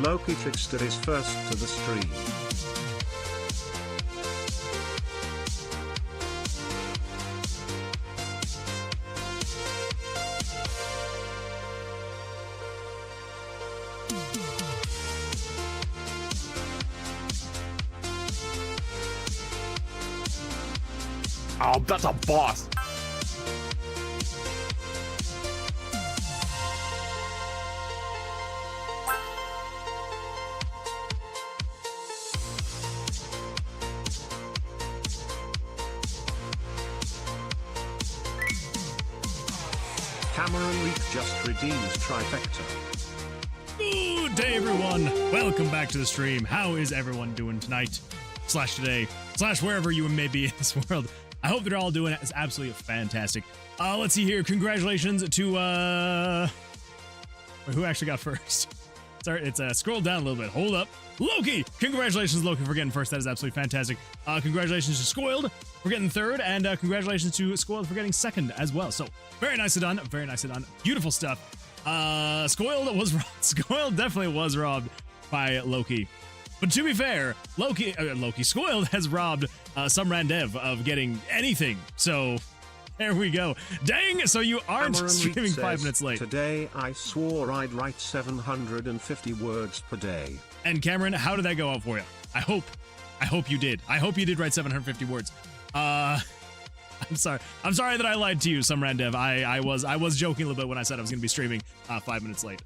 Loki Trickster is first to the stream. Oh, that's a boss. Cameron Leak just redeems trifecta. Good day, everyone. Welcome back to the stream. How is everyone doing tonight, slash today, slash wherever you may be in this world? I hope they're all doing it. It's absolutely fantastic. Let's see here. Congratulations to, who actually got first? Sorry, it's scroll down a little bit. Hold up. Loki! Congratulations, Loki, for getting first. That is absolutely fantastic. Congratulations to Scoiled for getting third, and congratulations to Scoiled for getting second as well. So, very nicely done. Very nicely done. Beautiful stuff. Scoiled was robbed. Scoiled definitely was robbed by Loki. But to be fair, Loki Scoiled has robbed some Randev of getting anything. So there we go. Dang, so you aren't streaming 5 minutes late. Today I swore I'd write 750 words per day. And Cameron, how did that go out for you? I hope you did. I hope you did write 750 words. I'm sorry. I'm sorry that I lied to you, some Randev. I was joking a little bit when I said I was going to be streaming 5 minutes late.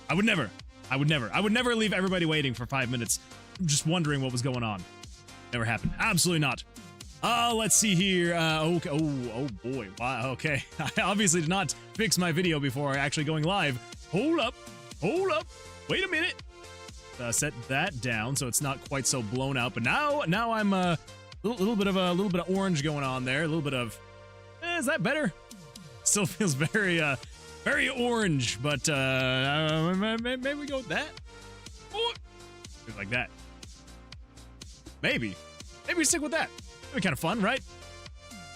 I would never leave everybody waiting for 5 minutes, just wondering what was going on. Never happened. Absolutely not. Let's see here. Okay. Oh boy. Wow. Okay. I obviously did not fix my video before actually going live. Hold up. Wait a minute. Set that down so it's not quite so blown out. But now I'm a little bit of orange going on there. A little bit of. Is that better? Still feels very orange, but maybe we go with that. Oh, like that. Maybe we stick with that. That'd be kind of fun, right?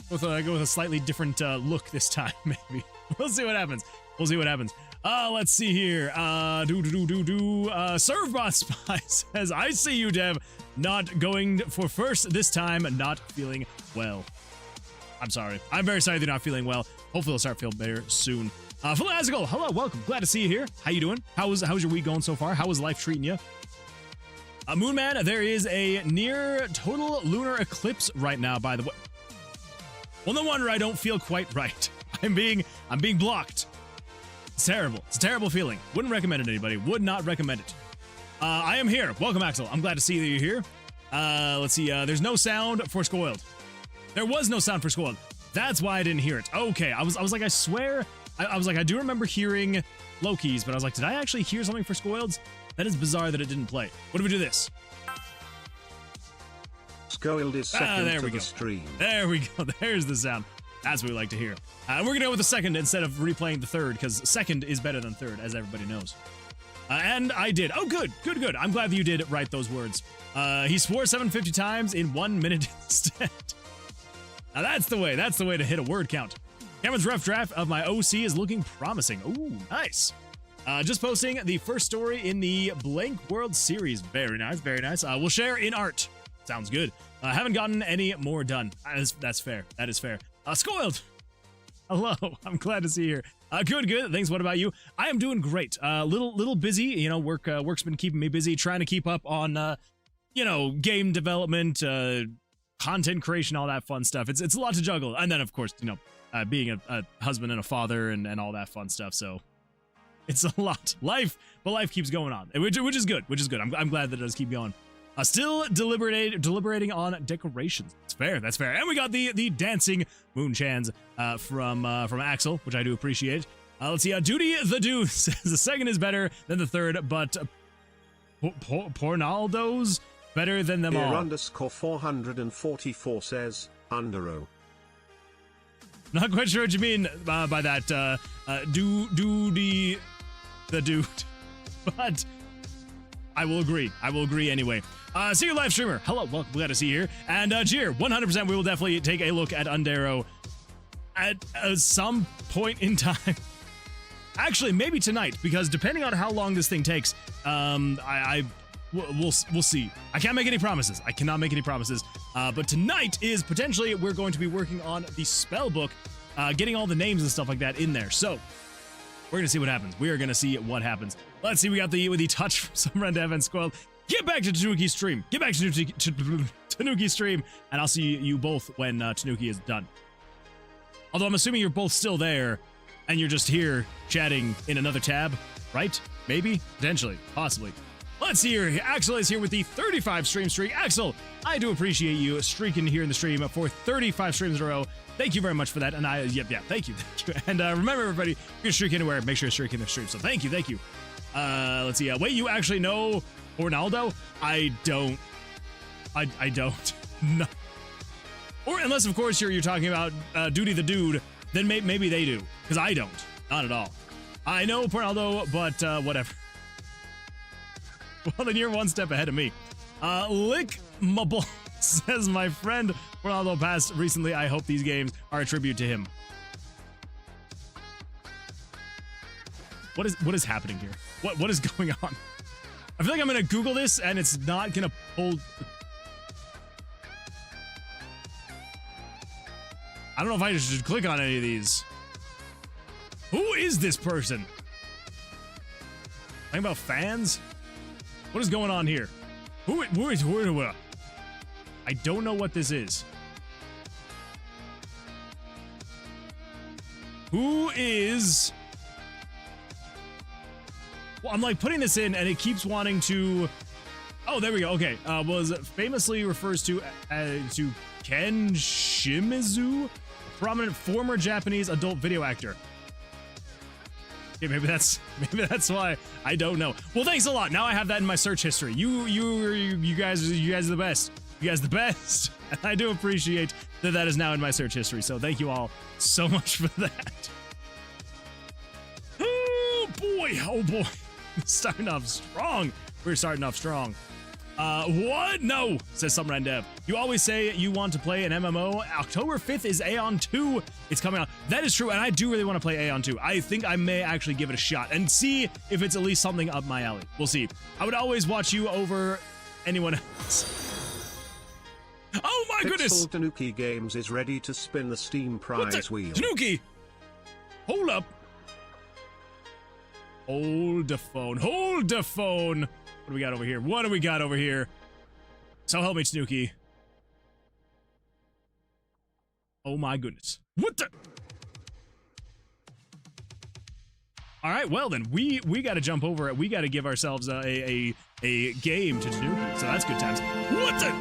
Go with a slightly different look this time. Maybe we'll see what happens. Let's see here. Servbot Spy says, "I see you, Dev. Not going for first this time. Not feeling well. I'm sorry. I'm very sorry they're not feeling well. Hopefully they'll start feeling better soon." Philasical, hello, welcome. Glad to see you here. How you doing? How's your week going so far? How is life treating you? Moonman, there is a near total lunar eclipse right now, by the way. Well, no wonder I don't feel quite right. I'm being blocked. It's terrible. It's a terrible feeling. Wouldn't recommend it to anybody. Would not recommend it. I am here. Welcome, Axel. I'm glad to see that you're here. Let's see. There's no sound for Scoiled. There was no sound for Scoiled. That's why I didn't hear it. Okay, I was like, I swear. I was like, I do remember hearing Loki's, but I was like, did I actually hear something for Scoiled's? That is bizarre that it didn't play. What if we do this? Scoiled is second there to we the go. stream. There we go. There's the sound. That's what we like to hear. We're going to go with the second instead of replaying the third, because second is better than third, as everybody knows. And I did. Oh, good. I'm glad that you did write those words. He swore 750 times in 1 minute instead. Now that's the way to hit a word count. Cameron's rough draft of my OC is looking promising. Ooh, nice. Just posting the first story in the Blank World series. Very nice. We'll share in art. Sounds good. Haven't gotten any more done. That's fair. That is fair. Scoiled. Hello. I'm glad to see you here. Good. Thanks. What about you? I am doing great. Little busy. You know, work's been keeping me busy, trying to keep up on, game development, content creation, all that fun stuff. It's a lot to juggle. And then, of course, being a husband and a father and all that fun stuff. So it's a lot. Life keeps going on, which is good. I'm glad that it does keep going. Still deliberating on decorations. That's fair. And we got the dancing Moonchans from Axel, which I do appreciate. Let's see. Duty the Dude says the second is better than the third, but Pornaldo's better than them all. Underscore 444 says Undero. Not quite sure what you mean by that. Duty the Dude, but I will agree. Anyway. See you, live streamer. Hello, welcome. Glad to see you here. And cheer, 100%. We will definitely take a look at Undero at some point in time. Actually, maybe tonight, because depending on how long this thing takes, we'll see. I can't make any promises. I cannot make any promises. But tonight is potentially we're going to be working on the spell book, getting all the names and stuff like that in there. So we're gonna see what happens. We are gonna see what happens. Let's see. We got the touch from some random event squirrel. Get back to Tanuki's stream. Get back to Tanuki's stream, and I'll see you both when Tanuki is done. Although I'm assuming you're both still there, and you're just here chatting in another tab, right? Maybe, potentially, possibly. Let's see here. Axel is here with the 35 stream streak. Axel, I do appreciate you streaking here in the stream for 35 streams in a row. Thank you very much for that. And thank you. And remember, everybody, you can streak anywhere. Make sure you're streaking the stream. So thank you. Let's see. Wait, you actually know Ronaldo? I don't. I don't. No. Or unless, of course, you're talking about Duty the Dude, then maybe they do. Because I don't. Not at all. I know Ronaldo, but whatever. Well, then you're one step ahead of me. Lick my ball says my friend Ronaldo passed recently. I hope these games are a tribute to him. What is happening here? What is going on? I feel like I'm gonna Google this and it's not gonna pull. I don't know if I should click on any of these. Who is this person? Talking about fans? What is going on here? Who I don't know what this is. Who is... Well, I'm like putting this in and it keeps wanting to... Oh, there we go. Okay. Was famously refers to Ken Shimizu, a prominent former Japanese adult video actor. Okay, maybe that's why. I don't know. Well, thanks a lot. Now I have that in my search history. You guys are the best. You guys are the best. And I do appreciate that is now in my search history. So thank you all so much for that. Oh boy. Starting off strong. We're starting off strong. What? No, says some random. You always say you want to play an MMO. October 5th is Aeon 2. It's coming out. That is true, and I do really want to play Aeon 2. I think I may actually give it a shot and see if it's at least something up my alley. We'll see. I would always watch you over anyone else. Oh my goodness! Tanuki Games is ready to spin the Steam prize wheel. Tanuki! Hold up. Hold the phone. Hold the phone. What do we got over here? What do we got over here? So help me, Tanuki. Oh my goodness. What the? All right, well then, we got to jump over it. We got to give ourselves a game to Tanuki. So that's good times. What the?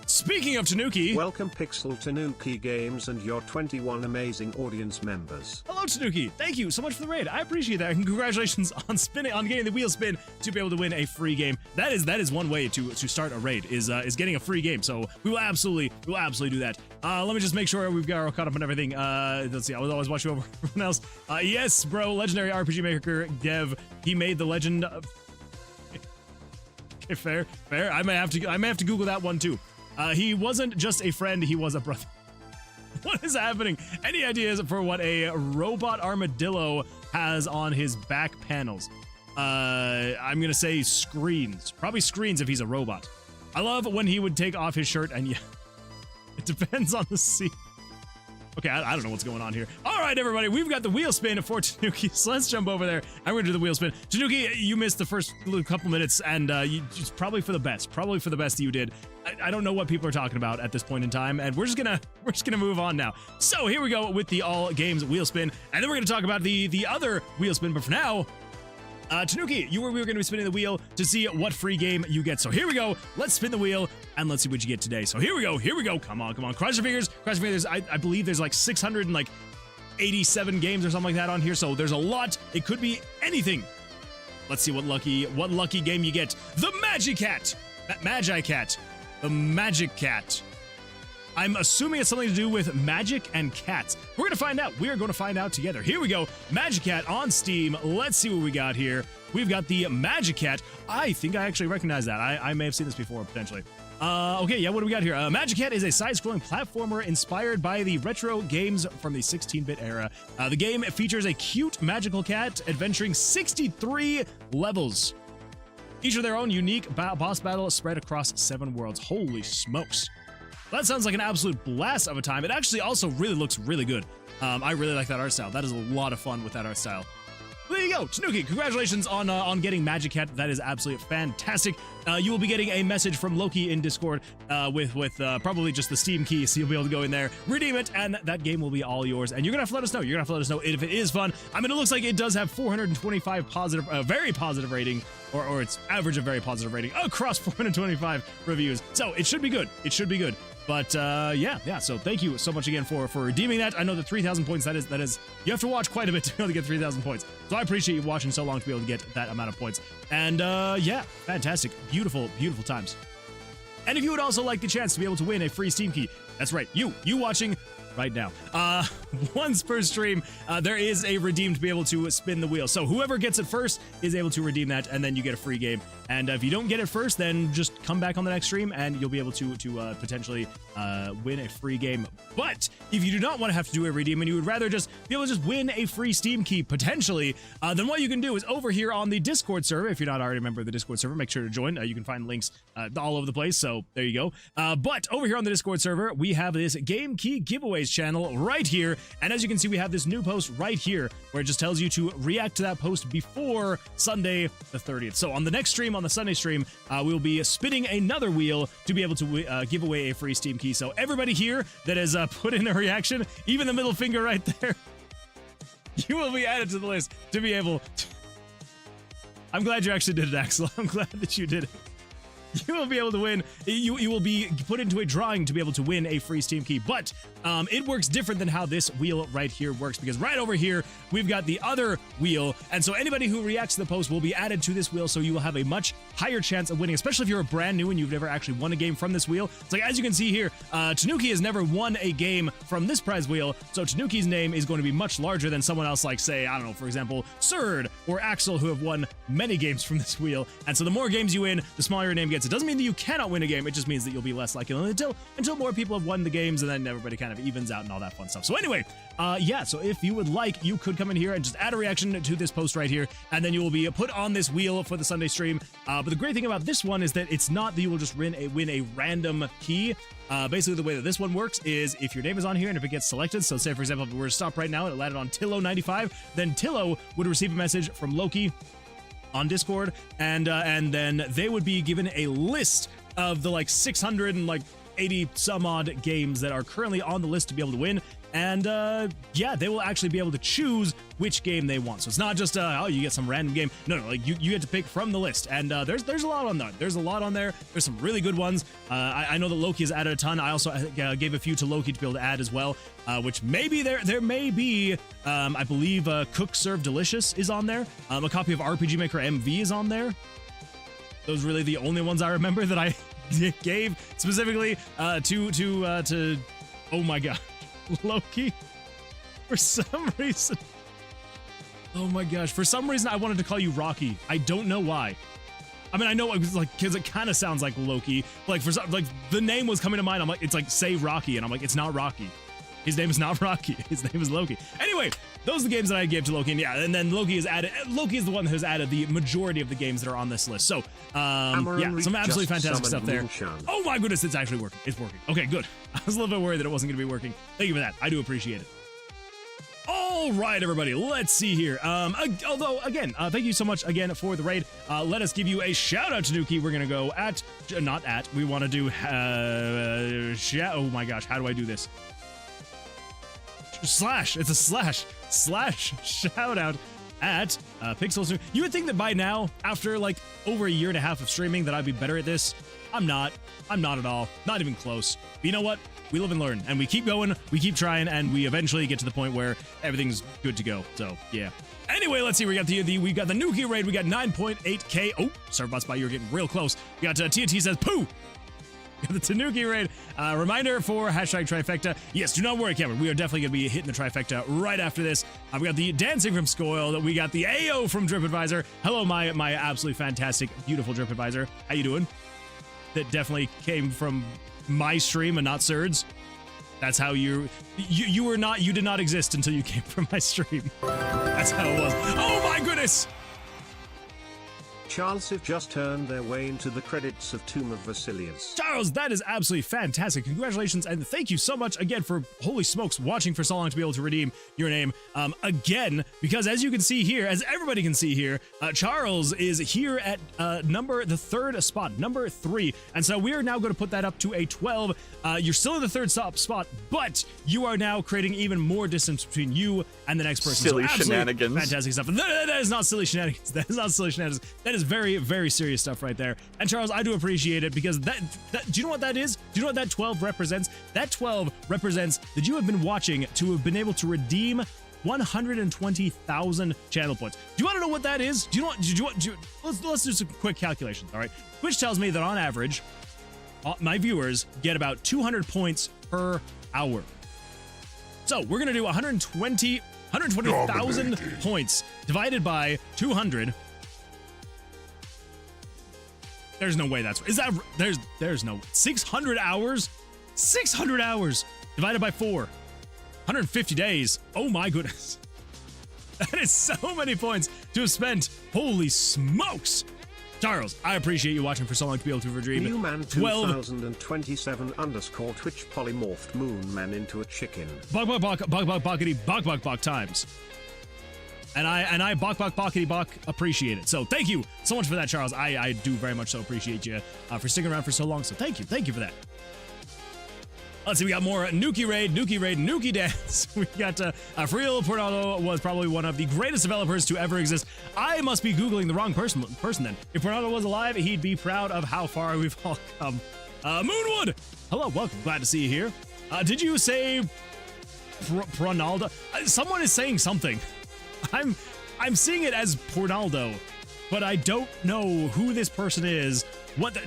Speaking of Tanuki... Welcome Pixel Tanuki Games and your 21 amazing audience members. Hello Tanuki, thank you so much for the raid. I appreciate that, and congratulations on getting the wheel spin to be able to win a free game. That is one way to start a raid, is getting a free game. So we will absolutely do that. Let me just make sure we've got caught up on everything. Let's see, I will always watch you over everyone else. Yes, bro, legendary RPG maker dev. He made the legend of... Okay, fair. I may have to Google that one too. He wasn't just a friend, he was a brother. What is happening? Any ideas for what a robot armadillo has on his back panels? I'm gonna say screens. Probably screens if he's a robot. I love when he would take off his shirt and yeah, it depends on the scene. Okay, I don't know what's going on here. All right, everybody, we've got the wheel spin for Tanuki, so let's jump over there and we're gonna do the wheel spin. Tanuki, you missed the first little couple minutes, and it's probably for the best. Probably for the best that you did. I don't know what people are talking about at this point in time, and we're just gonna move on now. So here we go with the all games wheel spin, and then we're gonna talk about the other wheel spin. But for now, Tanuki, we were going to be spinning the wheel to see what free game you get. So here we go. Let's spin the wheel and let's see what you get today. So here we go. Come on. Cross your fingers. I believe there's like 687 games or something like that on here. So there's a lot. It could be anything. Let's see what lucky game you get. The Magic Cat. Magi Cat. The Magic Cat. I'm assuming it's something to do with magic and cats. We're going to find out. We are going to find out together. Here we go. Magic Cat on Steam. Let's see what we got here. We've got the Magic Cat. I think I actually recognize that. I may have seen this before, potentially. Okay, yeah, what do we got here? Magic Cat is a side-scrolling platformer inspired by the retro games from the 16-bit era. The game features a cute magical cat adventuring 63 levels. Each of their own unique boss battle spread across 7 worlds. Holy smokes. That sounds like an absolute blast of a time. It actually also really looks really good. I really like that art style. That is a lot of fun with that art style. There you go, Tanuki. Congratulations on getting Magic Cat. That is absolutely fantastic. You will be getting a message from Loki in Discord with probably just the Steam key, so you'll be able to go in there, redeem it, and that game will be all yours. And you're gonna have to let us know. You're gonna have to let us know if it is fun. I mean, it looks like it does have 425 positive, very positive rating, or its average of very positive rating across 425 reviews. So it should be good. It should be good. But yeah. So thank you so much again for redeeming that. I know that 3,000 points. That is you have to watch quite a bit to be able to get 3,000 points. So I appreciate you watching so long to be able to get that amount of points. And yeah, fantastic, beautiful times. And if you would also like the chance to be able to win a free Steam key, that's right, you watching right now. Once per stream, there is a redeem to be able to spin the wheel. So whoever gets it first is able to redeem that, and then you get a free game. And if you don't get it first, then just come back on the next stream, and you'll be able to potentially win a free game. But if you do not want to have to do a redeem, and you would rather just be able to just win a free Steam key, potentially, then what you can do is over here on the Discord server, if you're not already a member of the Discord server, make sure to join. You can find links all over the place, so there you go. But over here on the Discord server, we have this Game Key Giveaways channel right here, and as you can see, we have this new post right here where it just tells you to react to that post before Sunday the 30th. So on the next stream, on the Sunday stream, we will be spinning another wheel to be able to give away a free Steam key. So everybody here that has put in a reaction, even the middle finger right there, you will be added to the list to be able to... I'm glad you actually did it, Axel. I'm glad that you did it. You will be able to win. You will be put into a drawing to be able to win a free Steam key. But it works different than how this wheel right here works, because right over here, we've got the other wheel. And so anybody who reacts to the post will be added to this wheel, so you will have a much higher chance of winning, especially if you're a brand new and you've never actually won a game from this wheel. It's like, as you can see here, Tanuki has never won a game from this prize wheel, so Tanuki's name is going to be much larger than someone else like, say, I don't know, for example, Surd or Axel, who have won many games from this wheel. And so the more games you win, the smaller your name gets. It doesn't mean that you cannot win a game, it just means that you'll be less likely until more people have won the games, and then everybody kind of evens out and all that fun stuff. So anyway, yeah, so if you would like, you could come in here and just add a reaction to this post right here, and then you will be put on this wheel for the Sunday stream. But the great thing about this one is that it's not that you will just win a random key. Basically, the way that this one works is if your name is on here and if it gets selected, so say for example, if we were to stop right now and it landed on Tillo95, then Tillo would receive a message from Loki on Discord, and then they would be given a list of the like 680 some odd games that are currently on the list to be able to win. And yeah, they will actually be able to choose which game they want. So it's not just oh, you get some random game. No, like you get to pick from the list. And there's a lot on there. There's a lot on there. There's some really good ones. I know that Loki has added a ton. I also gave a few to Loki to be able to add as well. Which maybe there may be. I believe Cook Serve Delicious is on there. A copy of RPG Maker MV is on there. Those are really the only ones I remember that I gave specifically to oh my god, Loki. For some reason, oh my gosh, for some reason I wanted to call you Rocky. I don't know why. I mean, I know it was like, because it kind of sounds like Loki. Like for some, like the name was coming to mind. I'm like, it's like say Rocky, and I'm like, it's not Rocky. His name is not Rocky. His name is Loki. Anyway, those are the games that I gave to Loki. And yeah, and then Loki is added. Loki is the one that has added the majority of the games that are on this list. So, yeah, some absolutely fantastic stuff there. Oh my goodness, it's actually working. It's working. Okay, good. I was a little bit worried that it wasn't going to be working. Thank you for that. I do appreciate it. All right, everybody, let's see here. Although, again, thank you so much again for the raid. Let us give you a shout out to Nuki. We're going to go at, not at, we want to do, oh my gosh, how do I do this? Slash, it's a slash shout out at Pixels. You would think that by now, after like over a year and a half of streaming, that I'd be better at this. I'm not at all, not even close. But you know what? We live and learn, and we keep going, we keep trying, and we eventually get to the point where everything's good to go. So yeah. Anyway, let's see. We got the Nuki raid. We got 9.8k. Oh, Servbot Spy, you're getting real close. We got TNT says poo. The Tanuki raid. Reminder for hashtag trifecta. Yes, do not worry, Cameron. We are definitely going to be hitting the trifecta right after this. We got the dancing from Skoil. We got the AO from Drip Advisor. Hello, my absolutely fantastic, beautiful Drip Advisor. How you doing? that definitely came from my stream and not Surd's. That's how you did not exist until you came from my stream. That's how it was. Oh my goodness! Charles have just turned their way into the credits of Tomb of Vercilias. Charles, that is absolutely fantastic. Congratulations, and thank you so much again for, holy smokes, watching for so long to be able to redeem your name again, because as you can see here, as everybody can see here, Charles is here at the third spot, number 3, and so we are now going to put that up to a 12. You're still in the third spot, but you are now creating even more distance between you and the next person. Silly shenanigans. Fantastic stuff. That is not silly shenanigans. That is not silly shenanigans. That is very, very serious stuff right there. And Charles, I do appreciate it, because that do you know what that is? Do you know what that 12 represents? That 12 represents that you have been watching to have been able to redeem 120,000 channel points. Do you want to know what that is? Do you want? Let's do some quick calculations. All right, which tells me that on average, my viewers get about 200 points per hour. So we're gonna do 120,000 points divided by 200. There's no way there's no 600 hours. 600 hours divided by 4. 150 days. Oh my goodness. That is so many points to have spent. Holy smokes. Charles, I appreciate you watching for so long to be able to redeem Newman 2027 _ Twitch polymorphed Moonman into a chicken. Bok times. And I bok appreciate it. So thank you so much for that, Charles. I do very much so appreciate you for sticking around for so long. So thank you for that. Let's see, we got more Nuki Raid, Nuki Dance. We got Friel Pornado was probably one of the greatest developers to ever exist. I must be Googling the wrong person then. If Pornado was alive, he'd be proud of how far we've all come. Moonwood! Hello, welcome. Glad to see you here. Did you say Pornaldo? Someone is saying something. I'm seeing it as Pornaldo, but I don't know who this person is.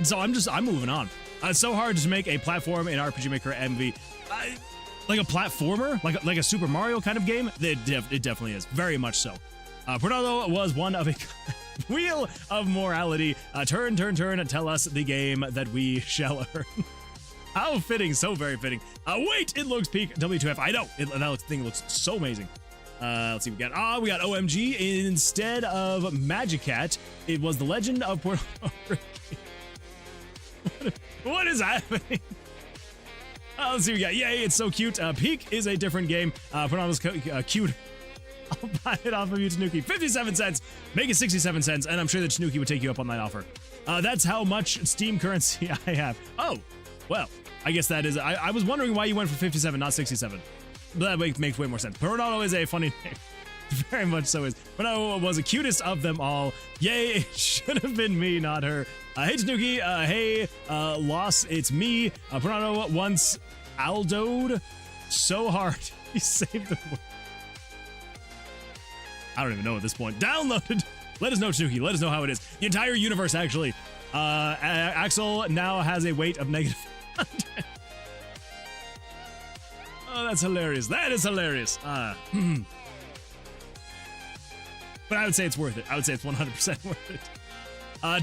So I'm moving on. It's so hard to make a platform in RPG Maker MV, like a platformer, like a Super Mario kind of game. It definitely is, very much so. Pornaldo was one of a wheel of morality. Turn, tell us the game that we shall earn. How fitting, so very fitting. Wait, it looks peak W2F. I know, that thing looks so amazing. Let's see, we got OMG instead of Magicat. It was the Legend of Pornaldo. What is happening? Let's see, we got yay, it's so cute. Peak is a different game. Pornaldo's cute. I'll buy it off of you, Tanuki. 57 cents. Make it 67 cents, and I'm sure that Tanuki would take you up on that offer. That's how much Steam currency I have. Oh, well, I guess that is. I was wondering why you went for 57, not 67. But that makes way more sense. Pornaldo is a funny name. Very much so is. Pornaldo was the cutest of them all. Yay, it should have been me, not her. Hey, Tanuki. Hey, Loss, it's me. Pornaldo once Aldo'd so hard. He saved the world. I don't even know at this point. Downloaded. Let us know, Tanuki. Let us know how it is. The entire universe, actually. Axel now has a weight of negative. Oh, that's hilarious. That is hilarious. But I would say it's worth it. I would say it's 100% worth it.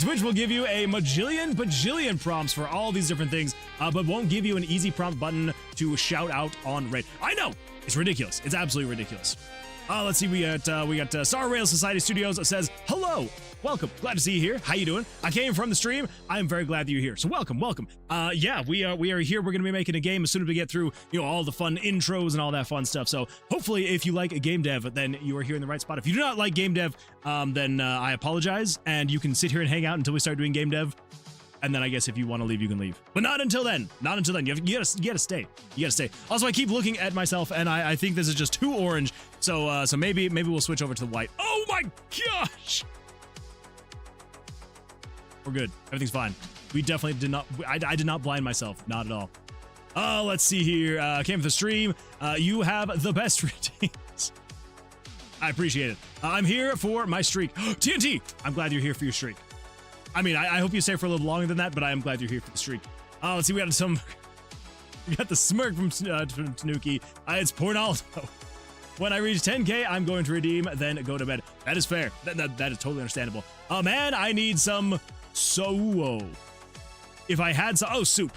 Twitch will give you a bajillion prompts for all these different things, but won't give you an easy prompt button to shout out on raid. I know! It's ridiculous. It's absolutely ridiculous. Let's see, we got Star Rail Society Studios says, hello, welcome, glad to see you here. How you doing? I came from the stream. I'm very glad that you're here. So welcome. Yeah, we are here. We're gonna be making a game as soon as we get through, all the fun intros and all that fun stuff. So hopefully, if you like a game dev, then you are here in the right spot. If you do not like game dev, then I apologize, and you can sit here and hang out until we start doing game dev. And then I guess if you want to leave, you can leave. But not until then. Not until then. You gotta stay. You gotta stay. Also, I keep looking at myself, and I think this is just too orange. So maybe we'll switch over to the white. Oh my gosh! We're good. Everything's fine. We definitely did not. I did not blind myself. Not at all. Let's see here. Came for the stream. You have the best ratings. I appreciate it. I'm here for my streak. TNT. I'm glad you're here for your streak. I mean, I hope you stay for a little longer than that, but I am glad you're here for the streak. Let's see, we got the smirk from Tanuki. It's Pornaldo. When I reach 10K, I'm going to redeem, then go to bed. That is fair. That is totally understandable. Man, I need some Souo. if I had some, oh, soup.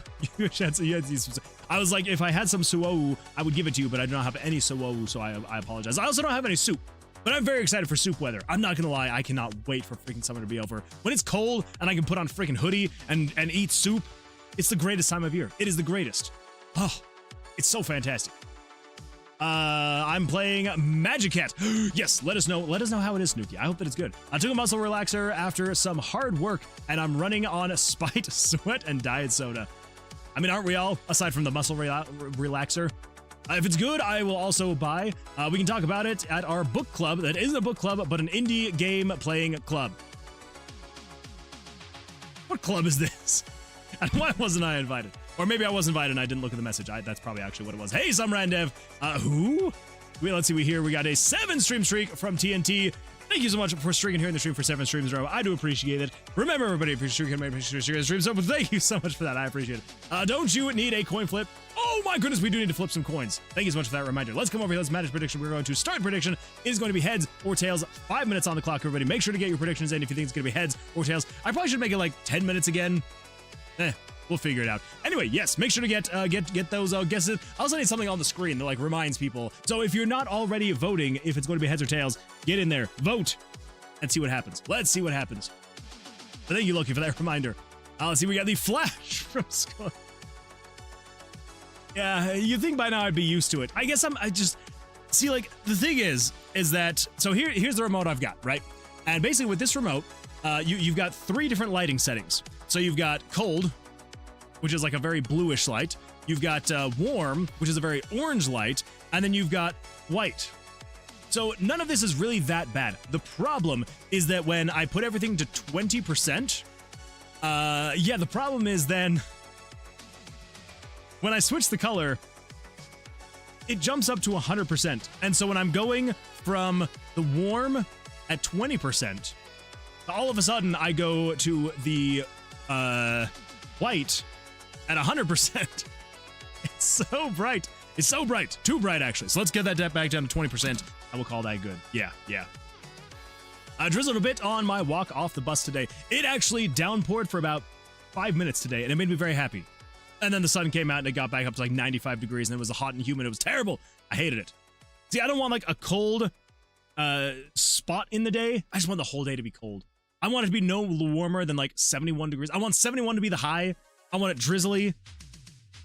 I was like, if I had some suou, I would give it to you, but I do not have any suou, so I apologize. I also don't have any soup, but I'm very excited for soup weather. I'm not gonna lie, I cannot wait for freaking summer to be over. When it's cold and I can put on freaking hoodie and eat soup, it's the greatest time of year. It is the greatest. Oh, it's so fantastic. I'm playing Magicat. Yes, let us know how it is, Snooki. I hope that it's good. I took a muscle relaxer after some hard work, and I'm running on spite, sweat, and diet soda. I mean, aren't we all? Aside from the muscle relaxer. If it's good, I will also buy. We can talk about it at our book club. That isn't a book club, but an indie game playing club. What club is this? And why wasn't I invited? Or maybe I was invited and I didn't look at the message. That's probably actually what it was. Hey, some randev. Who? Let's see. We got a 7-stream streak from TNT. Thank you so much for streaking here in the stream for 7 streams in a row. I do appreciate it. Remember, everybody, if you're streaking, maybe streaking the stream. So thank you so much for that. I appreciate it. Don't you need a coin flip? Oh my goodness, we do need to flip some coins. Thank you so much for that reminder. Let's come over here. Let's manage prediction. We're going to start prediction. It is going to be heads or tails. 5 minutes on the clock, everybody. Make sure to get your predictions in if you think it's going to be heads or tails. I probably should make it like 10 minutes again. We'll figure it out. Anyway, yes, make sure to get those guesses. I also need something on the screen that like reminds people. So if you're not already voting, if it's going to be heads or tails, get in there, vote, and see what happens. Let's see what happens. But thank you, Loki, for that reminder. Let's see, we got the flash from school. Yeah, you'd think by now I'd be used to it. I guess I just see, like, the thing is that, so here's the remote I've got, right? And basically with this remote, you've got 3 different lighting settings. So you've got cold, which is like a very bluish light. You've got warm, which is a very orange light. And then you've got white. So none of this is really that bad. The problem is that when I put everything to 20%, yeah, the problem is then when I switch the color, it jumps up to 100%. And so when I'm going from the warm at 20%, all of a sudden I go to the white at 100%. It's so bright. It's so bright. Too bright, actually. So let's get that back down to 20%. I will call that good. Yeah. I drizzled a bit on my walk off the bus today. It actually downpoured for about 5 minutes today, and it made me very happy. And then the sun came out, and it got back up to like 95 degrees, and it was hot and humid. It was terrible. I hated it. See, I don't want like a cold spot in the day. I just want the whole day to be cold. I want it to be no warmer than like 71 degrees. I want 71 to be the high. I want it drizzly.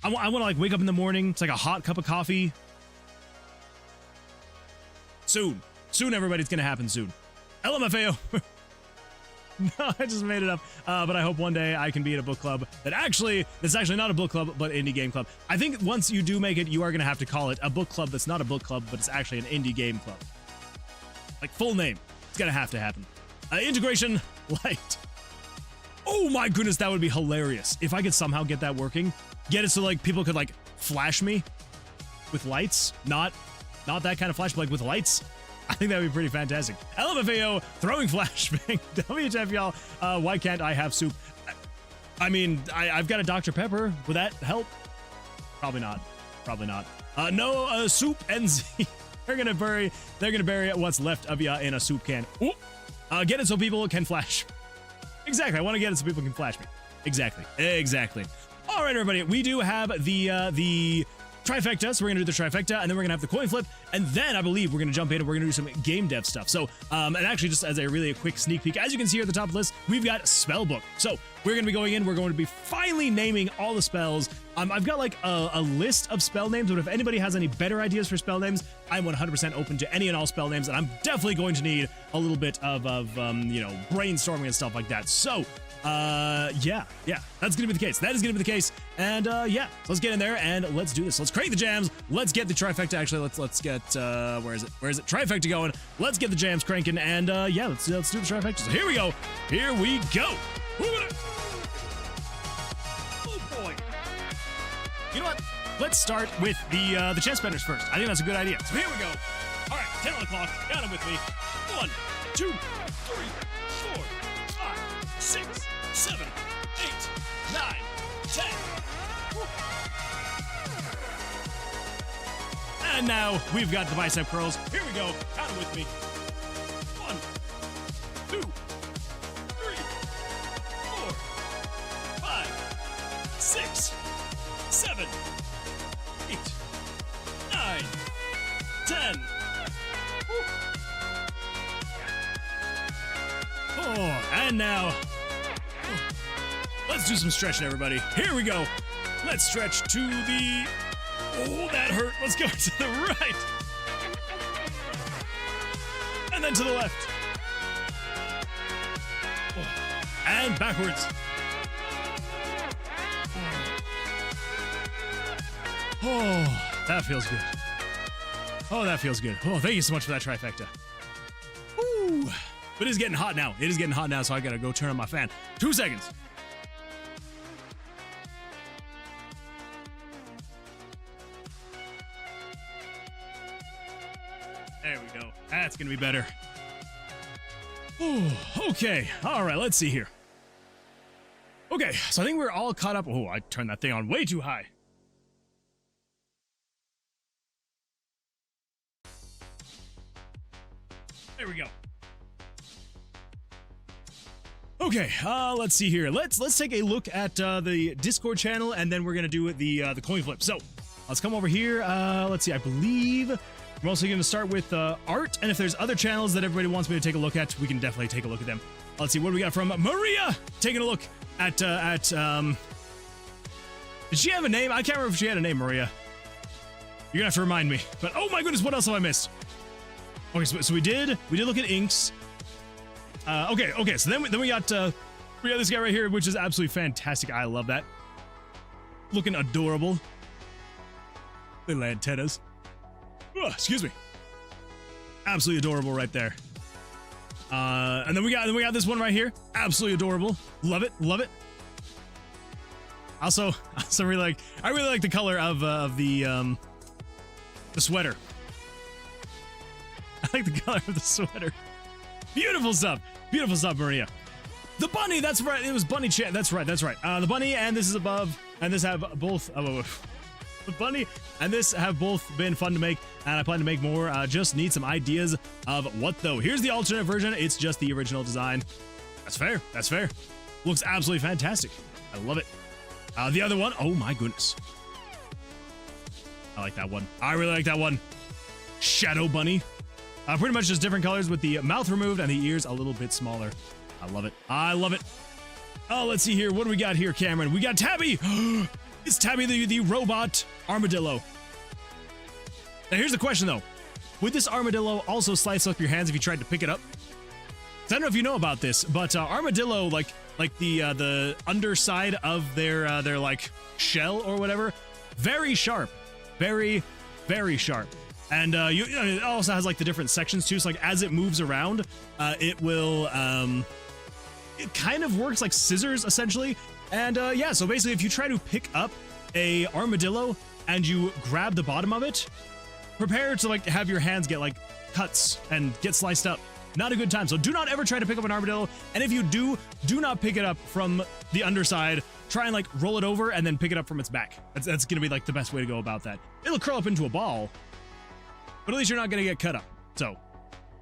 I want to like wake up in the morning. It's like a hot cup of coffee. Soon, everybody, it's going to happen soon. LMFAO. No, I just made it up. But I hope one day I can be at a book club that's actually not a book club, but indie game club. I think once you do make it, you are going to have to call it a book club that's not a book club, but it's actually an indie game club. Like full name. It's going to have to happen. Integration light. Oh my goodness, that would be hilarious. If I could somehow get that working. Get it so like people could like flash me with lights. Not that kind of flash, but like with lights. I think that would be pretty fantastic. LMFAO, throwing flashbang. WTF, y'all. Why can't I have soup? I mean, I've got a Dr. Pepper. Would that help? Probably not. No, soup NZ. They're gonna bury what's left of ya in a soup can. Ooh. Get it so people can flash. Exactly. I want to get it so people can flash me. Exactly. All right, everybody. We do have the trifecta, so we're gonna do the trifecta, and then we're gonna have the coin flip, and then I believe we're gonna jump in and we're gonna do some game dev stuff. So, and actually, just as a really quick sneak peek, as you can see here at the top of the list, we've got Spellbook. So we're gonna be going in. We're going to be finally naming all the spells. I've got like a list of spell names, but if anybody has any better ideas for spell names, I'm 100% open to any and all spell names, and I'm definitely going to need a little bit of you know, brainstorming and stuff like that. So. Yeah, that's gonna be the case. That is gonna be the case. And yeah, so let's get in there and let's do this. Let's create the jams. Let's get the trifecta. Actually, let's get where is it? Trifecta going. Let's get the jams cranking. And yeah, let's do the trifecta. So here we go. Oh boy. You know what? Let's start with the chest benders first. I think that's a good idea. So here we go. All right, 10 on the clock. Count them with me. 1, 2, 3, 4, 5, 6, 7, 8, 9, 10. And now we've got the bicep curls. Here we go. Count them with me. 1, 2, 3, 4, 5, 7, 8, 9, 10. Oh, and now, let's do some stretching, everybody. Here we go. Let's stretch to the, oh, that hurt. Let's go to the right. And then to the left. Oh, and backwards. Oh, that feels good. Oh, that feels good. Oh, thank you so much for that trifecta. Ooh. But it is getting hot now. It is getting hot now, so I gotta go turn on my fan. 2 seconds. There we go. That's gonna be better. Ooh, okay. All right, let's see here. Okay, so I think we're all caught up. Oh, I turned that thing on way too high. There we go. Okay, let's see here. Let's take a look at the Discord channel, and then we're gonna do the coin flip. So let's come over here. Let's see. I believe I'm also gonna start with art, and if there's other channels that everybody wants me to take a look at, we can definitely take a look at them. Let's see what do we got from Maria. Taking a look at did she have a name? I can't remember if she had a name, Maria. You're gonna have to remind me. But oh my goodness, what else have I missed? Okay, so we did look at inks. Okay, so then we got this guy right here, which is absolutely fantastic. I love that. Looking adorable. Little antennas. Oh, excuse me. Absolutely adorable right there. And then we got this one right here. Absolutely adorable. Love it, love it. Also really like, I really like the color of the sweater. I like the color of the sweater. Beautiful stuff, Maria. The bunny, that's right. It was bunny chat. That's right. The bunny and this is above, and this have both. The bunny and this have both been fun to make, and I plan to make more. Just need some ideas of what though. Here's the alternate version. It's just the original design. That's fair. That's fair. Looks absolutely fantastic. I love it. The other one, oh my goodness. I like that one. I really like that one. Shadow bunny. Pretty much just different colors with the mouth removed and the ears a little bit smaller. I love it. I love it. Oh, let's see here. What do we got here, Cameron? We got Tabby. It's Tabby, the robot armadillo. Now, here's the question, though. Would this armadillo also slice up your hands if you tried to pick it up? I don't know if you know about this, but armadillo, like the underside of their like shell or whatever, very sharp, very, very sharp. And it also has like the different sections too. So like as it moves around, it will it kind of works like scissors essentially. And yeah, so basically if you try to pick up a armadillo and you grab the bottom of it, prepare to like have your hands get like cuts and get sliced up. Not a good time. So do not ever try to pick up an armadillo. And if you do not pick it up from the underside. Try and like roll it over and then pick it up from its back. That's gonna be like the best way to go about that. It'll curl up into a ball, but at least you're not gonna get cut up. So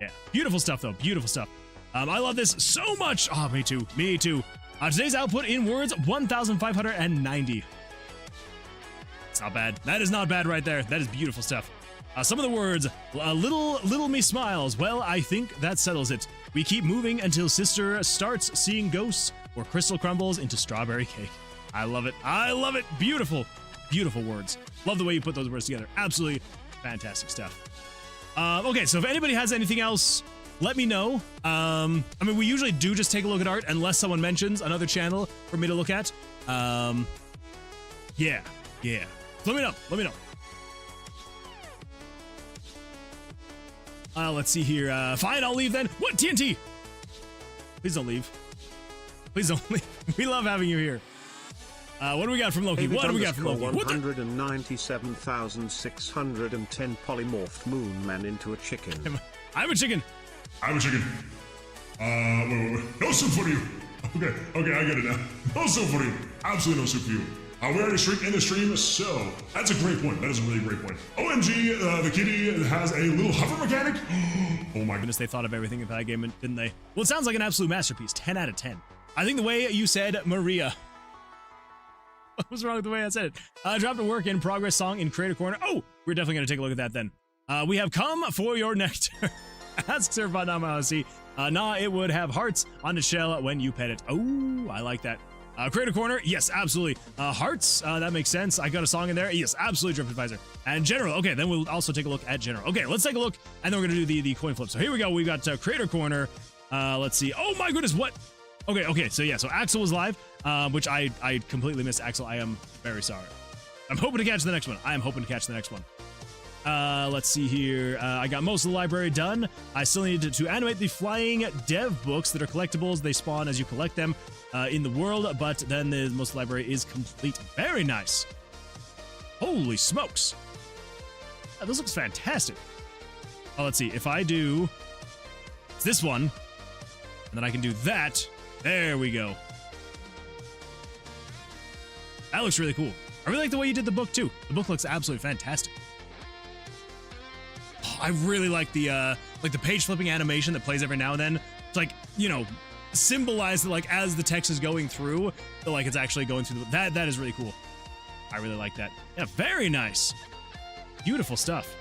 yeah, beautiful stuff though, beautiful stuff. I love this so much. Oh, me too, me too. Today's output in words, 1,590. It's not bad. That is not bad right there. That is beautiful stuff. Some of the words, little me smiles. Well, I think that settles it. We keep moving until sister starts seeing ghosts or crystal crumbles into strawberry cake. I love it. I love it. Beautiful, beautiful words. Love the way you put those words together. Absolutely fantastic stuff. Okay, so if anybody has anything else, let me know. I mean, we usually do just take a look at art unless someone mentions another channel for me to look at. Yeah. Let me know. Let's see here. Fine, I'll leave then. What, TNT? Please don't leave. Please don't leave. We love having you here. What do we got from Loki? What do we got from Loki? 197,610 polymorphed moon man into a chicken. I'm a chicken. Wait. No soup for you. Okay, I get it now. No soup for you. Absolutely no soup for you. We already streaked in the stream, so that's a great point. That is a really great point. OMG, the kitty has a little hover mechanic. Oh my goodness, they thought of everything in that game, didn't they? Well, it sounds like an absolute masterpiece. 10 out of 10. I think the way you said Maria. What was wrong with the way I said it? Dropped a work in progress song in Creator Corner. Oh, we're definitely going to take a look at that then. We have Come for Your Nectar. Asks Servant Namahasi. Nah, it would have hearts on the shell when you pet it. Oh, I like that. Creator Corner, yes, absolutely. Hearts, that makes sense. I got a song in there. Yes, absolutely, Drift Advisor. And General, okay, then we'll also take a look at General. Okay, let's take a look, and then we're going to do the coin flip. So here we go. We've got Creator Corner. Let's see. Oh my goodness, what? Okay, so yeah, so Axel was live, which I completely missed. Axel, I am very sorry. I'm hoping to catch the next one. I am hoping to catch the next one. Let's see here. I got most of the library done. I still need to animate the flying dev books that are collectibles. They spawn as you collect them in the world, but then the most of the library is complete. Very nice. Holy smokes. This looks fantastic. Oh, let's see. If I do this one, and then I can do that. There we go. That looks really cool. I really like the way you did the book, too. The book looks absolutely fantastic. I really like the page flipping animation that plays every now and then. It's like, you know, symbolize that like as the text is going through, like it's actually going through that is really cool. I really like that. Yeah, very nice. Beautiful stuff.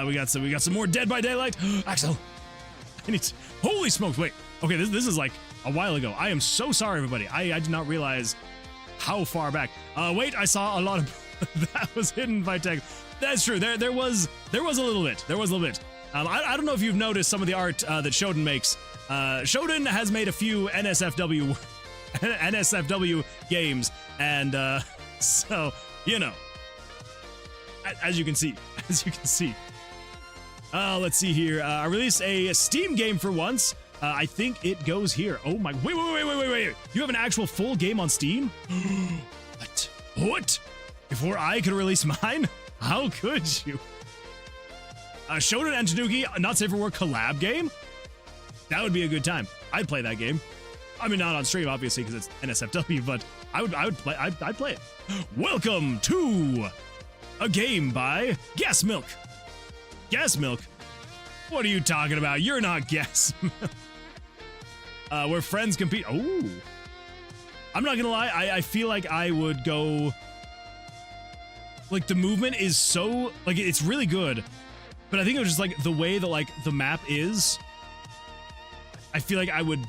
We got some more Dead by Daylight. Axel. Holy smokes, wait. Okay, this is like a while ago. I am so sorry, everybody. I did not realize how far back. Wait, I saw a lot of that was hidden by text. That's true. There was a little bit. I don't know if you've noticed some of the art that Shodan makes. Shodan has made a few NSFW games, and so you know, as you can see. Let's see here. I released a Steam game for once. I think it goes here. Oh my! Wait! You have an actual full game on Steam? What? Before I could release mine? How could you? Shodan and Tanuki, Not Safe for Work collab game? That would be a good time. I'd play that game. I mean, not on stream, obviously, because it's NSFW, but I'd play it. Welcome to a game by Gas Milk. Gas Milk? What are you talking about? You're not Gas Milk. Where friends compete. Oh. I'm not gonna lie, I feel like I would go... Like, the movement is so... Like, it's really good. But I think it was just, like, the way that, like, the map is... I feel like I would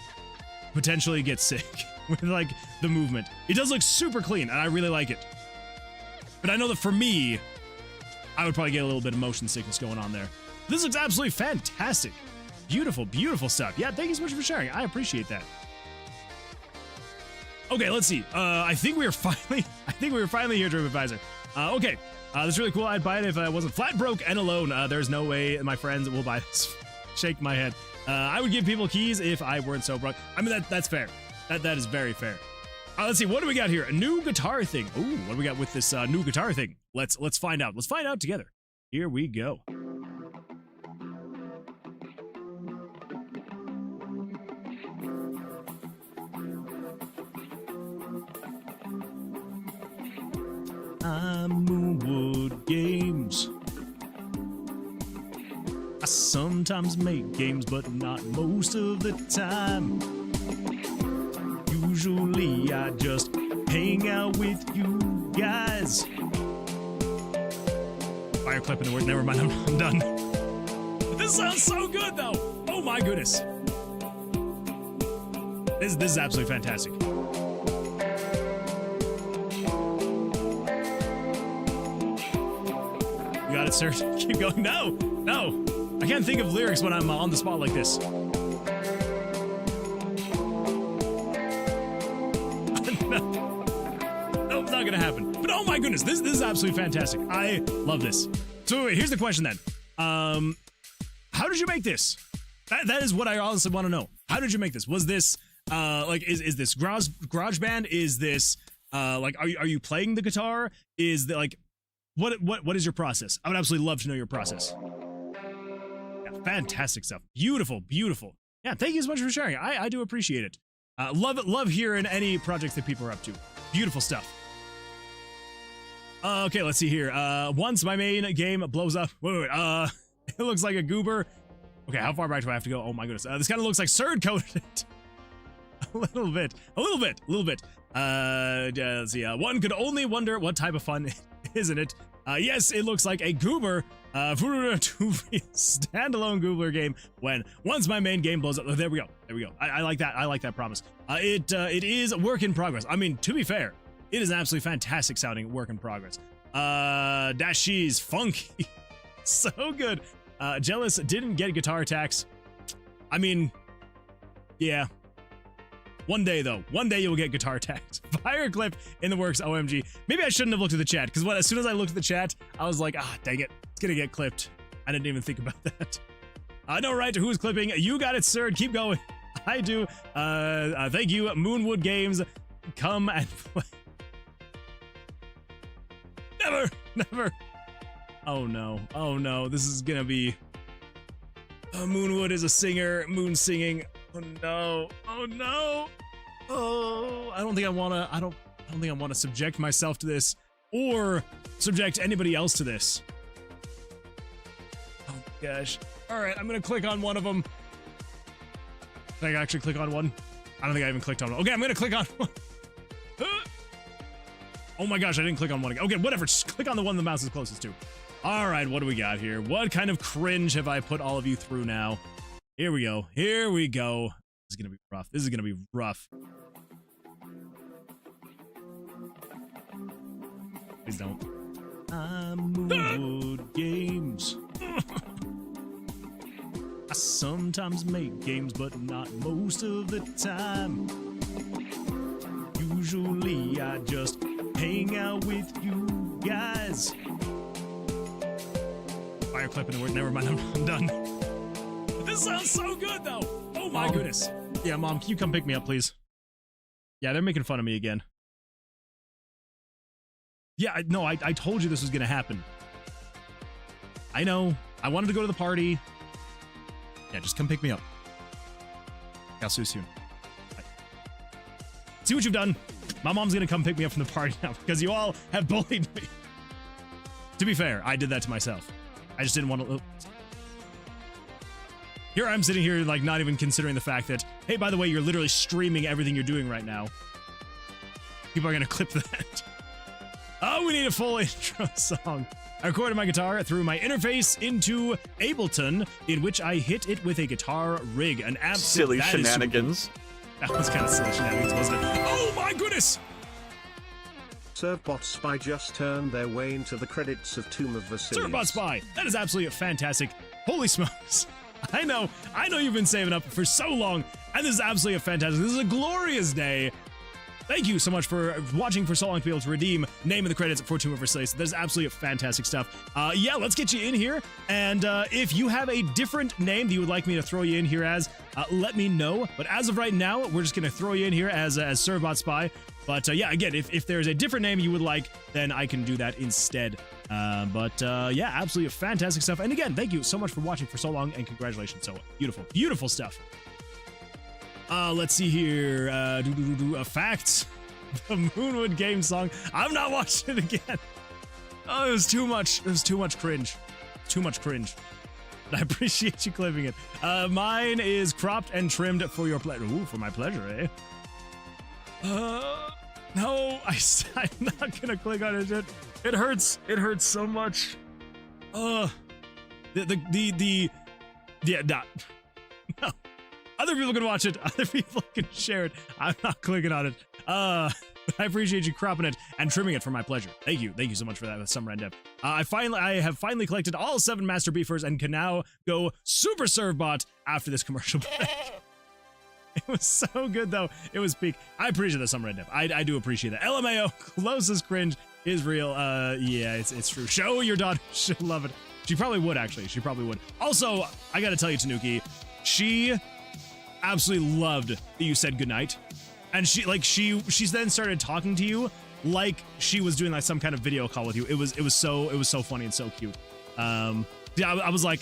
potentially get sick with, like, the movement. It does look super clean, and I really like it. But I know that for me, I would probably get a little bit of motion sickness going on there. This looks absolutely fantastic. Beautiful, beautiful stuff. Yeah, thank you so much for sharing. I appreciate that. Okay, let's see. I think we were finally here, Dream Advisor. Okay, this is really cool. I'd buy it if I wasn't flat broke and alone. There's no way my friends will buy this. Shake my head. I would give people keys if I weren't so broke. I mean, that's fair. That is very fair. Let's see. What do we got here? A new guitar thing. Ooh, what do we got with this new guitar thing? Let's find out. Let's find out together. Here we go. Moonwood Games. I sometimes make games, but not most of the time. Usually I just hang out with you guys. Fire clip in the word. Never mind, I'm done. This sounds so good, though. Oh my goodness. This is absolutely fantastic. You got it, sir. Keep going. No. I can't think of lyrics when I'm on the spot like this. No, it's not gonna happen. But oh my goodness, this is absolutely fantastic. I love this. So wait, here's the question then. How did you make this? That is what I honestly want to know. How did you make this? Was this like is this GarageBand? Is this like are you playing the guitar? Is the like what is your process? I would absolutely love to know your process. Yeah, fantastic stuff. Beautiful. Yeah, thank you so much for sharing. I do appreciate it. Love hearing any projects that people are up to. Beautiful stuff. Okay, let's see here. Once my main game blows up. Wait. It looks like a goober. Okay, how far back do I have to go? Oh my goodness. This kind of looks like Surd coded it. little bit. Let's see. One could only wonder what type of fun, isn't it? Yes, it looks like a goober, standalone goobler game once my main game blows up. Oh, there we go. I like that. I like that promise. It is a work in progress. I mean, to be fair, it is an absolutely fantastic sounding work in progress. Dashi's funky. So good. Jealous didn't get guitar attacks. I mean, yeah. One day you'll get guitar attacks. Fire clip in the works, OMG. Maybe I shouldn't have looked at the chat, because as soon as I looked at the chat, I was like, dang it, it's gonna get clipped. I didn't even think about that. No right to who's clipping. You got it, sir. Keep going. I do. Thank you, Moonwood Games. Come and play. Never. Oh no. This is gonna be. Moonwood is a singer. Moon singing. Oh no. Oh, I don't think I wanna. I don't think I wanna subject myself to this, or subject anybody else to this. Oh my gosh. All right, I'm gonna click on one of them. Did I actually click on one? I don't think I even clicked on one. Okay, I'm gonna click on one. Oh my gosh, I didn't click on one again. Okay, whatever. Just click on the one the mouse is closest to. All right, what do we got here? What kind of cringe have I put all of you through now? Here we go. This is gonna be rough. Please don't. Moonwood Games. I sometimes make games, but not most of the time. Usually I just hang out with you guys. Fire clip in the word. Never mind, I'm done. This sounds so good, though. Oh my goodness. Yeah, Mom, can you come pick me up, please? Yeah, they're making fun of me again. Yeah, I told you this was gonna happen. I know. I wanted to go to the party. Yeah, just come pick me up. I'll see you soon. Bye. See what you've done. My mom's gonna come pick me up from the party now because you all have bullied me. To be fair, I did that to myself. I just didn't want to. Here I'm sitting here, like, not even considering the fact that, hey, by the way, you're literally streaming everything you're doing right now. People are gonna clip that. Oh, we need a full intro song. I recorded my guitar through my interface into Ableton, in which I hit it with a guitar rig. An absolute silly shenanigans. That was kind of silly shenanigans, wasn't it? Oh my goodness! Servbot Spy just turned their way into the credits of Tomb of Vercilias. Servbot Spy! That is absolutely fantastic. Holy smokes. I know you've been saving up for so long, and this is absolutely fantastic. This is a glorious day. Thank you so much for watching for so long to be able to redeem name of the credits for Tomb of Vercilias. That is absolutely fantastic stuff. Yeah, let's get you in here. And if you have a different name that you would like me to throw you in here as, let me know. But as of right now, we're just going to throw you in here as Servbot Spy. But yeah, again, if there's a different name you would like, then I can do that instead. Yeah, absolutely fantastic stuff. And again, thank you so much for watching for so long, and congratulations. So beautiful, beautiful stuff. Let's see here. Facts. The Moonwood game song. I'm not watching it again. Oh, it was too much. It was too much cringe. Too much cringe. I appreciate you clipping it. Mine is cropped and trimmed for your pleasure. Ooh, for my pleasure, eh? No, I'm not gonna click on it. It hurts. It hurts so much. Yeah, no. Other people can watch it. Other people can share it. I'm not clicking on it. I appreciate you cropping it and trimming it for my pleasure. Thank you. Thank you so much for that, Summer and Deb. I have finally collected all 7 Master Beefers and can now go Super Servbot after this commercial break. It was so good, though. It was peak. I appreciate that, Summer and Deb. I do appreciate that. LMAO, closest cringe is real. Yeah, it's true. Show your daughter. She'll love it. She probably would, actually. She probably would. Also, I gotta tell you, Tanuki, she absolutely loved that you said goodnight, and she's then started talking to you like she was doing like some kind of video call with you. It was so funny and so cute. Yeah, I was like,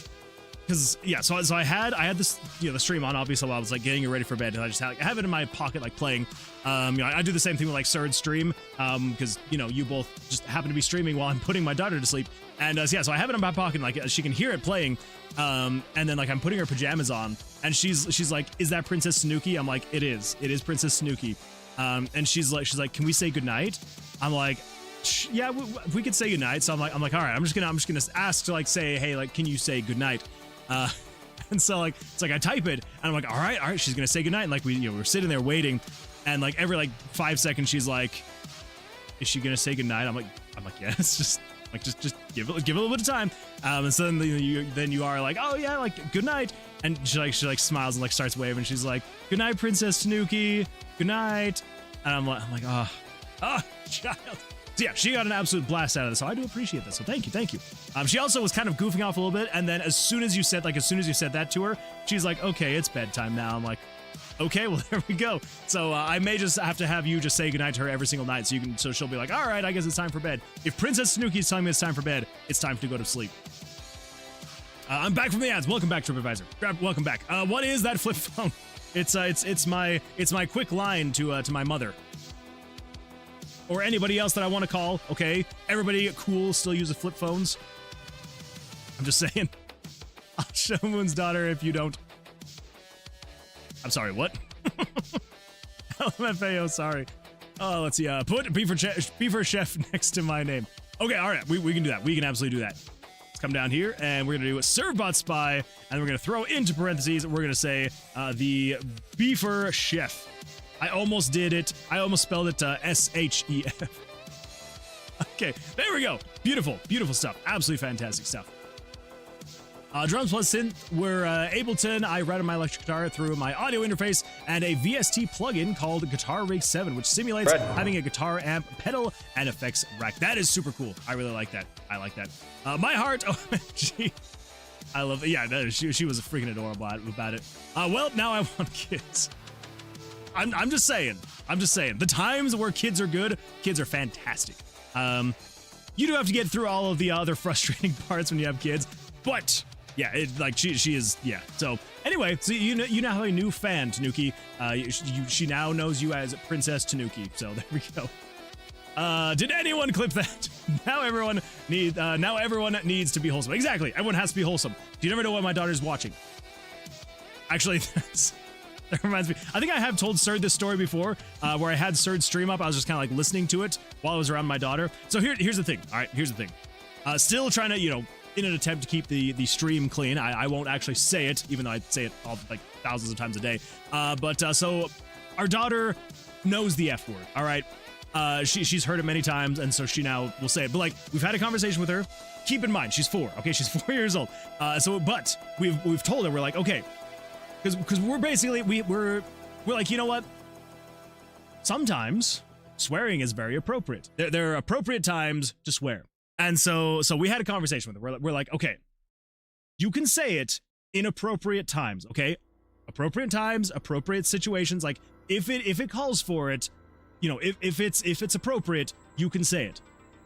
because yeah, so I had this, you know, the stream on obviously while I was like getting you ready for bed, and I just had, I have it in my pocket like playing. You know, I do the same thing with like Surd stream, because you know you both just happen to be streaming while I'm putting my daughter to sleep, and so yeah, so I have it in my pocket, like she can hear it playing, and then like I'm putting her pajamas on, and she's like, is that Princess Snooki? I'm like, it is Princess Snooki, and she's like, can we say goodnight? I'm like, yeah, we could say goodnight. So I'm like, all right, I'm just gonna ask to like say, hey, like, can you say goodnight? And so like, it's like I type it, and I'm like, all right, she's gonna say goodnight. And like we're sitting there waiting, and like every like 5 seconds, she's like, is she gonna say goodnight? I'm like, yes, just give it a little bit of time. And so then you are like, oh yeah, like good night. And she like smiles and like starts waving. She's like, good night, Princess Snooki. Good night. And I'm like, oh, child. So yeah, she got an absolute blast out of this, so I do appreciate this. So thank you. She also was kind of goofing off a little bit, and then as soon as you said that to her, she's like, okay, it's bedtime now. I'm like, okay, well there we go. So I may just have to have you just say goodnight to her every single night, so she'll be like, all right, I guess it's time for bed. If Princess Snooki is telling me it's time for bed, it's time to go to sleep. I'm back from the ads. Welcome back, TripAdvisor. Welcome back. What is that flip phone? It's my quick line to my mother. Or anybody else that I want to call, okay? Everybody cool still uses flip phones. I'm just saying. I'll show Moon's daughter if you don't. I'm sorry, what? LMFAO, sorry. Oh, let's see. Put Beaver Chef next to my name. Okay, all right. We can do that. We can absolutely do that. Let's come down here, and we're going to do a Servbot Spy, and we're going to throw into parentheses, we're going to say the Beaver Chef. I almost did it. I almost spelled it S-H-E-F. Okay, there we go. Beautiful stuff. Absolutely fantastic stuff. Drums plus synth were Ableton. I routed my electric guitar through my audio interface and a VST plugin called Guitar Rig 7, which simulates having a guitar amp, pedal, and effects rack. That is super cool. I really like that. I like that. My heart, OMG. I love it. Yeah, no, she was freaking adorable about it. Well, now I want kids. I'm just saying. The times where kids are good, kids are fantastic. You do have to get through all of the other frustrating parts when you have kids, but yeah, she is, yeah. So anyway, so you now have a new fan, Tanuki. She now knows you as Princess Tanuki. So there we go. Did anyone clip that? Now everyone needs to be wholesome. Exactly. Everyone has to be wholesome. You never know what my daughter's watching. Actually, that reminds me. I think I have told Surd this story before, where I had Surd stream up. I was just kind of like listening to it while I was around my daughter. So here's the thing. All right, here's the thing. Still trying to, in an attempt to keep the stream clean. I won't actually say it, even though I say it all like thousands of times a day. So our daughter knows the F word. All right. She's heard it many times, and so she now will say it. But like, we've had a conversation with her. Keep in mind, she's 4. Okay, she's 4 years old. But we've told her, we're like, okay. Because we're basically, we're like, you know what? Sometimes swearing is very appropriate. There are appropriate times to swear. And so we had a conversation with her. We're like, okay, you can say it in appropriate times, okay? Appropriate times, appropriate situations. Like if it calls for it, if it's appropriate, you can say it.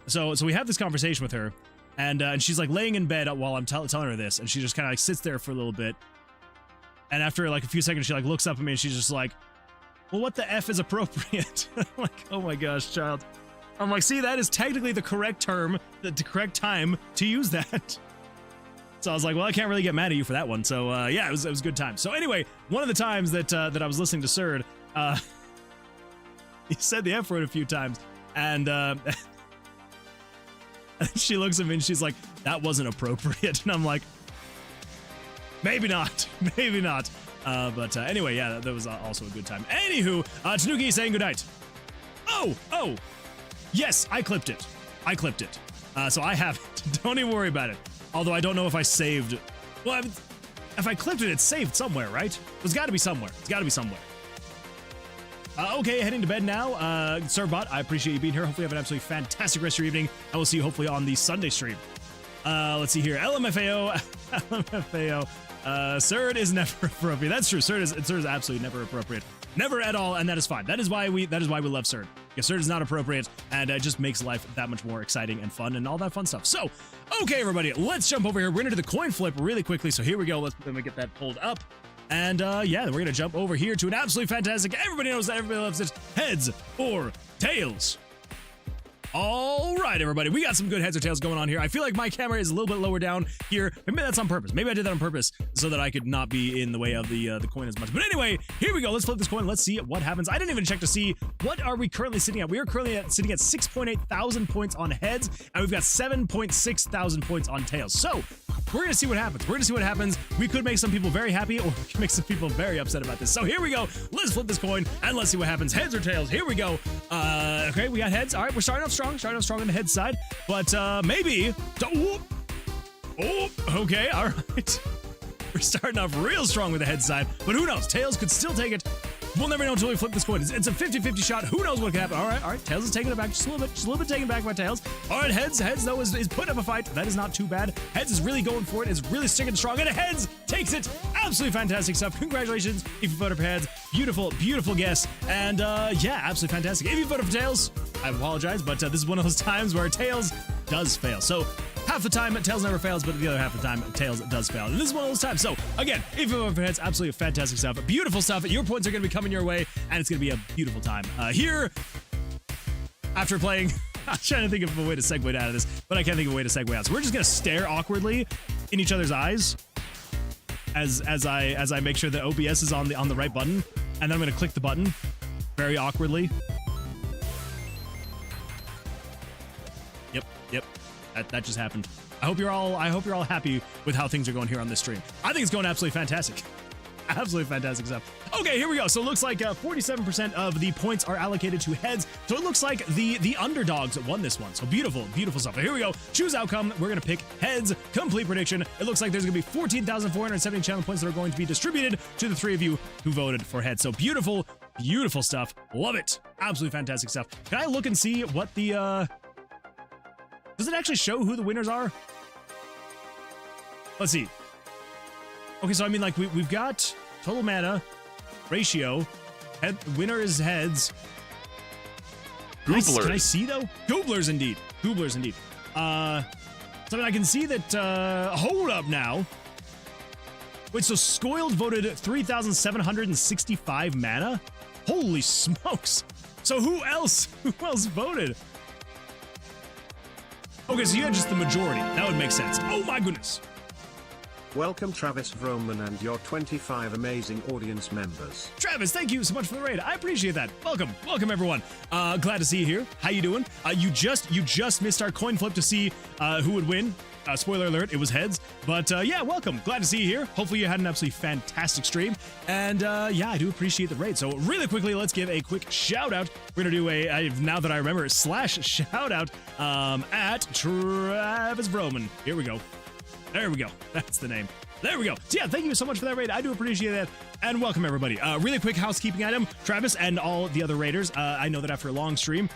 So we have this conversation with her, and she's like laying in bed while I'm telling her this, and she just kind of like sits there for a little bit. And after like a few seconds, she like looks up at me and she's just like, well, what the F is appropriate? I'm like, oh my gosh, child. I'm like, see, that is technically the correct term, the correct time to use that. So I was like, well, I can't really get mad at you for that one. So yeah, it was a good time. So anyway, one of the times that I was listening to Surd, he said the F word a few times, and she looks at me and she's like, that wasn't appropriate. And I'm like, maybe not. But anyway, yeah, that was also a good time. Anywho, Tanuki saying goodnight. Oh, yes, I clipped it. So I have it. Don't even worry about it. Although I don't know if I saved. Well, if I clipped it, it's saved somewhere, right? There's got to be somewhere. Okay, heading to bed now. Surbot, I appreciate you being here. Hopefully you have an absolutely fantastic rest of your evening. I will see you hopefully on the Sunday stream. Let's see here. LMFAO. Surd is never appropriate. That's true. Surd is absolutely never appropriate. Never at all, and that is fine. That is why we love Surd. Absurd is not appropriate, and it just makes life that much more exciting and fun and all that fun stuff. So, okay, everybody, let's jump over here. We're going to do the coin flip really quickly. So here we go. Let me get that pulled up. And yeah, we're going to jump over here to an absolutely fantastic, everybody knows that everybody loves it, heads or tails. All right, everybody, we got some good heads or tails going on here. I feel like my camera is a little bit lower down here. Maybe that's on purpose. Maybe I did that on purpose so that I could not be in the way of the coin as much. But anyway, here we go. Let's flip this coin. Let's see what happens. I didn't even check to see what are we currently sitting at. We are currently sitting at 6.8 thousand points on heads, and we've got 7.6 thousand points on tails. So we're going to see what happens. We're going to see what happens. We could make some people very happy, or we could make some people very upset about this. So here we go. Let's flip this coin, and let's see what happens. Heads or tails. Here we go. Okay, we got heads. All right, we're starting off strong. On the head side, but maybe. Oh, okay, all right. We're starting off real strong with the head side, but who knows? Tails could still take it. We'll never know until we flip this coin. It's a 50-50 shot. Who knows what can happen? All right. Tails is taking it back just a little bit taken back by Tails. All right, heads though is putting up a fight. That is not too bad. Heads is really going for it. Is really sticking strong, and heads takes it. Absolutely fantastic stuff. Congratulations if you voted for heads. Beautiful guess. And yeah, absolutely fantastic. If you voted for tails, I apologize, but this is one of those times where tails does fail. So half the time, Tails never fails, but the other half of the time, Tails does fail. And this is one of those times. So, again, if you vote for heads, absolutely fantastic stuff. Beautiful stuff. Your points are going to be coming your way, and it's going to be a beautiful time. Here, after playing, I'm trying to think of a way to segue out of this, but I can't think of a way to segue out. So we're just going to stare awkwardly in each other's eyes as I make sure that OBS is on the right button, and then I'm going to click the button very awkwardly. Yep. That just happened. I hope you're all happy with how things are going here on this stream. I think it's going absolutely fantastic. Absolutely fantastic stuff. Okay, here we go. So it looks like 47% of the points are allocated to heads. So it looks like the underdogs won this one. So beautiful stuff. But here we go. Choose outcome. We're going to pick heads. Complete prediction. It looks like there's going to be 14,470 channel points that are going to be distributed to the three of you who voted for heads. So beautiful stuff. Love it. Absolutely fantastic stuff. Can I look and see what the... Does it actually show who the winners are? Let's see. Okay, so I mean, like, we've got total mana, ratio, winner is heads. Gooblers. Can I see, though? Gooblers, indeed. So, I mean, I can see that, hold up now. Wait, so Scoiled voted 3,765 mana? Holy smokes. So who else voted? Okay, so you had just the majority. That would make sense. Oh my goodness. Welcome Travis Vroman and your 25 amazing audience members. Travis, thank you so much for the raid. I appreciate that. Welcome everyone. Glad to see you here. How you doing? You just missed our coin flip to see who would win. Spoiler alert, it was heads. But yeah, welcome. Glad to see you here. Hopefully you had an absolutely fantastic stream. And yeah, I do appreciate the raid. So really quickly, let's give a quick shout out. We're gonna do now that I remember, / shout out at Travis Vroman. Here we go. There we go. That's the name. There we go. So yeah, thank you so much for that raid. I do appreciate that. And welcome everybody. Really quick housekeeping item, Travis and all the other raiders. I know that after a long stream,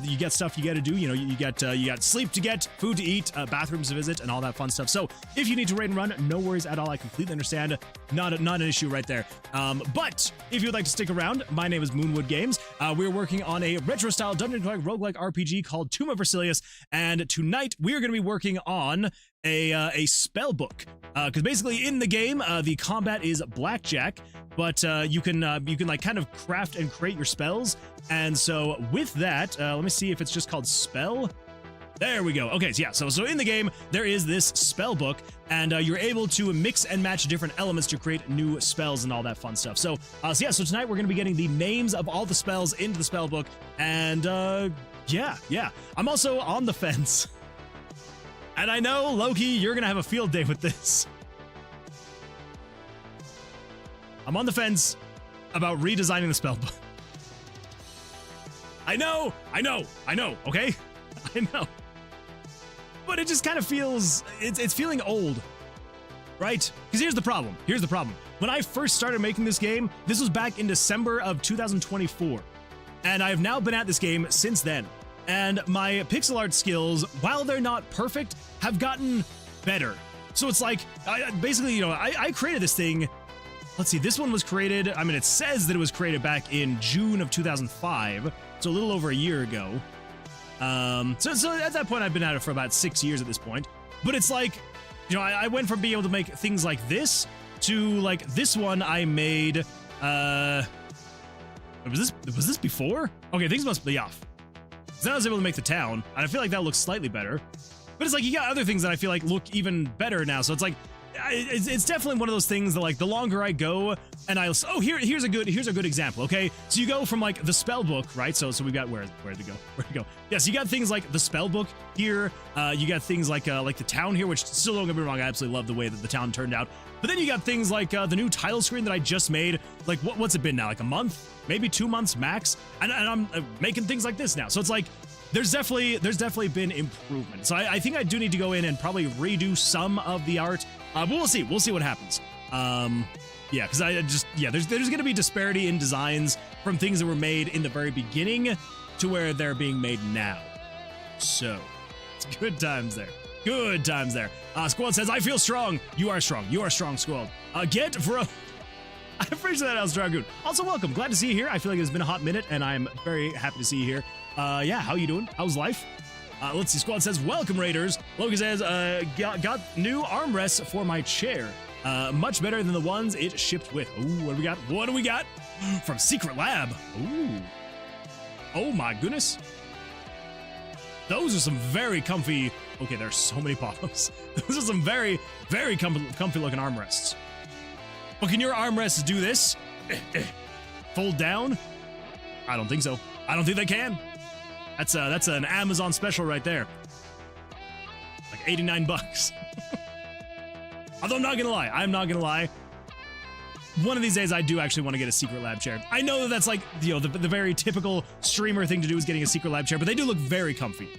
you get stuff you got to do. You know, you got sleep to get, food to eat, bathrooms to visit, and all that fun stuff. So if you need to raid and run, no worries at all. I completely understand. Not an issue right there. But if you would like to stick around, my name is Moonwood Games. We're working on a retro-style dungeon roguelike RPG called Tomb of Vercilias, and tonight we are going to be working on a spell book. Because basically in the game, the combat is blackjack, but you can like kind of craft and create your spells. And so with that, let me see if it's just called spell. There we go. Okay, so yeah, so in the game, there is this spell book, and you're able to mix and match different elements to create new spells and all that fun stuff. So so tonight we're going to be getting the names of all the spells into the spell book, and yeah. I'm also on the fence. And I know, Loki, you're going to have a field day with this. I'm on the fence about redesigning the spell book. I know, okay? I know. But it just kind of feels, it's feeling old, right? Because here's the problem. When I first started making this game, this was back in December of 2024. And I've now been at this game since then. And my pixel art skills, while they're not perfect, have gotten better. So it's like, I created this thing. Let's see, this one was created, I mean, it says that it was created back in June of 2005. so a little over a year ago. So at that point, I've been at it for about 6 years at this point. But it's like, you know, I went from being able to make things like this to like this one I made. Was this before? Okay, things must be off. So I was able to make the town, and I feel like that looks slightly better. But it's like you got other things that I feel like look even better now. So it's like it's definitely one of those things that like the longer I go, and here's a good example. Okay, so you go from like the spell book, right? So we got where'd it go? Yes, you got things like the spell book here. You got things like the town here, which still don't get me wrong, I absolutely love the way that the town turned out. But then you got things like the new title screen that I just made. Like what's it been now? Like a month, maybe 2 months max, and I'm making things like this now. So it's like there's definitely been improvement. So I think I do need to go in and probably redo some of the art. But we'll see what happens. Yeah, because there's going to be disparity in designs from things that were made in the very beginning to where they're being made now. So it's good times there. Good times there. Squad says, I feel strong. You are strong. You are strong, Squad. Get bro. I appreciate that, Dragoon. Also, welcome. Glad to see you here. I feel like it's been a hot minute, and I'm very happy to see you here. Yeah, how you doing? How's life? Let's see. Squad says, welcome, Raiders. Logan says, got new armrests for my chair. Much better than the ones it shipped with. Ooh, what do we got? What do we got? From Secret Lab. Ooh. Oh, my goodness. Those are some very comfy... Okay, there's so many pop-ups. Those are some very, very comfy looking armrests. But can your armrests do this? Fold down? I don't think so. I don't think they can. That's an Amazon special right there. Like 89 bucks. Although I'm not gonna lie. One of these days I do actually want to get a Secret Lab chair. I know that that's like, you know, the very typical streamer thing to do is getting a Secret Lab chair, but they do look very comfy.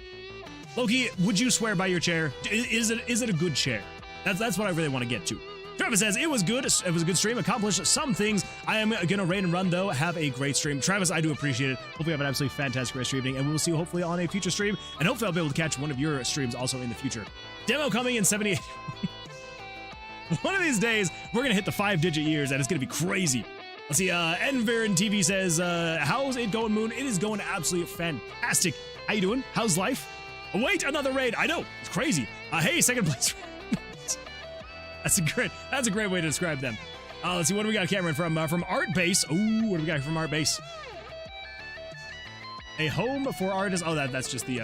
Loki, would you swear by your chair? Is it a good chair? That's what I really want to get to. Travis says, it was good. It was a good stream. Accomplished some things. I am going to raid and run, though. Have a great stream. Travis, I do appreciate it. Hope you have an absolutely fantastic rest of your evening, and we will see you hopefully on a future stream, and hopefully I'll be able to catch one of your streams also in the future. Demo coming in 78. One of these days, we're going to hit the 5-digit years, and it's going to be crazy. Let's see. Environ TV says, how's it going, Moon? It is going absolutely fantastic. How you doing? How's life? Oh, wait, another raid. I know. It's crazy. Hey, second place. That's a great way to describe them. Let's see, what do we got, Cameron, from Art Base? Ooh, what do we got from Art Base? A home for artists. Oh, that's just the.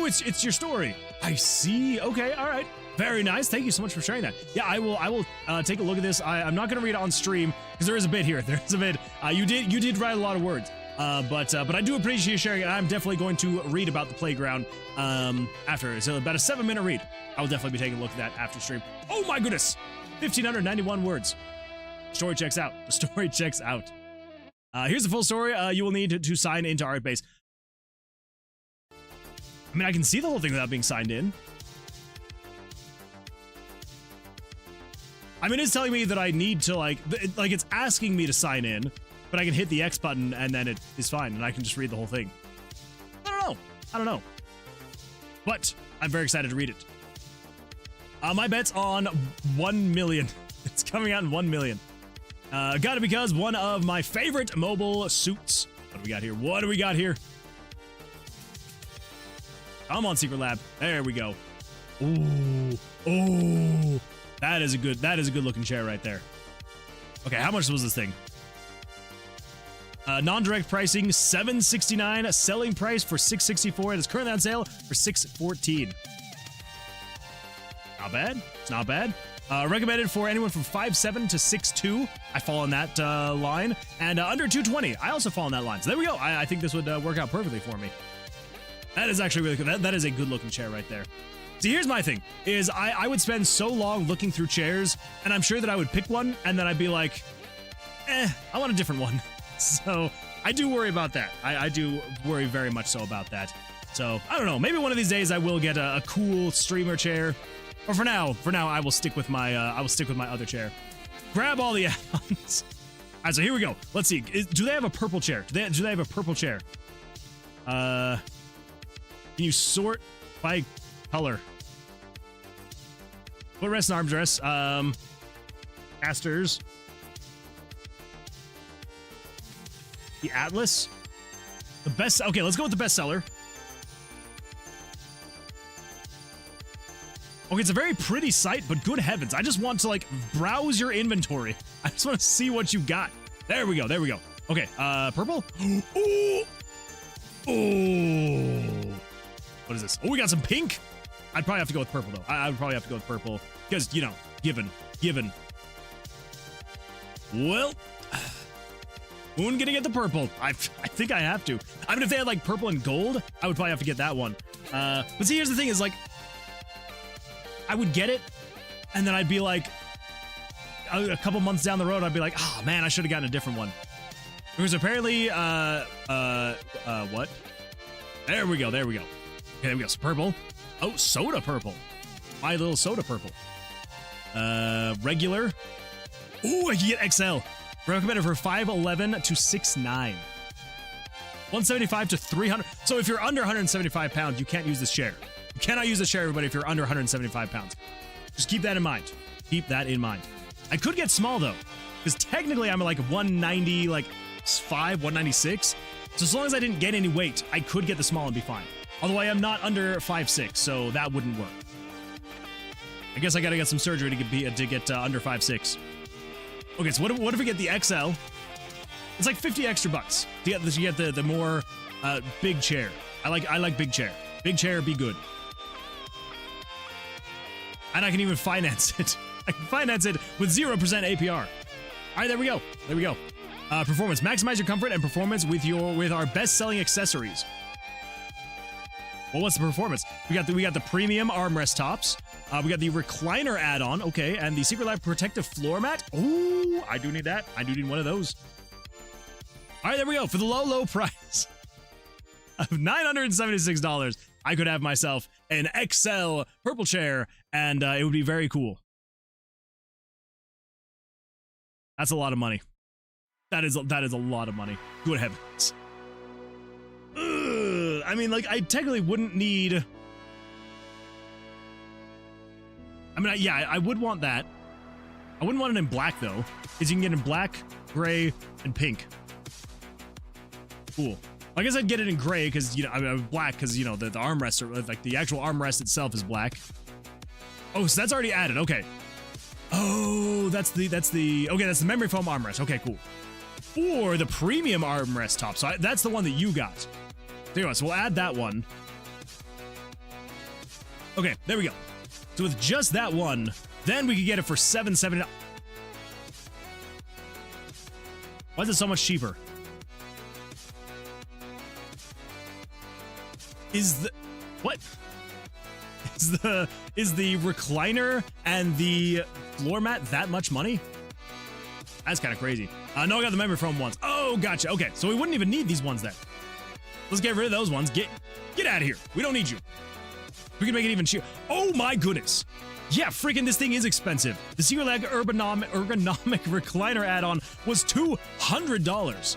It's your story. I see. Okay, all right. Very nice. Thank you so much for sharing that. Yeah, I will take a look at this. I'm not gonna read it on stream because there is a bit here. There's a bit. You did write a lot of words. But I do appreciate you sharing it. I'm definitely going to read about the playground after. So about a 7-minute read. I will definitely be taking a look at that after stream. Oh my goodness! 1,591 words. Story checks out. The story checks out. Here's the full story. You will need to sign into Artbase. I mean, I can see the whole thing without being signed in. I mean, it's telling me that I need to, like it's asking me to sign in, but I can hit the X button and then it is fine, and I can just read the whole thing. I don't know. But I'm very excited to read it. My bet's on 1 million. It's coming out in 1 million. Got it because one of my favorite mobile suits. What do we got here? What do we got here? I'm on Secret Lab. There we go. Ooh. That is a good looking chair right there. Okay, how much was this thing? Non-direct pricing, $769. Selling price for $664. It is currently on sale for $614. Not bad. It's not bad. Recommended for anyone from 5'7" to 6'2". I fall in that line. And under 220. I also fall in that line. So there we go. I think this would work out perfectly for me. That is actually really good. That is a good looking chair right there. See, here's my thing, is I would spend so long looking through chairs, and I'm sure that I would pick one, and then I'd be like, I want a different one. So I do worry about that. I do worry very much so about that. So I don't know. Maybe one of these days I will get a cool streamer chair. Or for now, I will stick with my other chair. Grab all the add-ons. All right, so here we go. Let's see. Do they have a purple chair? Do they have a purple chair? Can you sort by color? Footrest and armrest. Casters. The Atlas. The best. Okay, let's go with the bestseller. Okay, it's a very pretty site, but good heavens, I just want to like browse your inventory. I just want to see what you got. There we go. There we go. Okay, purple. Oh, oh. What is this? Oh, we got some pink. I'd probably have to go with purple though. I would probably have to go with purple because you know, given. Well, Moon gonna get the purple. I think I have to. I mean, if they had like purple and gold, I would probably have to get that one. But see, here's the thing: is like, I would get it, and then I'd be like, a couple months down the road, I'd be like, oh man, I should have gotten a different one. Because apparently, what? There we go. There we go. Okay, there we go. So purple. Oh, soda purple. My little soda purple. Regular. Ooh, I can get XL. Recommended for 5'11 to 6'9. 175 to 300. So if you're under 175 pounds, you can't use this chair. You cannot use this chair, everybody, if you're under 175 pounds. Just keep that in mind. Keep that in mind. I could get small, though, because technically I'm like 190, like 196. So as long as I didn't get any weight, I could get the small and be fine. Although I am not under 5'6", so that wouldn't work. I guess I gotta get some surgery to get under 5'6". Okay, so what if we get the XL? It's like 50 extra bucks to get this. You get the more big chair. I like big chair. Big chair, be good. And I can even finance it. I can finance it with 0% APR. All right, there we go. There we go. Performance. Maximize your comfort and performance with our best-selling accessories. Well, what's the performance? We got the premium armrest tops. We got the recliner add-on, okay, and the Secret Life protective floor mat. Ooh, I do need that. I do need one of those. All right, there we go. For the low price of $976, I could have myself an XL purple chair, and it would be very cool. That's a lot of money. That is a lot of money. Good heavens. Ugh, I mean, like, I technically wouldn't need... I mean, yeah, I would want that. I wouldn't want it in black, though, because you can get it in black, gray, and pink. Cool. I guess I'd get it in gray, because, you know, I mean, black, because, you know, the armrest, or, like, the actual armrest itself is black. Oh, so that's already added, okay. Oh, that's the memory foam armrest. Okay, cool. Or the premium armrest top. So that's the one that you got. There you go. So we'll add that one. Okay, there we go. So with just that one, then we could get it for $770. Why is it so much cheaper? Is the recliner and the floor mat that much money? That's kind of crazy. No, I got the memory foam ones. Oh, gotcha. Okay, so we wouldn't even need these ones then. Let's get rid of those ones. Get out of here. We don't need you. We can make it even cheaper. Oh my goodness. Yeah, freaking this thing is expensive. The Secret Leg ergonomic recliner add-on was $200.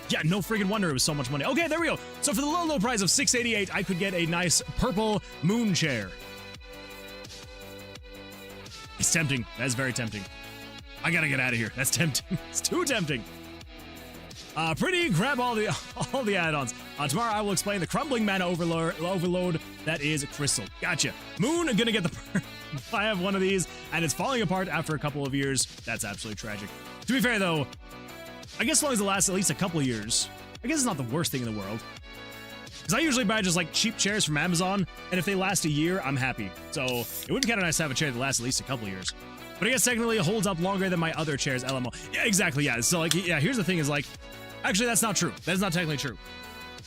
Yeah, no freaking wonder it was so much money. Okay, there we go. So for the low price of $688, I could get a nice purple moon chair. It's tempting. That is very tempting. I gotta get out of here. That's tempting. It's too tempting. Pretty, grab all the add-ons. Tomorrow I will explain the crumbling mana overload that is crystal. Gotcha. Moon, gonna get the I have one of these, and it's falling apart after a couple of years. That's absolutely tragic. To be fair, though, I guess as long as it lasts at least a couple of years, I guess it's not the worst thing in the world. Because I usually buy just, like, cheap chairs from Amazon, and if they last a year, I'm happy. So it would be kind of nice to have a chair that lasts at least a couple of years. But I guess technically it holds up longer than my other chairs, LMO. Yeah, exactly, yeah. So, like, yeah, here's the thing is, like, actually, that's not true. That is not technically true.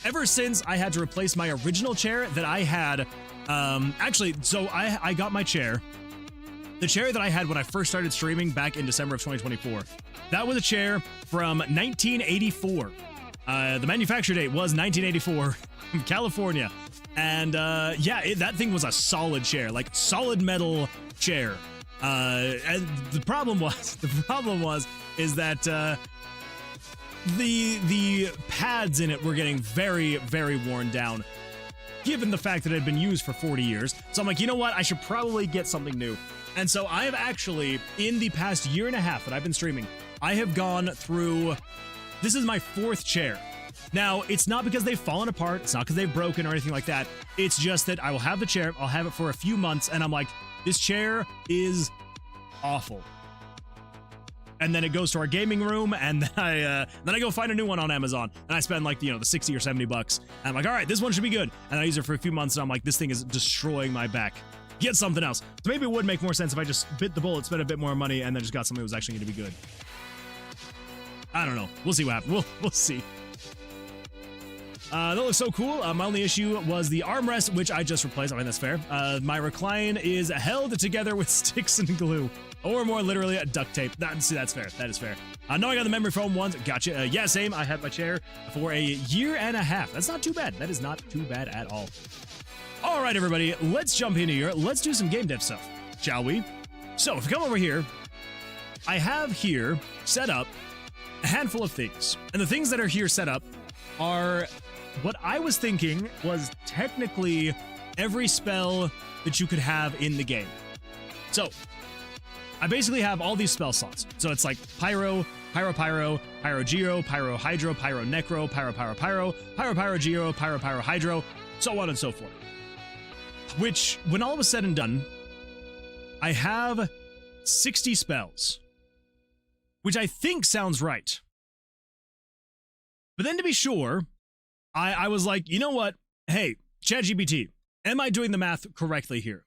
Ever since I had to replace my original chair that I had, actually, so I got my chair. The chair that I had when I first started streaming back in December of 2024. That was a chair from 1984. The manufacture date was 1984 from California. And, yeah, that thing was a solid chair, like, solid metal chair. And the problem was that, the pads in it were getting very, very worn down, given the fact that it had been used for 40 years. So I'm like, you know what? I should probably get something new. And so I have actually, in the past year and a half that I've been streaming, I have gone through, this is my fourth chair. Now, it's not because they've fallen apart. It's not because they've broken or anything like that. It's just that I will have the chair. I'll have it for a few months, and I'm like, this chair is awful. And then it goes to our gaming room, and then I go find a new one on Amazon, and I spend like, the 60 or 70 bucks. And I'm like, all right, this one should be good. And I use it for a few months, and I'm like, this thing is destroying my back. Get something else. So maybe it would make more sense if I just bit the bullet, spent a bit more money, and then just got something that was actually going to be good. I don't know. We'll see what happens. We'll see. That looks so cool. My only issue was the armrest, which I just replaced. I mean, that's fair. My recline is held together with sticks and glue. Or more literally, duct tape. See, that's fair. That is fair. No, I got the memory foam ones. Gotcha. Yeah, same. I had my chair for a year and a half. That's not too bad. That is not too bad at all. All right, everybody. Let's jump in here. Let's do some game dev stuff, shall we? So, if we come over here, I have here set up a handful of things. And the things that are here set up are what I was thinking was technically every spell that you could have in the game. So, I basically have all these spell slots. So it's like Pyro, Pyro Pyro, Pyro Geo, Pyro Hydro, Pyro Necro, Pyro Pyro Pyro, Pyro Pyro Geo, Pyro Pyro Hydro, so on and so forth. Which, when all was said and done, I have 60 spells. Which I think sounds right. But then to be sure, I was like, you know what? Hey, ChatGPT, am I doing the math correctly here?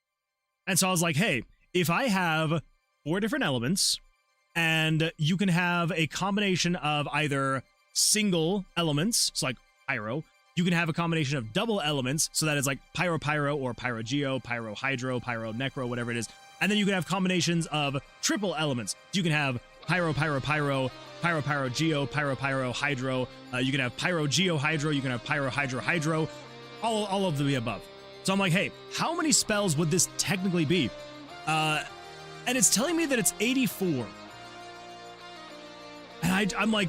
And so I was like, hey, if I have 4 different elements, and you can have a combination of either single elements, so like Pyro, you can have a combination of double elements, so that is like Pyro Pyro or Pyro Geo, Pyro Hydro, Pyro Necro, whatever it is, and then you can have combinations of triple elements. You can have Pyro Pyro Pyro, Pyro Pyro Geo, Pyro Pyro Hydro, you can have Pyro Geo Hydro, you can have Pyro Hydro Hydro, all of the above. So I'm like, hey, how many spells would this technically be? And it's telling me that it's 84. And I'm like,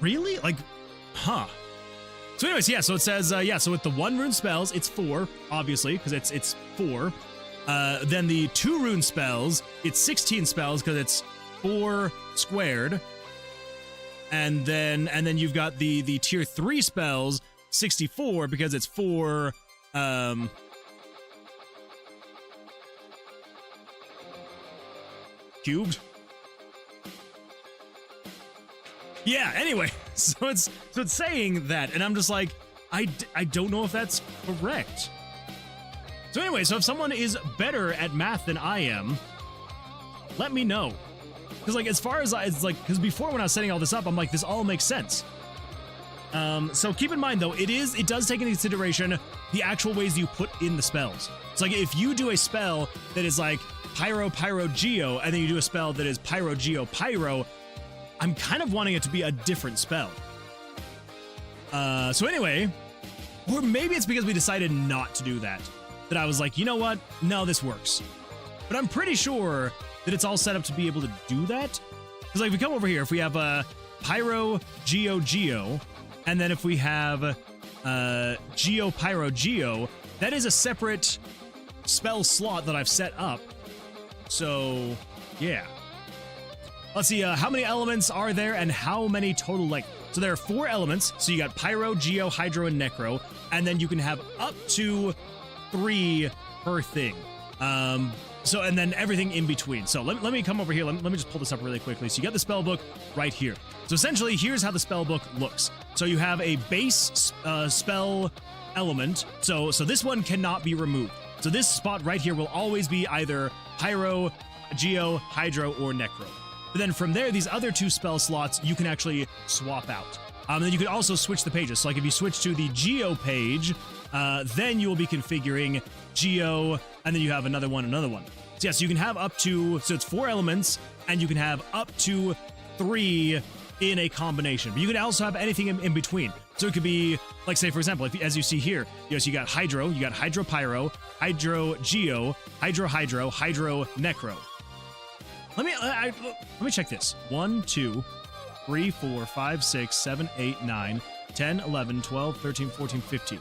really? Like, huh. So anyways, yeah, so it says, so with the 1 rune spells, it's 4, obviously, because it's 4. Then the 2 rune spells, it's 16 spells, because it's 4 squared. And then you've got the tier 3 spells, 64, because it's 4, cubed. Yeah, anyway, so it's saying that, and I'm just like, I don't know if that's correct. So anyway, so if someone is better at math than I am, let me know. Because like, as far as because before when I was setting all this up, I'm like, this all makes sense. So keep in mind though, it does take into consideration the actual ways you put in the spells. It's like if you do a spell that is like Pyro Pyro Geo, and then you do a spell that is Pyro Geo Pyro, I'm kind of wanting it to be a different spell. So anyway, or maybe it's because we decided not to do that I was like, you know what? No, this works. But I'm pretty sure that it's all set up to be able to do that. Because like, if we come over here, if we have Pyro Geo Geo, and then if we have Geo Pyro Geo, that is a separate spell slot that I've set up. So, yeah. Let's see, how many elements are there and how many total, like, so there are 4 elements. So you got Pyro, Geo, Hydro, and Necro, and then you can have up to 3 per thing. So, and then everything in between. So let me come over here. Let me just pull this up really quickly. So you got the spell book right here. So essentially, here's how the spell book looks. So you have a base spell element. So this one cannot be removed. So this spot right here will always be either Pyro, Geo, Hydro, or Necro. But then from there, these other 2 spell slots, you can actually swap out. And then you can also switch the pages. So like if you switch to the Geo page, then you will be configuring Geo, and then you have another one. So yeah, so you can have up to, so it's 4 elements, and you can have up to 3 in a combination. But you can also have anything in between. So it could be, like say for example, as you see here, so you got Hydro, you got Hydro Pyro, Hydro Geo, Hydro Hydro, Hydro Necro. Let me check this. 1, 2, 3, 4, 5, 6, 7, 8, 9, 10, 11, 12, 13, 14, 15.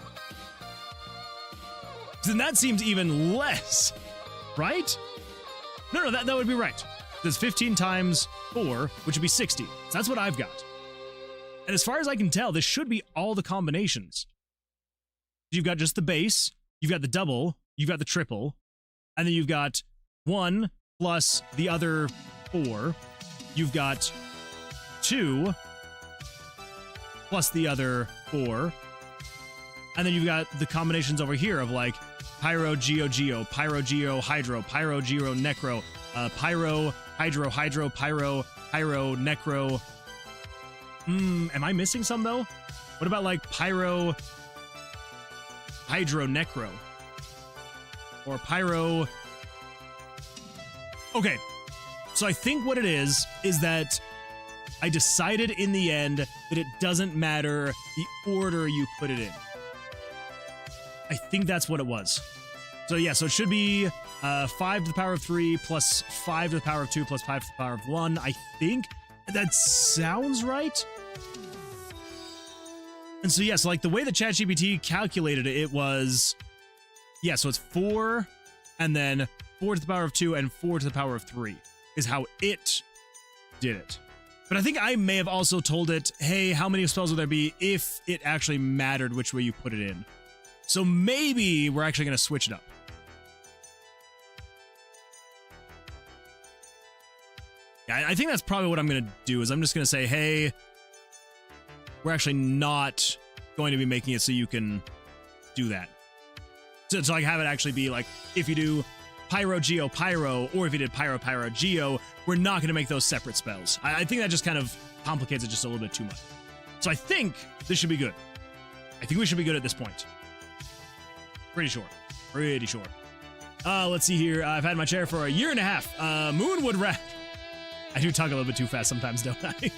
Then that seems even less, right? No, that would be right. There's 15 times 4, which would be 60. So that's what I've got. And as far as I can tell, this should be all the combinations. You've got just the base, you've got the double, you've got the triple, and then you've got 1 plus the other 4. You've got 2 plus the other 4. And then you've got the combinations over here of like Pyro, Geo, Geo, Pyro, Geo, Hydro, Pyro, Geo, Necro, Pyro, Hydro, Hydro, Pyro, Pyro, Necro. Am I missing some though? What about like Pyro, Hydro, Necro? Or Pyro... Okay, so I think what it is that I decided in the end that it doesn't matter the order you put it in. I think that's what it was. So yeah, so it should be 5 to the power of 3 plus 5 to the power of 2 plus 5 to the power of 1. I think that sounds right. And so yeah, so like the way that ChatGPT calculated it, it was, yeah, so it's 4 and then 4 to the power of 2 and 4 to the power of 3 is how it did it. But I think I may have also told it, hey, how many spells will there be if it actually mattered which way you put it in? So maybe we're actually going to switch it up. Yeah, I think that's probably what I'm going to do, is I'm just going to say, hey, we're actually not going to be making it so you can do that. So like have it actually be like, if you do Pyro, Geo, Pyro, or if you did Pyro, Pyro, Geo, we're not going to make those separate spells. I think that just kind of complicates it just a little bit too much. So I think this should be good. I think we should be good at this point. Pretty sure. Pretty sure. Let's see here. I've had my chair for a year and a half. Moonwood rat. I do talk a little bit too fast sometimes, don't I?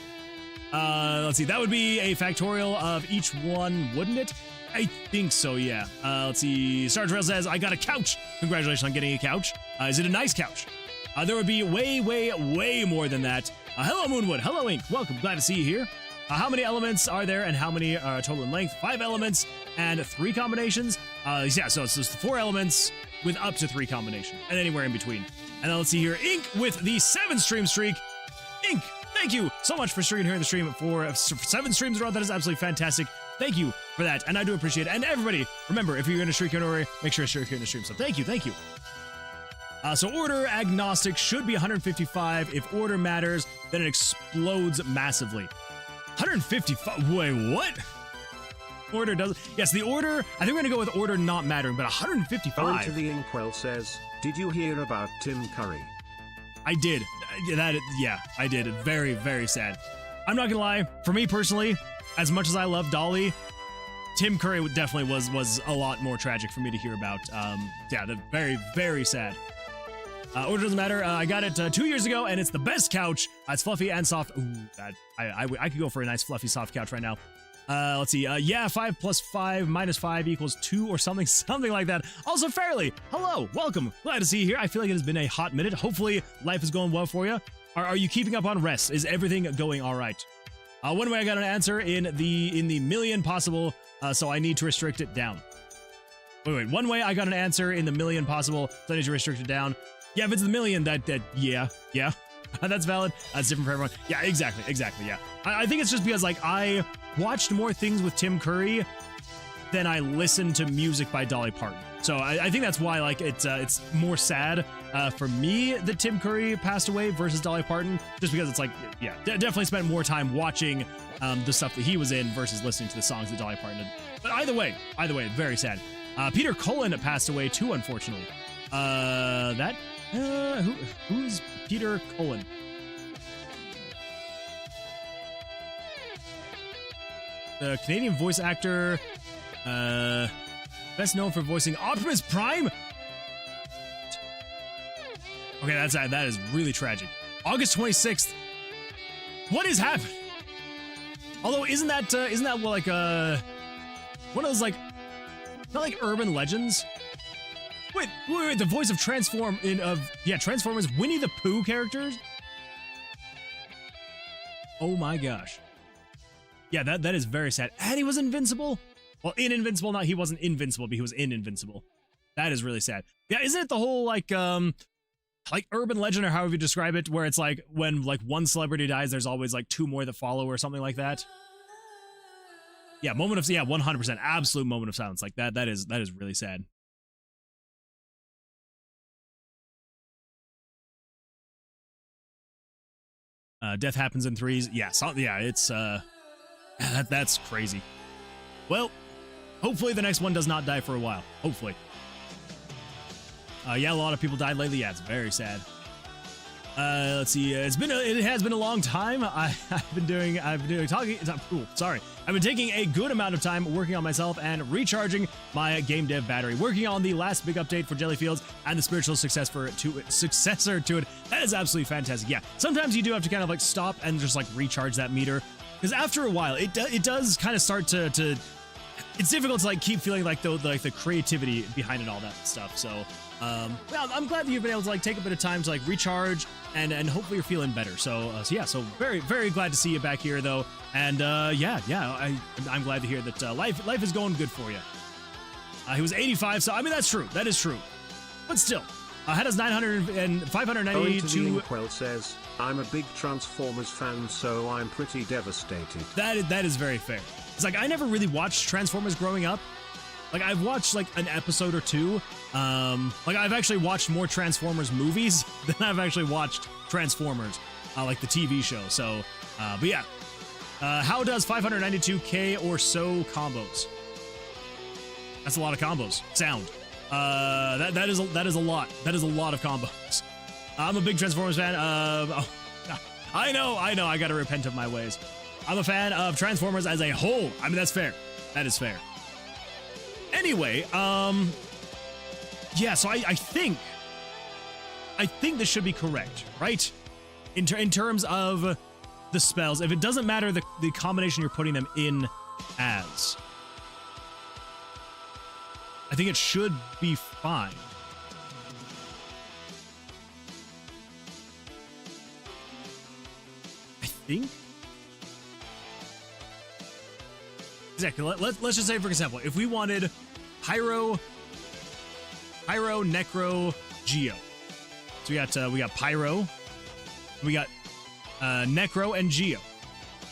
Let's see. That would be a factorial of each one, wouldn't it? I think so, yeah. Let's see. Sarge Rail says, I got a couch. Congratulations on getting a couch. Is it a nice couch? There would be way, way, way more than that. Hello, Moonwood. Hello, Ink. Welcome. Glad to see you here. How many elements are there and how many are total in length? 5 elements and 3 combinations. Yeah, so it's just 4 elements with up to 3 combinations and anywhere in between. And then let's see here. Ink with the 7 stream streak. Ink, thank you so much for streaming here in the stream for 7 streams in a row. That is absolutely fantastic. Thank you for that, and I do appreciate it. And everybody, remember, if you're going to streak here in order, make sure to streak here in the stream. So thank you, thank you. So order agnostic should be 155. If order matters, then it explodes massively. 155? Wait, what? Order doesn't... Yes, the order... I think we're going to go with order not mattering, but 155. Owen to the Inkwell says, did you hear about Tim Curry? I did. Yeah, I did. Very, very sad. I'm not gonna lie. For me personally, as much as I love Dolly, Tim Curry definitely was a lot more tragic for me to hear about. Yeah, very, very sad. Order doesn't matter. I got it 2 years ago, and it's the best couch. It's fluffy and soft. Ooh, I could go for a nice fluffy soft couch right now. Let's see. Yeah, 5 plus 5 minus 5 equals 2 or something like that. Also, Fairly, hello, welcome. Glad to see you here. I feel like it has been a hot minute. Hopefully, life is going well for you. Are you keeping up on rest? Is everything going all right? One way I got an answer in the million possible, so I need to restrict it down. Wait. One way I got an answer in the million possible, so I need to restrict it down. Yeah, if it's the million, yeah. That's valid. That's different for everyone. Yeah, exactly, yeah. I think it's just because, like, I watched more things with Tim Curry than I listened to music by Dolly Parton. So I think that's why, like, it's more sad for me that Tim Curry passed away versus Dolly Parton, just because it's like, yeah, definitely spent more time watching the stuff that he was in versus listening to the songs that Dolly Parton did. But either way, very sad. Peter Cullen passed away too, unfortunately. Who's Peter Cullen? The Canadian voice actor, best known for voicing Optimus Prime. Okay, that is really tragic. August 26th. What is happening? Although, isn't that well, like one of those, like, not like urban legends? Wait, the voice of Transformers Winnie the Pooh characters? Oh my gosh. Yeah, that is very sad. And he was invincible? Well, in Invincible, he wasn't invincible, but he was in Invincible. That is really sad. Yeah, isn't it the whole, like urban legend, or however you describe it, where it's like when, like, one celebrity dies, there's always, like, 2 more that follow or something like that? Yeah, moment of, yeah, 100%, absolute moment of silence. Like that is really sad. Death happens in threes. Yeah, yeah, it's that's crazy. Well, hopefully the next one does not die for a while. Hopefully. Yeah, a lot of people died lately. Yeah, it's very sad. Let's see. It has been a long time. I've been taking a good amount of time working on myself and recharging my game dev battery, working on the last big update for Jellyfields and the spiritual successor to it. That is absolutely fantastic. Yeah, sometimes you do have to kind of like stop and just like recharge that meter, because after a while it does kind of start to it's difficult to like keep feeling like the creativity behind it, all that stuff. So well, I'm glad that you've been able to like take a bit of time to like recharge and hopefully you're feeling better. So yeah, so very, very glad to see you back here though. And yeah, I'm glad to hear that life is going good for you. He was 85, so I mean that's true. That is true. But still, had us 900 and 592. Inkwell says, I'm a big Transformers fan, so I'm pretty devastated. That is very fair. It's like I never really watched Transformers growing up. Like I've watched like an episode or two. Like I've actually watched more Transformers movies than I've actually watched Transformers, like the TV show. So, but yeah, how does 592k or so combos? That's a lot of combos. Sound. That is a lot. That is a lot of combos. I'm a big Transformers fan. Oh, I know. I gotta repent of my ways. I'm a fan of Transformers as a whole. I mean, that's fair. That is fair. Anyway, yeah, so I think this should be correct, right? In terms of the spells, if it doesn't matter the combination you're putting them in as, I think it should be fine. I think. Exactly. Let's just say, for example, if we wanted Pyro, Necro, Geo. So we got Pyro, we got Necro, and Geo.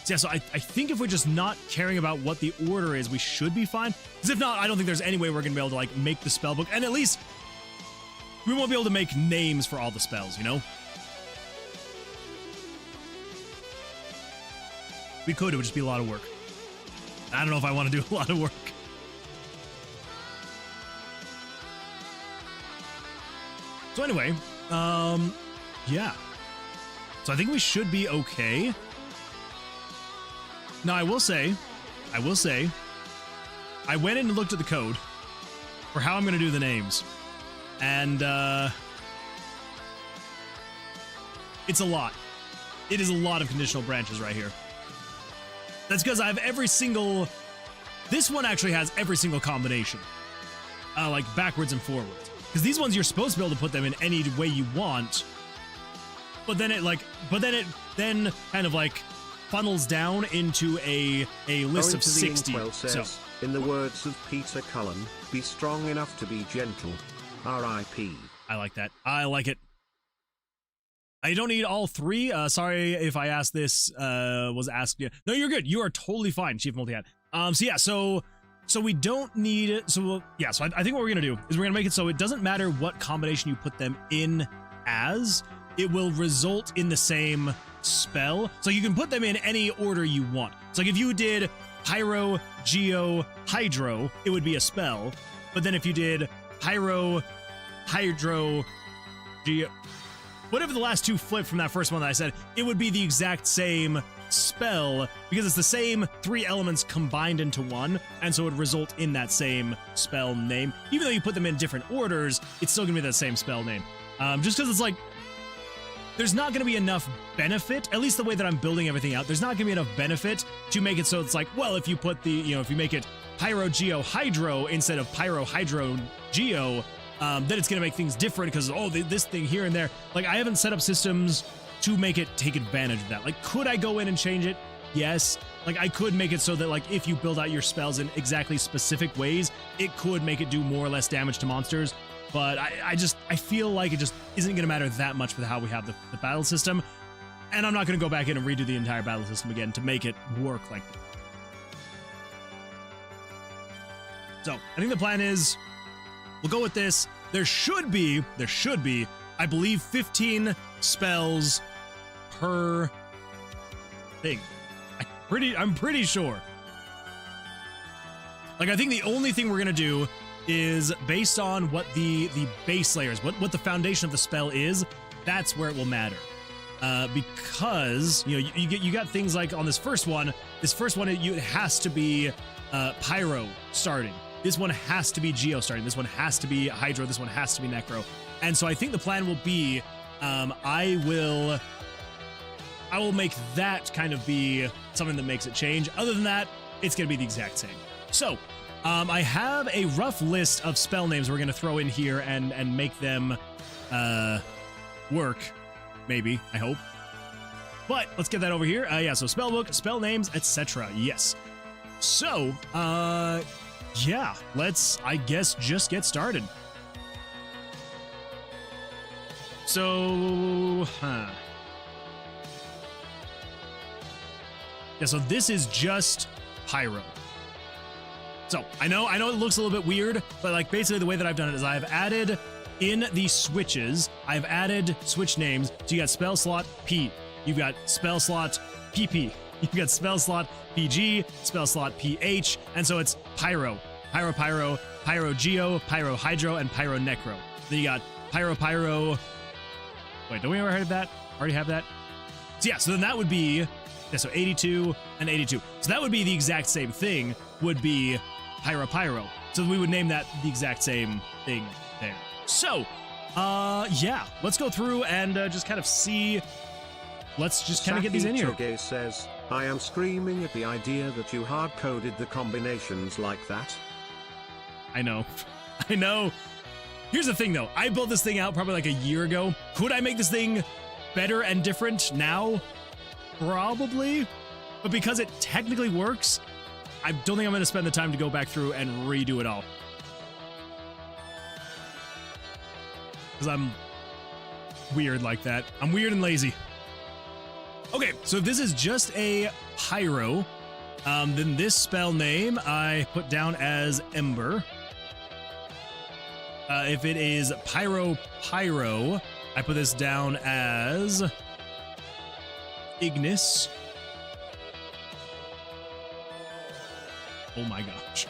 So yeah, so I think if we're just not caring about what the order is, we should be fine. Because if not, I don't think there's any way we're gonna be able to like make the spell book, and at least we won't be able to make names for all the spells, you know? We could, it would just be a lot of work. I don't know if I want to do a lot of work. So anyway, yeah. So I think we should be okay. Now I will say, I went in and looked at the code for how I'm going to do the names. And, it's a lot. It is a lot of conditional branches right here. That's because I have every single... This one actually has every single combination. Like backwards and forwards. Because these ones you're supposed to be able to put them in any way you want. But then then kind of like funnels down into a list of 60. Says, so, in the words of Peter Cullen, be strong enough to be gentle. R.I.P. I like that. I like it. I don't need all three. Sorry if I asked this, was asked. Yeah. No, you're good. You are totally fine, Chief Multi-Hat. So yeah, so we don't need it. So yeah, so I think what we're gonna do is we're gonna make it so it doesn't matter what combination you put them in as, it will result in the same spell. So you can put them in any order you want. So like if you did Pyro, Geo, Hydro, it would be a spell. But then if you did Pyro, Hydro, Geo, whatever the last two flip from that first one that I said, it would be the exact same spell because it's the same three elements combined into one, and so it would result in that same spell name. Even though you put them in different orders, it's still gonna be that same spell name. Just because it's like, there's not gonna be enough benefit, at least the way that I'm building everything out, there's not gonna be enough benefit to make it so it's like, well, if you put the, if you make it Pyro, Geo, Hydro instead of Pyro, Hydro, Geo, then it's gonna make things different because, oh, this thing here and there. Like, I haven't set up systems to make it take advantage of that. Like, could I go in and change it? Yes. Like, I could make it so that, like, if you build out your spells in exactly specific ways, it could make it do more or less damage to monsters. But I feel like it just isn't gonna matter that much with how we have the battle system. And I'm not gonna go back in and redo the entire battle system again to make it work like that. So I think the plan is we'll go with this. There should be, I believe, 15 spells per thing. I'm pretty sure. Like, I think the only thing we're gonna do is based on what the base layer is, what the foundation of the spell is. That's where it will matter. Because you got things like on this first one. It has to be Pyro starting. This one has to be Geo starting. This one has to be Hydro. This one has to be Necro. And so I think the plan will be, I will make that kind of be something that makes it change. Other than that, it's gonna be the exact same. So, I have a rough list of spell names we're gonna throw in here and make them work. Maybe, I hope. But let's get that over here. Yeah, so spell book, spell names, etc. Yes. So, yeah, let's, I guess, just get started. So, Yeah, so this is just Pyro. So, I know it looks a little bit weird, but like basically the way that I've done it is I've added in the switches, I've added switch names. So you got spell slot P, you've got spell slot PP, you've got spell slot PG, spell slot PH, and so it's Pyro, Pyro Pyro, Pyro Geo, Pyro Hydro, and Pyro Necro. Then you got Pyro. Wait, don't we already have that? Already have that? So yeah, so then that would be, yeah, so 82 and 82. So that would be the exact same thing, would be Pyro. So we would name that the exact same thing there. So, yeah, let's go through and just kind of see. Let's just kind of get these in here. Choge says, I am screaming at the idea that you hard-coded the combinations like that. I know. Here's the thing, though. I built this thing out probably like a year ago. Could I make this thing better and different now? Probably. But because it technically works, I don't think I'm going to spend the time to go back through and redo it all. Because I'm weird like that. I'm weird and lazy. Okay, so if this is just a Pyro, then this spell name I put down as Ember. If it is Pyro, I put this down as Ignis. Oh my gosh.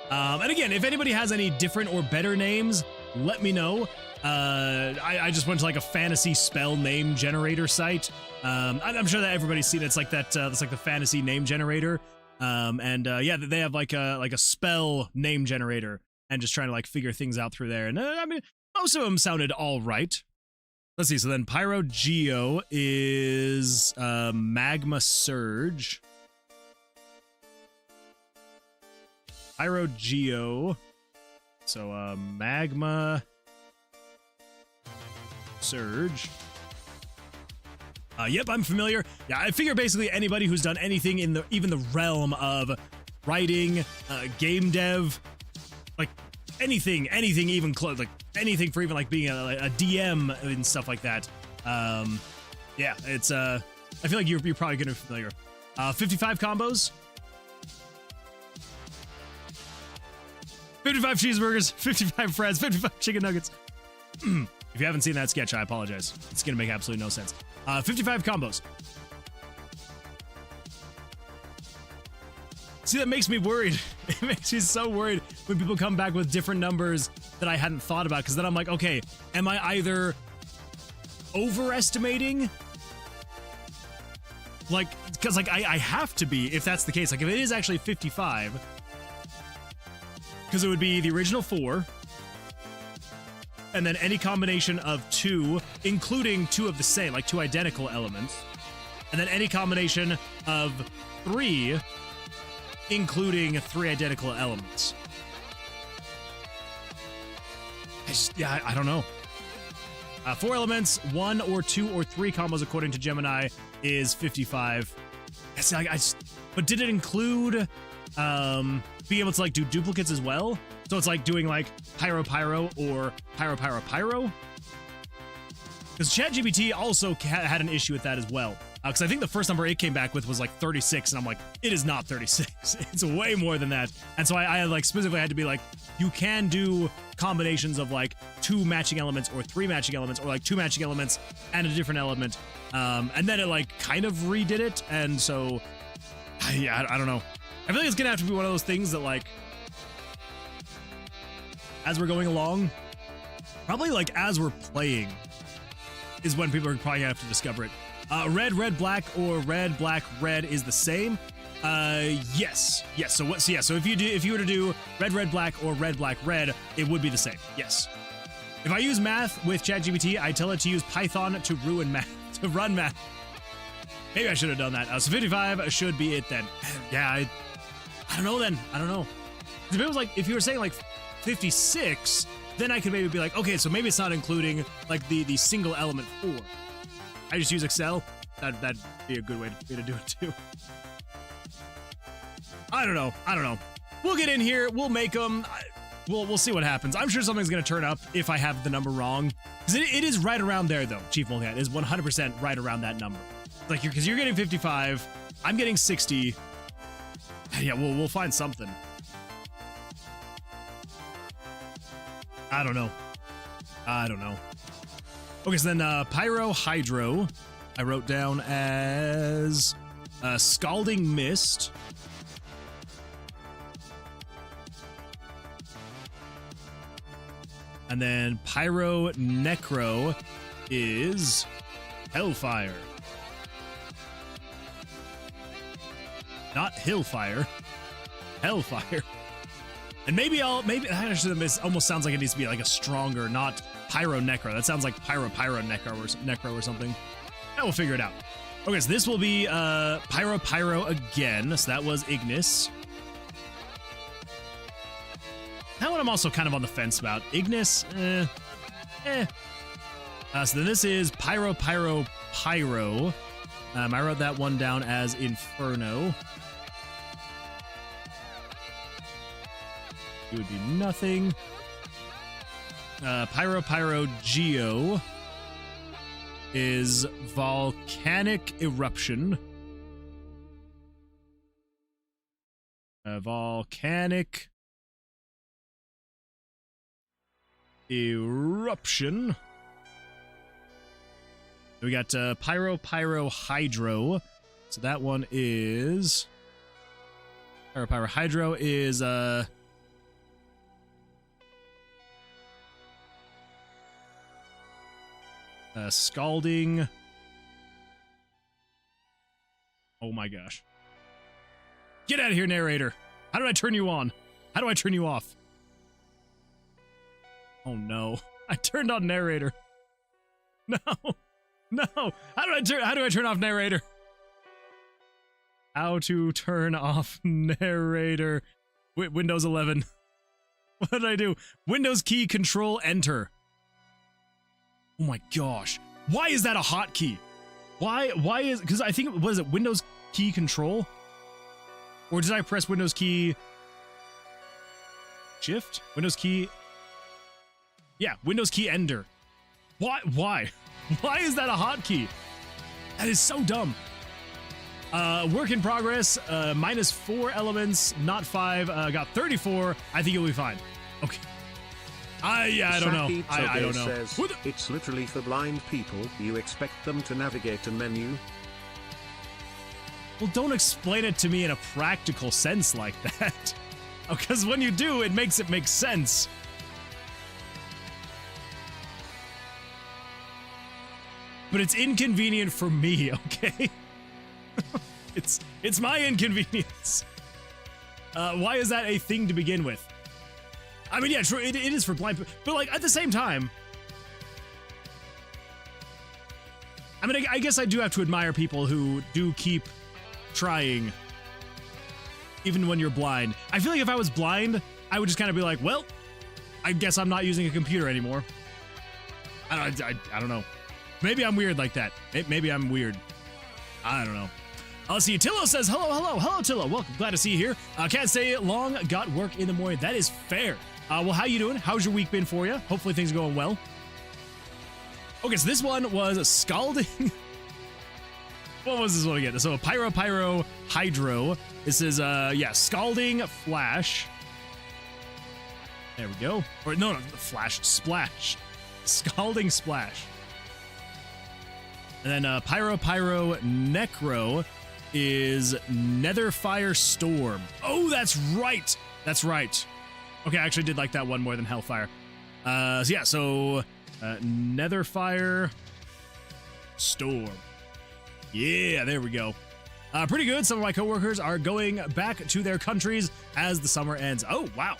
And again, if anybody has any different or better names, let me know. I just went to like a fantasy spell name generator site. I'm sure that everybody's seen it. It's like that. It's like the fantasy name generator. Yeah, they have like a spell name generator, and just trying to like figure things out through there. And I mean, most of them sounded all right. Let's see. So then Pyro Geo is Magma Surge. Pyro Geo. So Magma Surge. Yep, I'm familiar. Yeah, I figure basically anybody who's done anything in even the realm of writing, game dev, like anything even close, like anything for even like being a DM and stuff like that. Yeah, it's I feel like you're probably gonna be familiar. 55 combos. 55 cheeseburgers, 55 fries, 55 chicken nuggets. If you haven't seen that sketch, I apologize. It's gonna make absolutely no sense. 55 combos. See, that makes me worried. It makes me so worried when people come back with different numbers that I hadn't thought about, because then I'm like, okay, am I either overestimating? Like, because like I have to be, if that's the case. Like if it is actually 55, because it would be the original 4, and then any combination of 2, including 2 of the same, like 2 identical elements, and then any combination of 3, including 3 identical elements. I don't know. 4 elements, 1 or 2 or 3 combos according to Gemini is 55. But did it include being able to like do duplicates as well? So it's like doing like Pyro or Pyro. Because ChatGPT also had an issue with that as well. Because I think the first number it came back with was like 36, and I'm like, it is not 36. It's way more than that. And so I like specifically had to be like, you can do combinations of like 2 matching elements or 3 matching elements or like 2 matching elements and a different element. And then it like kind of redid it. And so, yeah, I don't know. I feel like it's gonna have to be one of those things that like, as we're going along, probably like as we're playing is when people are probably gonna have to discover it. Red, red, black, or red, black, red is the same. Yes. So what? So yeah. So if you were to do red, red, black, or red, black, red, it would be the same. Yes. If I use math with ChatGPT, I tell it to use Python to run math. Maybe I should have done that. So 55 should be it then. Yeah. I don't know then. I don't know. If it was like, if you were saying like 56, then I could maybe be like, okay, so maybe it's not including like the single element 4. I just use Excel. That'd be a good way to do it too. I don't know. We'll get in here. We'll make them. We'll see what happens. I'm sure something's gonna turn up if I have the number wrong. Because it is right around there though. Chief Molcat is 100% right around that number. Like because you're getting 55, I'm getting 60. Yeah, we'll find something. I don't know. Okay, so then Pyro Hydro, I wrote down as Scalding Mist. And then Pyro Necro is Hellfire. Not Hillfire. Hellfire. And maybe actually this almost sounds like it needs to be like a stronger, not Pyro Necro. That sounds like Pyro Necro or something. Yeah, we'll figure it out. Okay, so this will be Pyro again. So that was Ignis. That one I'm also kind of on the fence about. Ignis, So then this is Pyro. I wrote that one down as Inferno. It would be nothing. Pyro Geo is Volcanic Eruption. Volcanic Eruption. We got Pyro Hydro. So that one is Pyro Hydro is Scalding. Oh my gosh. Get out of here, narrator. How do I turn you on? How do I turn you off? Oh no. I turned on narrator. No. How do I turn off narrator? How to turn off narrator. Windows 11. What did I do? Windows key control enter. Oh my gosh. Why is that a hotkey? Why is, because I think, what is it, Windows key control? Or did I press Windows key shift? Windows key, yeah, Windows key enter. Why is that a hotkey? That is so dumb. Work in progress, -4 elements, not 5, got 34. I think you'll be fine. Okay. I don't know. I don't know. Says, it's literally for blind people. You expect them to navigate a menu? Well, don't explain it to me in a practical sense like that. Because when you do, it makes it make sense. But it's inconvenient for me, okay? It's my inconvenience. Why is that a thing to begin with? I mean, yeah, true, it is for blind people, but like at the same time, I mean, I guess I do have to admire people who do keep trying, even when you're blind. I feel like if I was blind, I would just kind of be like, well, I guess I'm not using a computer anymore. I don't know. Maybe I'm weird like that. Maybe I'm weird. I don't know. Let's see. Tillo says, hello, Tillo. Welcome. Glad to see you here. Can't stay long. Got work in the morning. That is fair. Well, how you doing? How's your week been for you? Hopefully things are going well. Okay, so this one was Scalding. What was this one again? So Pyro Hydro. This is yeah, Scalding Flash. There we go. Or no, Flash Splash. Scalding Splash. And then Pyro Necro is Netherfire Storm. Oh, that's right. That's right. Okay, I actually did like that one more than Hellfire. So yeah, so Netherfire Storm. Yeah, there we go. Pretty good. Some of my coworkers are going back to their countries as the summer ends. Oh, wow.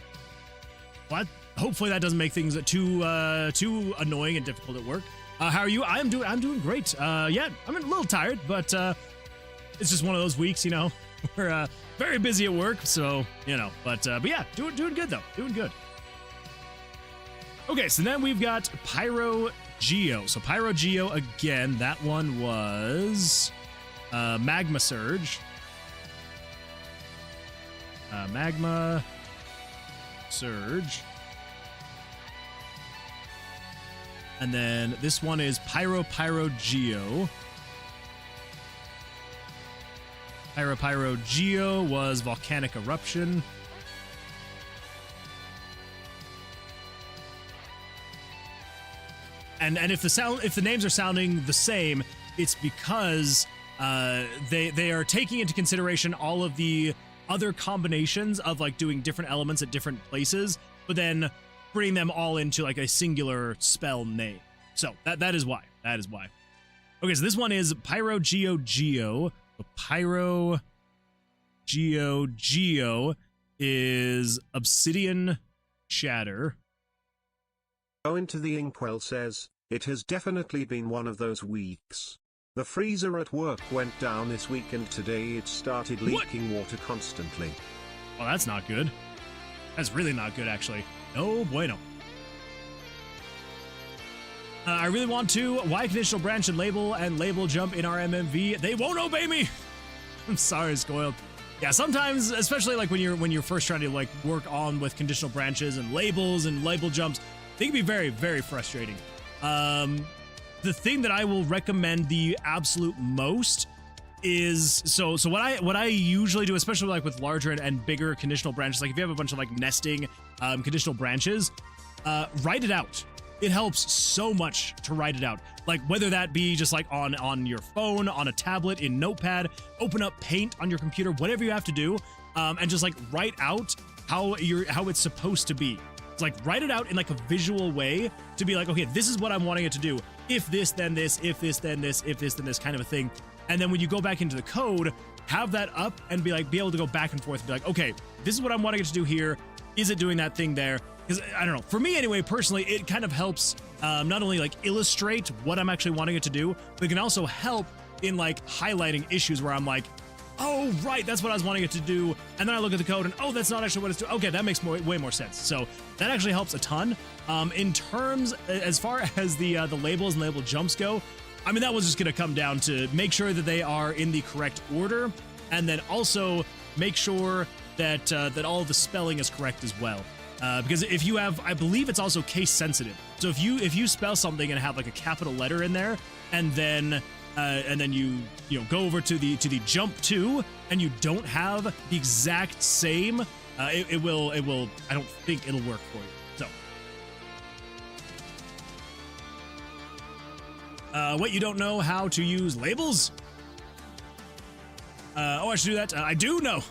What? Hopefully that doesn't make things too annoying and difficult at work. How are you? I'm doing great. Yeah, I'm a little tired, but it's just one of those weeks, you know. We're very busy at work, so you know. But yeah, doing good though. Doing good. Okay, so then we've got Pyro Geo. So Pyro Geo again. That one was Magma Surge. Magma Surge. And then this one is Pyro Geo. Pyro Geo was Volcanic Eruption. And if the names are sounding the same, it's because they are taking into consideration all of the other combinations of like doing different elements at different places, but then bring them all into like a singular spell name. So that is why. That is why. Okay, so this one is Pyro Geo. So Pyro Geo is Obsidian Shatter. Go into the Inkwell says, it has definitely been one of those weeks. The freezer at work went down this week and today it started leaking water constantly. Well, that's not good. That's really not good, actually. No bueno. I really want to. Why conditional branch and label jump in our MMV? They won't obey me. I'm sorry, Scoiled. Yeah, sometimes, especially like when you're first trying to like work on with conditional branches and labels and label jumps, they can be very, very frustrating. The thing that I will recommend the absolute most is so what I usually do, especially like with larger and bigger conditional branches, like if you have a bunch of like nesting conditional branches, write it out. It helps so much to write it out. Like whether that be just like on your phone, on a tablet, in Notepad, open up Paint on your computer, whatever you have to do, and just like write out how it's supposed to be. It's like write it out in like a visual way to be like, okay, this is what I'm wanting it to do. If this, then this, if this, then this, if this, then this kind of a thing. And then when you go back into the code, have that up and be able to go back and forth and be like, okay, this is what I'm wanting it to do here. Is it doing that thing there? Because I don't know, for me anyway, personally, it kind of helps not only like illustrate what I'm actually wanting it to do, but it can also help in like highlighting issues where I'm like, oh, right, that's what I was wanting it to do. And then I look at the code and, oh, that's not actually what it's doing. Okay, that makes way more sense. So that actually helps a ton. In terms, as far as the labels and label jumps go, I mean, that was just going to come down to make sure that they are in the correct order, and then also make sure that that all the spelling is correct as well. Because if you have, I believe it's also case sensitive. So if you spell something and have like a capital letter in there, and then you go over to the jump to, and you don't have the exact same, it will I don't think it'll work for you. So what, you don't know how to use labels? Oh, I should do that. I do know.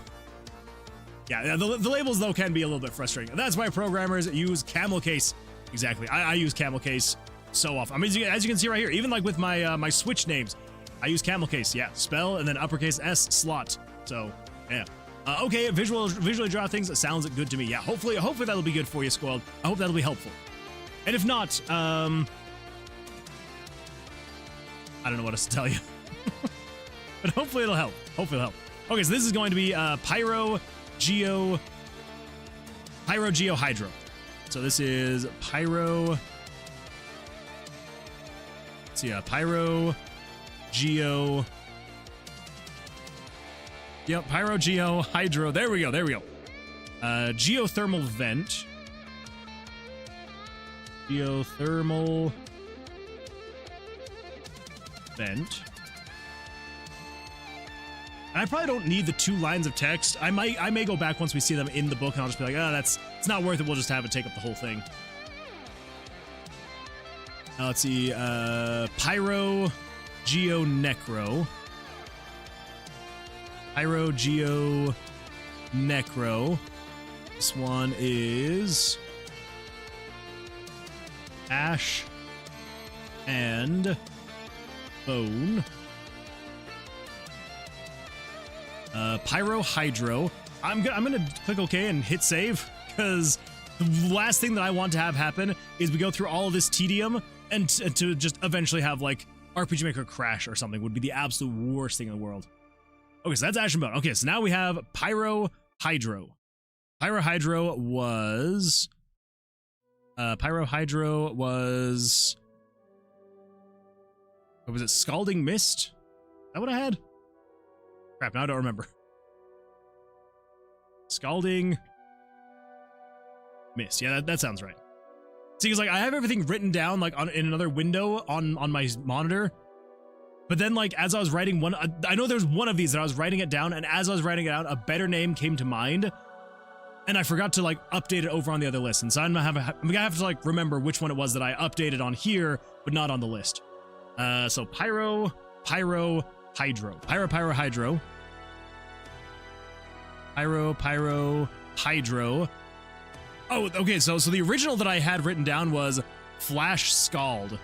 Yeah, the labels though can be a little bit frustrating. That's why programmers use camel case. Exactly. I use camel case so often. I mean, as you can see right here, even like with my my Switch names, I use camel case. Yeah, spell and then uppercase S slot. So yeah. Okay, visually draw things. Sounds good to me. Yeah, hopefully that'll be good for you, Squad. I hope that'll be helpful. And if not, I don't know what else to tell you. But hopefully it'll help. Okay, so this is going to be Pyro Geo Hydro. So this is Pyro. Let's see, Pyro Geo. Yep, Pyro Geo Hydro. There we go. Geothermal vent. Geothermal vent. And I probably don't need the 2 lines of text. I may go back once we see them in the book, and I'll just be like, oh, it's not worth it. We'll just have it take up the whole thing. Now let's see, Pyro Geo Necro. Pyro Geo Necro. This one is Ash and Bone. Pyro Hydro. I'm gonna click OK and hit save, because the last thing that I want to have happen is we go through all of this tedium and to just eventually have like RPG Maker crash or something would be the absolute worst thing in the world. Okay, so that's Ash and Bone. Okay, so now we have Pyro Hydro. Pyro Hydro was what was it? Scalding Mist? Is that what I had? Crap, now I don't remember. Scalding Mist. Yeah, that sounds right. See, because like I have everything written down like in another window on my monitor, but then like as I was writing one, I know there's one of these that I was writing it down, and as I was writing it out, a better name came to mind, and I forgot to like update it over on the other list, and so I'm gonna have to like remember which one it was that I updated on here, but not on the list. So Pyro Hydro. Pyro Hydro. Oh, okay, so the original that I had written down was Flash Scald.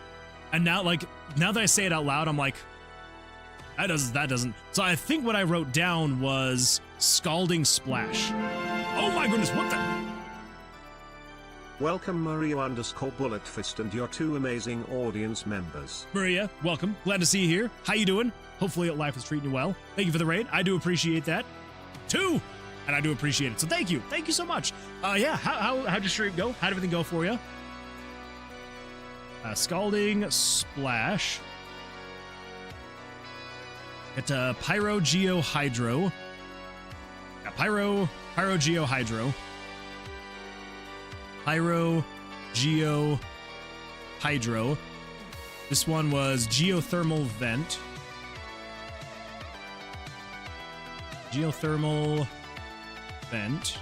And now that I say it out loud, I'm like, that doesn't. So I think what I wrote down was Scalding Splash. Oh my goodness, what the? Welcome Mario_Bulletfist and your 2 amazing audience members. Maria, welcome. Glad to see you here. How you doing? Hopefully life is treating you well. Thank you for the raid. I do appreciate that. 2! And I do appreciate it. So thank you. Thank you so much. Yeah, how'd your stream go? How'd everything go for you? Scalding Splash. Got Pyro Geo Hydro. Got Pyro Geo Hydro. Pyro Geo Hydro. This one was Geothermal Vent. Geothermal Vent.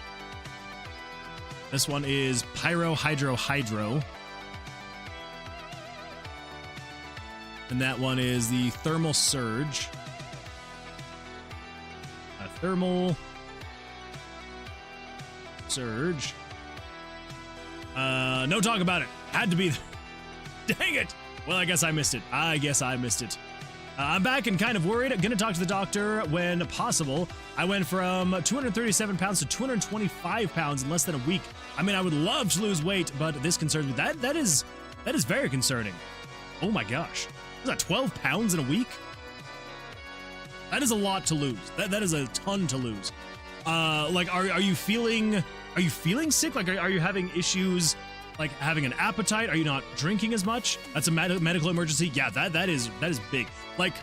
This one is Pyro Hydro. And that one is the Thermal Surge. Thermal Surge. No talk about it. Had to be. Dang it. Well, I guess I missed it. I'm back and kind of worried. I'm going to talk to the doctor when possible. I went from 237 pounds to 225 pounds in less than a week. I mean, I would love to lose weight, but this concerns me. That is very concerning. Oh my gosh. Is that 12 pounds in a week? That is a lot to lose. That is a ton to lose. Like, are you feeling sick? Like, are you having issues, like having an appetite? Are you not drinking as much? That's a medical emergency. Yeah, that is big. Like,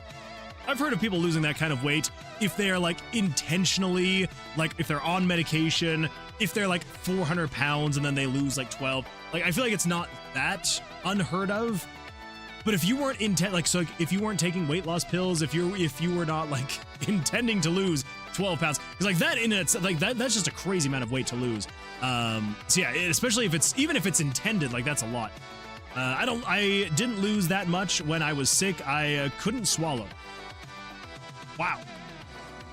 I've heard of people losing that kind of weight if they're like intentionally, like if they're on medication, if they're like 400 pounds and then they lose like 12. Like, I feel like it's not that unheard of. But if you weren't if you weren't taking weight loss pills, if you were not like intending to lose 12 pounds, because like that in it's like that's just a crazy amount of weight to lose. So yeah, especially even if it's intended, like that's a lot. I didn't lose that much when I was sick. I couldn't swallow. Wow.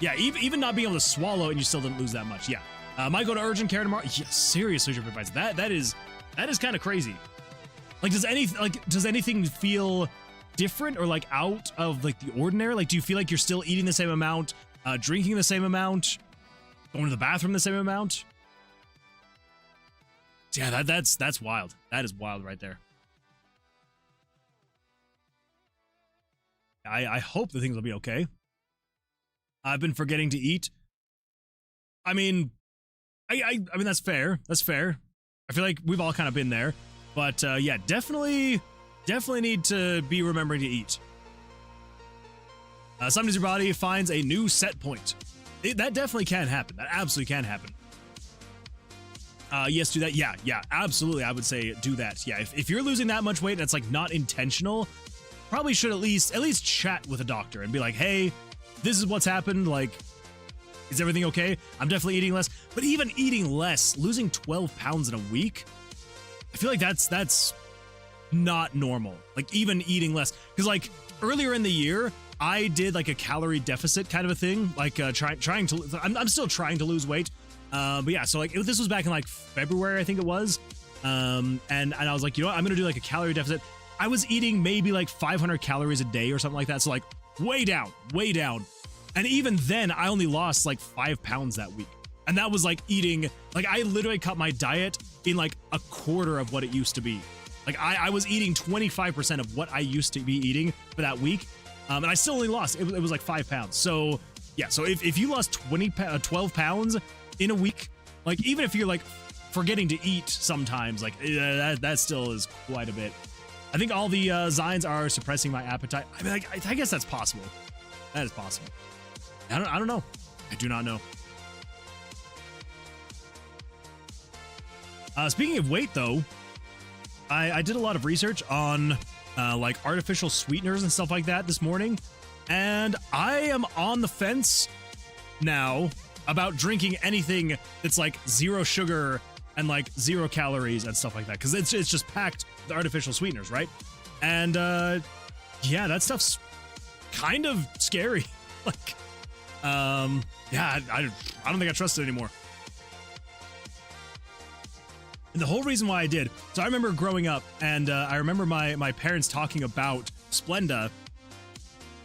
Yeah, even not being able to swallow and you still didn't lose that much. Yeah. Might go to urgent care tomorrow. Yeah, seriously, that is kind of crazy. Like, does anything feel different or like out of like the ordinary? Like, do you feel like you're still eating the same amount, drinking the same amount, going to the bathroom the same amount? Yeah, that's wild. That is wild right there. I hope the things will be okay. I've been forgetting to eat. I mean, I mean that's fair. That's fair. I feel like we've all kind of been there. But yeah, definitely need to be remembering to eat. Sometimes your body finds a new set point. That definitely can happen. That absolutely can happen. Yes, do that. Yeah, absolutely. I would say do that. Yeah, if you're losing that much weight and it's like not intentional, probably should at least chat with a doctor and be like, hey, this is what's happened. Like, is everything okay? I'm definitely eating less. But even eating less, losing 12 pounds in a week, I feel like that's not normal. Like, even eating less. Because, like, earlier in the year, I did, like, a calorie deficit kind of a thing. Like, trying to... I'm still trying to lose weight. But yeah, so, like, this was back in, like, February, I think it was. And I was like, you know what? I'm going to do, like, a calorie deficit. I was eating maybe, like, 500 calories a day or something like that. So, like, way down. And even then, I only lost, like, 5 pounds that week. And that was, like, eating... Like, I literally cut my diet in, like, a quarter of what it used to be. Like, I was eating 25% of what I used to be eating for that week. And I still only lost. It was like 5 pounds. So, yeah. So, if you lost 12 pounds in a week, like, even if you're, like, forgetting to eat sometimes, like, that still is quite a bit. I think all the Zines are suppressing my appetite. I mean, like, I guess that's possible. That is possible. I don't know. I do not know. Speaking of weight, though, I did a lot of research on like artificial sweeteners and stuff like that this morning, and I am on the fence now about drinking anything that's like 0 sugar and like 0 calories and stuff like that, because it's just packed with artificial sweeteners, right? And yeah, that stuff's kind of scary. Like, yeah, I don't think I trust it anymore. And the whole reason why I did, so I remember growing up, and I remember my parents talking about Splenda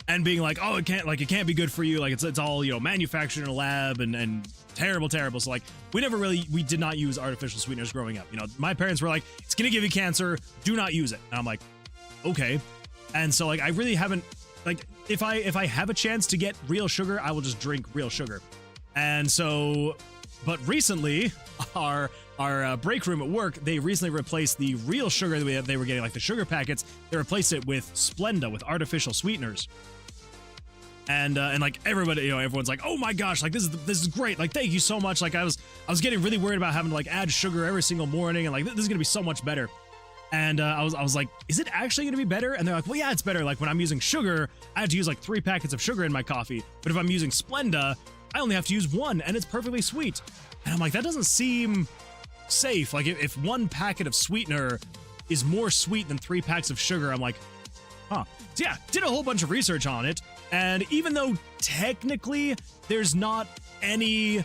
and being like, oh, it can't be good for you, like it's all, you know, manufactured in a lab and terrible. So like we did not use artificial sweeteners growing up. You know, my parents were like, it's gonna give you cancer, do not use it. And I'm like, okay. And so like I really haven't, like, if I have a chance to get real sugar, I will just drink real sugar. And so, but recently our break room at work, they recently replaced the real sugar that they were getting, like the sugar packets. They replaced it with Splenda, with artificial sweeteners. And like everybody, you know, everyone's like, oh my gosh, like this is great. Like, thank you so much. Like I was getting really worried about having to like add sugar every single morning, and like this is gonna be so much better. And I was like, is it actually gonna be better? And they're like, well, yeah, it's better. Like when I'm using sugar, I have to use like 3 packets of sugar in my coffee. But if I'm using Splenda, I only have to use 1, and it's perfectly sweet. And I'm like, that doesn't seem safe. Like if 1 packet of sweetener is more sweet than 3 packs of sugar, I'm like, huh. So yeah, did a whole bunch of research on it, and even though technically there's not anything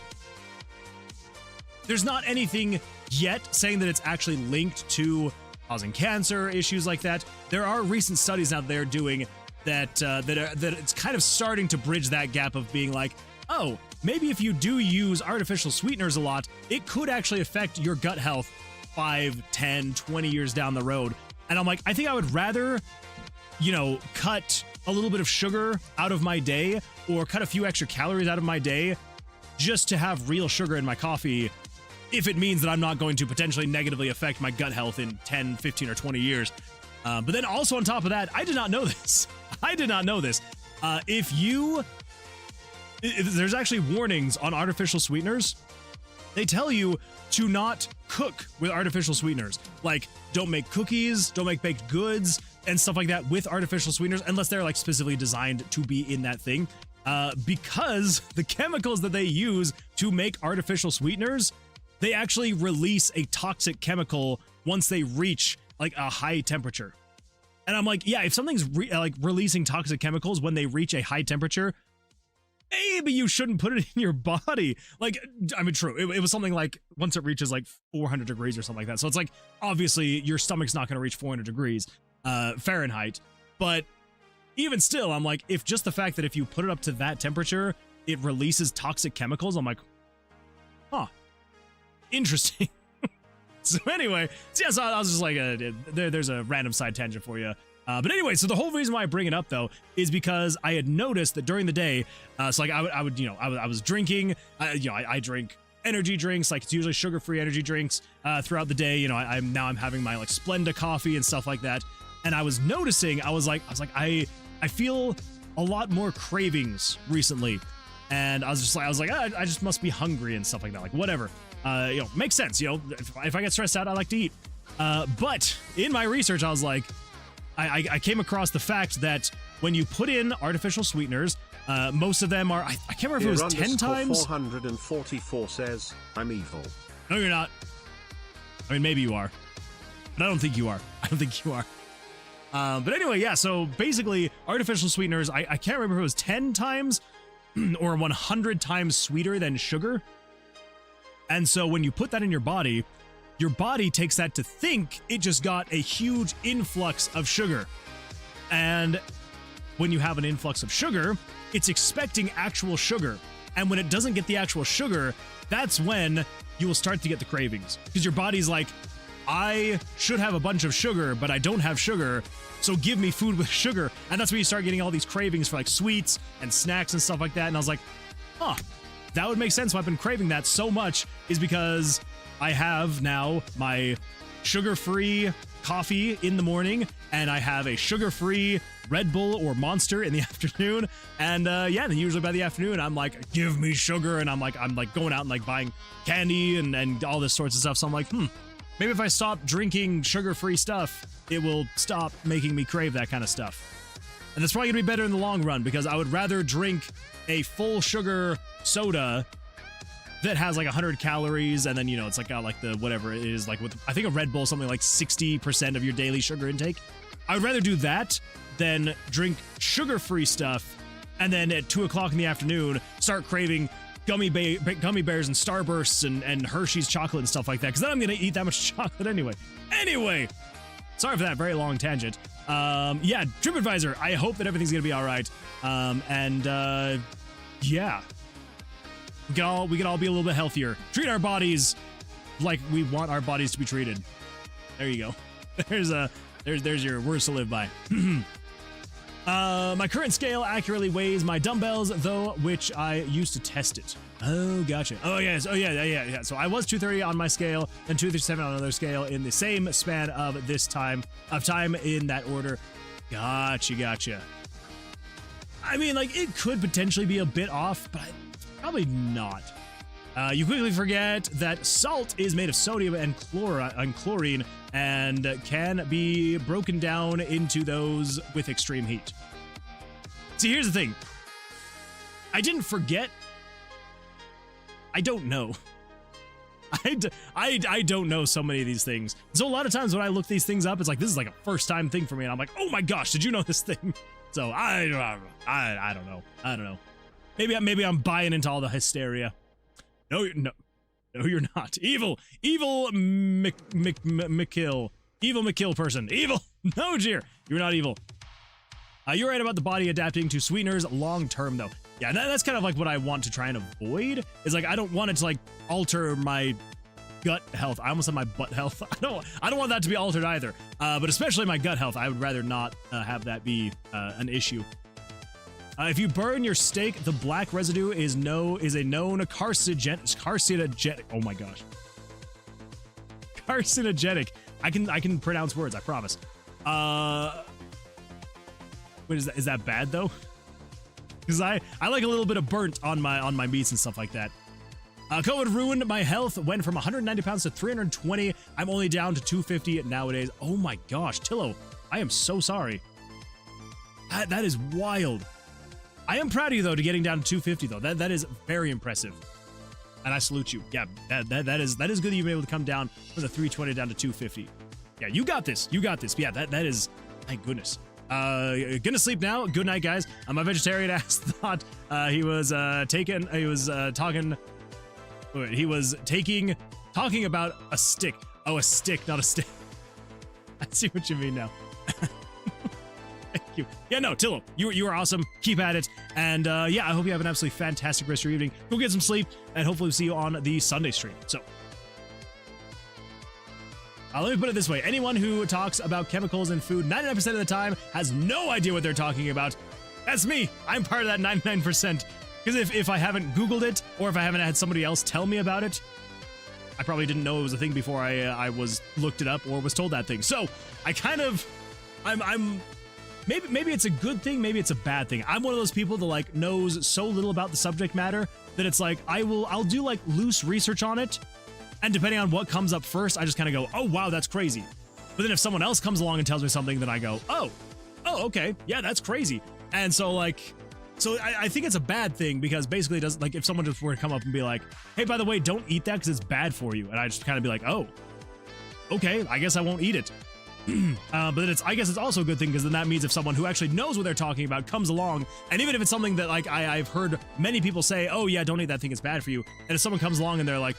yet saying that it's actually linked to causing cancer, issues like that, there are recent studies out there doing that that it's kind of starting to bridge that gap of being like, oh, maybe if you do use artificial sweeteners a lot, it could actually affect your gut health 5, 10, 20 years down the road. And I'm like, I think I would rather, you know, cut a little bit of sugar out of my day or cut a few extra calories out of my day just to have real sugar in my coffee, if it means that I'm not going to potentially negatively affect my gut health in 10, 15, or 20 years. But then also on top of that, I did not know this. There's actually warnings on artificial sweeteners. They tell you to not cook with artificial sweeteners. Like, don't make cookies, don't make baked goods, and stuff like that with artificial sweeteners, unless they're like specifically designed to be in that thing. Because the chemicals that they use to make artificial sweeteners, they actually release a toxic chemical once they reach like a high temperature. And I'm like, yeah, if something's releasing toxic chemicals when they reach a high temperature, maybe you shouldn't put it in your body. Like, I mean, true. It was something like once it reaches like 400 degrees or something like that. So it's like, obviously your stomach's not going to reach 400 degrees Fahrenheit. But even still, I'm like, if just the fact that if you put it up to that temperature, it releases toxic chemicals, I'm like, huh, interesting. So anyway, so yeah, so I was just like, there's a random side tangent for you. But anyway, so the whole reason why I bring it up though is because I had noticed that during the day, so like I was drinking, I drink energy drinks, like it's usually sugar-free energy drinks throughout the day. You know, I'm having my like Splenda coffee and stuff like that. And I was noticing, I was like, I feel a lot more cravings recently. And I was like, I just must be hungry and stuff like that. Like whatever, you know, makes sense. You know, if I get stressed out, I like to eat. But in my research, I was like, I came across the fact that when you put in artificial sweeteners, Most of them are, I can't remember if it was 10 times. 444 says, I'm evil. No, you're not. I mean, maybe you are. But I don't think you are. I don't think you are. But anyway, yeah, so basically, artificial sweeteners, I can't remember if it was 10 times or 100 times sweeter than sugar. And so when you put that in your body takes that to think it just got a huge influx of sugar. And when you have an influx of sugar, it's expecting actual sugar. And when it doesn't get the actual sugar, that's when you will start to get the cravings. Because your body's like, I should have a bunch of sugar, but I don't have sugar, so give me food with sugar. And that's when you start getting all these cravings for like sweets and snacks and stuff like that. And I was like, huh, that would make sense why I've been craving that so much, is because I have now my sugar-free coffee in the morning, and I have a sugar-free Red Bull or Monster in the afternoon. And yeah, then usually by the afternoon, I'm like, give me sugar. And I'm like going out and like buying candy and all this sorts of stuff. So I'm like, maybe if I stop drinking sugar-free stuff, it will stop making me crave that kind of stuff. And that's probably gonna be better in the long run, because I would rather drink a full sugar soda that has like 100 calories, and then, you know, it's like got like the whatever it is, like with, I think a Red Bull, something like 60% of your daily sugar intake. I would rather do that than drink sugar-free stuff, and then at 2 o'clock in the afternoon start craving gummy bears and Starbursts and Hershey's chocolate and stuff like that, because then I'm gonna eat that much chocolate anyway. Anyway, sorry for that very long tangent. Yeah, TripAdvisor, I hope that everything's gonna be all right. Yeah, we can all be a little bit healthier. Treat our bodies like we want our bodies to be treated. There you go. There's your words to live by. My current scale accurately weighs my dumbbells, though, which I used to test it. Oh, gotcha. Oh, yes. Oh, yeah. So I was 230 on my scale, and 237 on another scale in the same span of time in that order. Gotcha. I mean, like, it could potentially be a bit off, but probably not. You quickly forget that salt is made of sodium and chlorine, and can be broken down into those with extreme heat. See, here's the thing. I didn't forget. I don't know. I don't know so many of these things. So a lot of times when I look these things up, it's like, this is like a first time thing for me, and I'm like, oh my gosh, did you know this thing? So I don't know. Maybe I'm buying into all the hysteria. No, you're not. Evil McKill. Evil McKill person. Evil. No, Jeer. You're not evil. You're right about the body adapting to sweeteners long term, though. Yeah, that's kind of like what I want to try and avoid. Is like, I don't want it to like alter my gut health. I almost said my butt health. I don't want that to be altered either. But especially my gut health, I would rather not have that be an issue. If you burn your steak, the black residue is a known carcinogenic. Oh my gosh. Carcinogenic. I can pronounce words, I promise. Wait, is that bad though? Because I like a little bit of burnt on my meats and stuff like that. COVID ruined my health. Went from 190 pounds to 320. I'm only down to 250 nowadays. Oh my gosh, Tillo, I am so sorry. That is wild. I am proud of you though to getting down to 250 though. That is very impressive, and I salute you. Yeah, that is good that you've been able to come down from the 320 down to 250. Yeah, you got this. Yeah, that is, thank goodness. Gonna sleep now. Good night, guys. My vegetarian ass thought he was talking about a stick. Oh, a stick, not a stick. I see what you mean now. Thank you. Yeah, no, Tillo, you are awesome. Keep at it. And yeah, I hope you have an absolutely fantastic rest of your evening. Go get some sleep, and hopefully we'll see you on the Sunday stream. So, let me put it this way. Anyone who talks about chemicals in food 99% of the time has no idea what they're talking about. That's me. I'm part of that 99%. Because if I haven't Googled it, or if I haven't had somebody else tell me about it, I probably didn't know it was a thing before I looked it up or was told that thing. So I kind of, maybe it's a good thing, maybe it's a bad thing. I'm one of those people that like knows so little about the subject matter that it's like I'll do like loose research on it, and depending on what comes up first, I just kind of go, oh wow, that's crazy. But then if someone else comes along and tells me something, then I go, oh okay, yeah, that's crazy. And so like So I think it's a bad thing because basically it doesn't, like, if someone just were to come up and be like, hey, by the way, don't eat that because it's bad for you. And I just kind of be like, oh, okay, I guess I won't eat it. But then I guess it's also a good thing because then that means if someone who actually knows what they're talking about comes along, and even if it's something that like I've heard many people say, oh yeah, don't eat that thing, it's bad for you. And if someone comes along and they're like,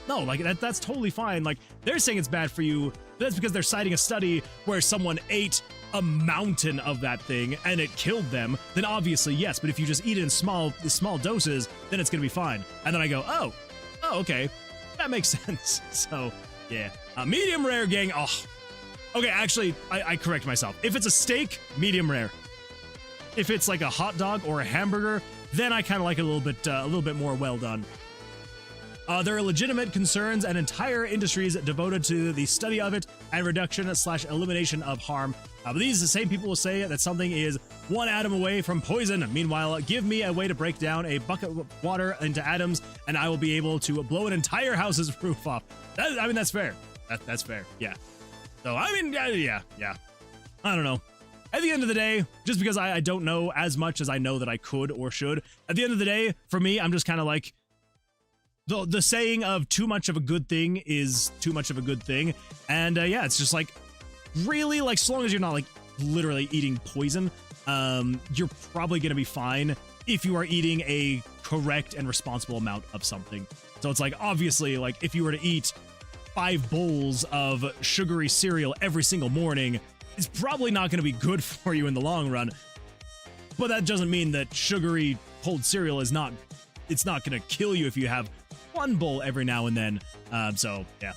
no, like that's totally fine. Like they're saying it's bad for you. That's because they're citing a study where someone ate a mountain of that thing and it killed them. Then obviously yes, but if you just eat it in small doses, then it's gonna be fine. And then I go, oh, okay, that makes sense. So yeah, medium rare, gang. Oh, okay. Actually, I correct myself. If it's a steak, medium rare. If it's like a hot dog or a hamburger, then I kind of like it a little bit more well done. There are legitimate concerns and entire industries devoted to the study of it and reduction/elimination of harm. But these the same people will say that something is one atom away from poison. Meanwhile, give me a way to break down a bucket of water into atoms, and I will be able to blow an entire house's roof off. I mean, that's fair. That's fair. Yeah. So I mean, yeah. I don't know. At the end of the day, just because I don't know as much as I know that I could or should, at the end of the day, for me, I'm just kind of like, the saying of too much of a good thing is too much of a good thing. And yeah, it's just like, really, like, so long as you're not like literally eating poison, you're probably going to be fine if you are eating a correct and responsible amount of something. So it's like, obviously, like if you were to eat 5 bowls of sugary cereal every single morning, it's probably not going to be good for you in the long run. But that doesn't mean that sugary cold cereal is not, it's not going to kill you if you have one bowl every now and then. So yeah.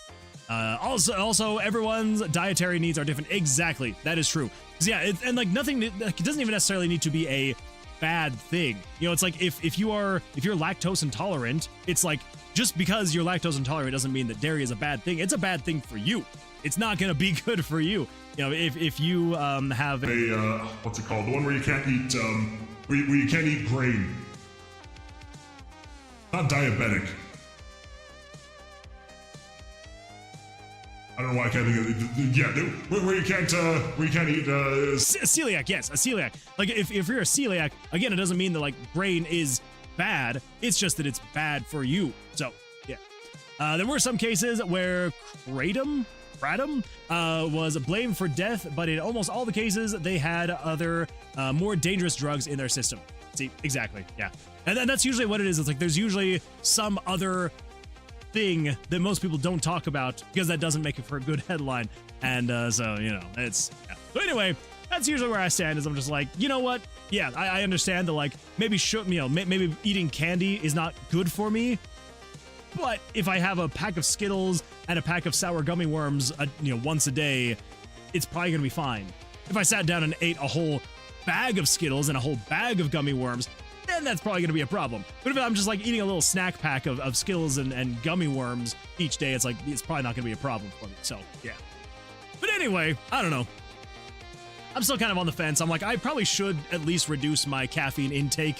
Also, everyone's dietary needs are different. Exactly, that is true. Yeah, and like nothing, like, it doesn't even necessarily need to be a bad thing. You know, it's like if you're lactose intolerant, it's like just because you're lactose intolerant doesn't mean that dairy is a bad thing. It's a bad thing for you. It's not gonna be good for you. You know, if you have a what's it called? The one where you can't eat where you can't eat grain. Not diabetic. I don't know why I can't think of it. Yeah, where you can't eat celiac. Yes, a celiac. Like if you're a celiac, again, it doesn't mean that like grain is bad. It's just that it's bad for you. So yeah, there were some cases where kratom was blamed for death, but in almost all the cases, they had other more dangerous drugs in their system. See, exactly, yeah, and that's usually what it is. It's like there's usually some other thing that most people don't talk about because that doesn't make it for a good headline, and so you know, it's yeah. So anyway, that's usually where I stand. Is I'm just like, you know what? Yeah, I understand that like maybe maybe eating candy is not good for me, but if I have a pack of Skittles and a pack of sour gummy worms, once a day, it's probably gonna be fine. If I sat down and ate a whole bag of Skittles and a whole bag of gummy worms, then that's probably going to be a problem. But if I'm just like eating a little snack pack of Skittles and gummy worms each day, it's like, it's probably not going to be a problem for me. So, yeah. But anyway, I don't know. I'm still kind of on the fence. I'm like, I probably should at least reduce my caffeine intake.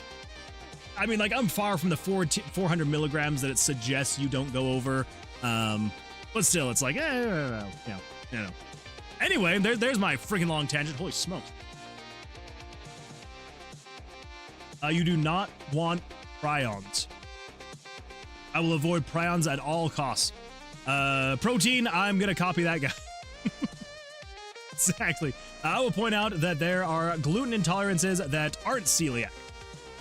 I mean, like, I'm far from the 400 milligrams that it suggests you don't go over. But still, it's like, you know. Anyway, there's my freaking long tangent. Holy smokes. You do not want prions. I will avoid prions at all costs. Protein, I'm gonna copy that guy. Exactly. I will point out that there are gluten intolerances that aren't celiac.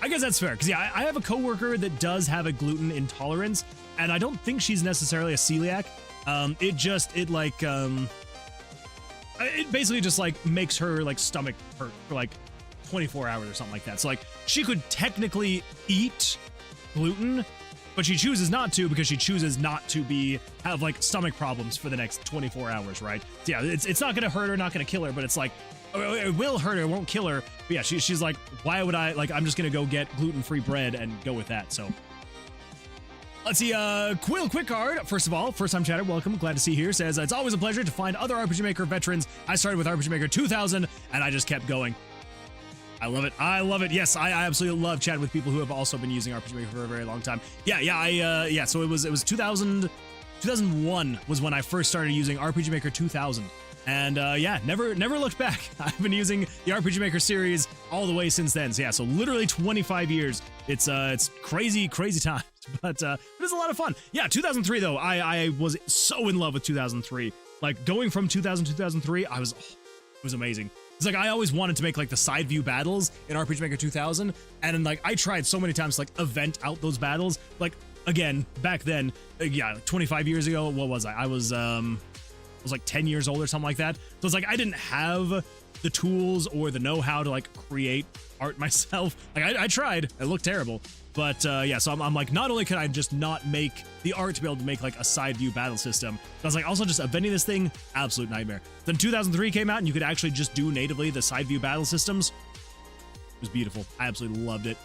I guess that's fair, because yeah, I have a coworker that does have a gluten intolerance, and I don't think she's necessarily a celiac. It basically just like makes her like stomach hurt for like 24 hours or something like that. So like she could technically eat gluten, but she chooses not to because she chooses not to have like stomach problems for the next 24 hours, right? So yeah, it's not gonna hurt her, not gonna kill her, but it's like it will hurt her, it won't kill her. But yeah, she's like, why would I, like, I'm just gonna go get gluten-free bread and go with that. So let's see, Quill Quickcard, first of all, first time chatter, welcome, glad to see you here, says, it's always a pleasure to find other RPG Maker veterans. I started with RPG Maker 2000 and I just kept going. I love it. I love it. Yes, I absolutely love chatting with people who have also been using RPG Maker for a very long time. Yeah, so it was 2001 was when I first started using RPG Maker 2000. And yeah, never looked back. I've been using the RPG Maker series all the way since then. So yeah, so literally 25 years. It's crazy times, but it was a lot of fun. Yeah, 2003 though, I was so in love with 2003. Like going from 2000 to 2003, it was amazing. It's like I always wanted to make like the side view battles in RPG Maker 2000, and then like I tried so many times to like event out those battles. Like again, back then, yeah, like 25 years ago, what was I? I was like 10 years old or something like that. So it's like I didn't have the tools or the know-how to like create art myself. Like I tried, it looked terrible. But yeah, so I'm like, not only can I just not make the art to be able to make like a side view battle system, but I was like, also just inventing this thing, absolute nightmare. Then 2003 came out and you could actually just do natively the side view battle systems. It was beautiful. I absolutely loved it.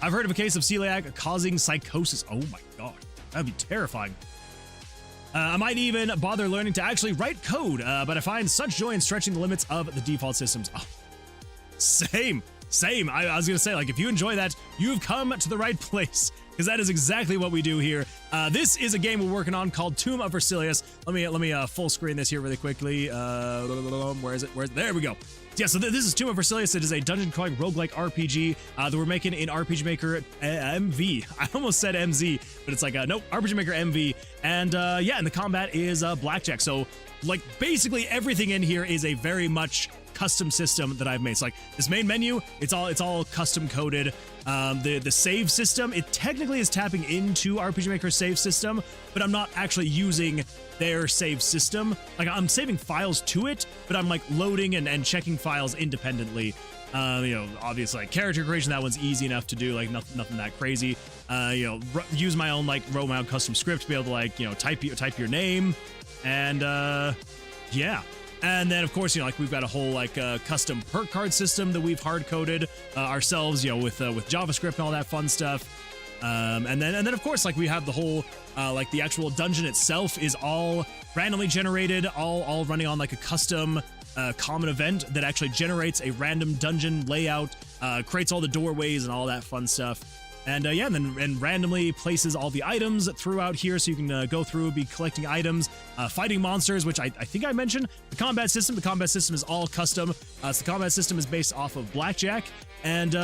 I've heard of a case of celiac causing psychosis. Oh my god, that'd be terrifying. I might even bother learning to actually write code, but I find such joy in stretching the limits of the default systems. Oh, same. I was gonna say, like, if you enjoy that, you've come to the right place, because that is exactly what we do here. This is a game we're working on called Tomb of Vercilias. Let me full screen this here really quickly. Where is it? There we go. Yeah, so this is Tomb of Vercilias. It is a dungeon crawling roguelike RPG that we're making in RPG Maker MV. I almost said MZ, but it's like, nope, RPG Maker MV. And yeah, and the combat is Blackjack. So, like, basically everything in here is a very much custom system that I've made. So, like, this main menu, it's all custom coded. The save system, it technically is tapping into RPG Maker's save system, but I'm not actually using their save system. Like, I'm saving files to it, but I'm like loading and checking files independently. You know, obviously, like, character creation, that one's easy enough to do, like nothing that crazy. You know, use my own, like, wrote my own custom script to be able to, like, you know, type your name, and yeah. And then, of course, you know, like, we've got a whole, like, custom perk card system that we've hard-coded ourselves, you know, with JavaScript and all that fun stuff. And then, of course, like, we have the whole, like, the actual dungeon itself is all randomly generated, all running on, like, a custom common event that actually generates a random dungeon layout, creates all the doorways and all that fun stuff. And yeah, and randomly places all the items throughout here, so you can go through, be collecting items, fighting monsters, which I think I mentioned. The combat system is all custom. So the combat system is based off of Blackjack, and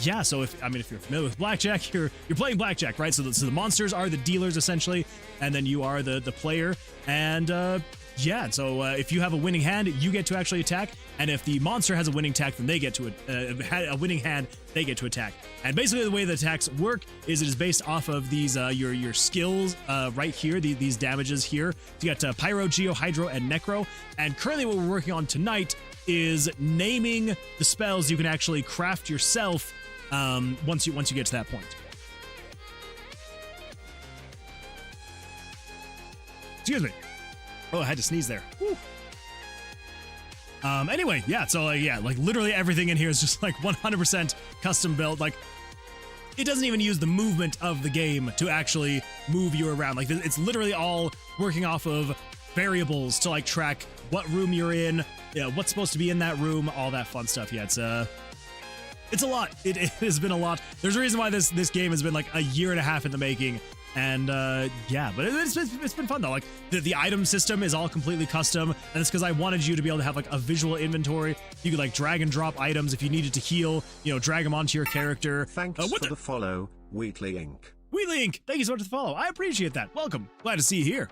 yeah. So if you're familiar with Blackjack, you're playing Blackjack, right? So the monsters are the dealers essentially, and then you are the player, and yeah, so if you have a winning hand, you get to actually attack, and if the monster has a winning attack, then they get to a winning hand, they get to attack. And basically, the way the attacks work is it is based off of these your skills right here, these damages here. So you got Pyro, Geo, Hydro, and Necro. And currently, what we're working on tonight is naming the spells you can actually craft yourself once you get to that point. Excuse me. Oh, I had to sneeze there. Woo. Anyway, yeah, so yeah, like literally everything in here is just like 100% custom built. Like, it doesn't even use the movement of the game to actually move you around. Like, it's literally all working off of variables to like track what room you're in, you know, what's supposed to be in that room, all that fun stuff. Yeah, it's a lot. It has been a lot. There's a reason why this game has been like a year and a half in the making. And yeah, but it's been fun though. Like the item system is all completely custom, and it's because I wanted you to be able to have like a visual inventory. You could like drag and drop items if you needed to heal, you know, drag them onto your character. Thanks for the follow, Wheatley Inc. Wheatley Inc. Thank you so much for the follow. I appreciate that. Welcome. Glad to see you here.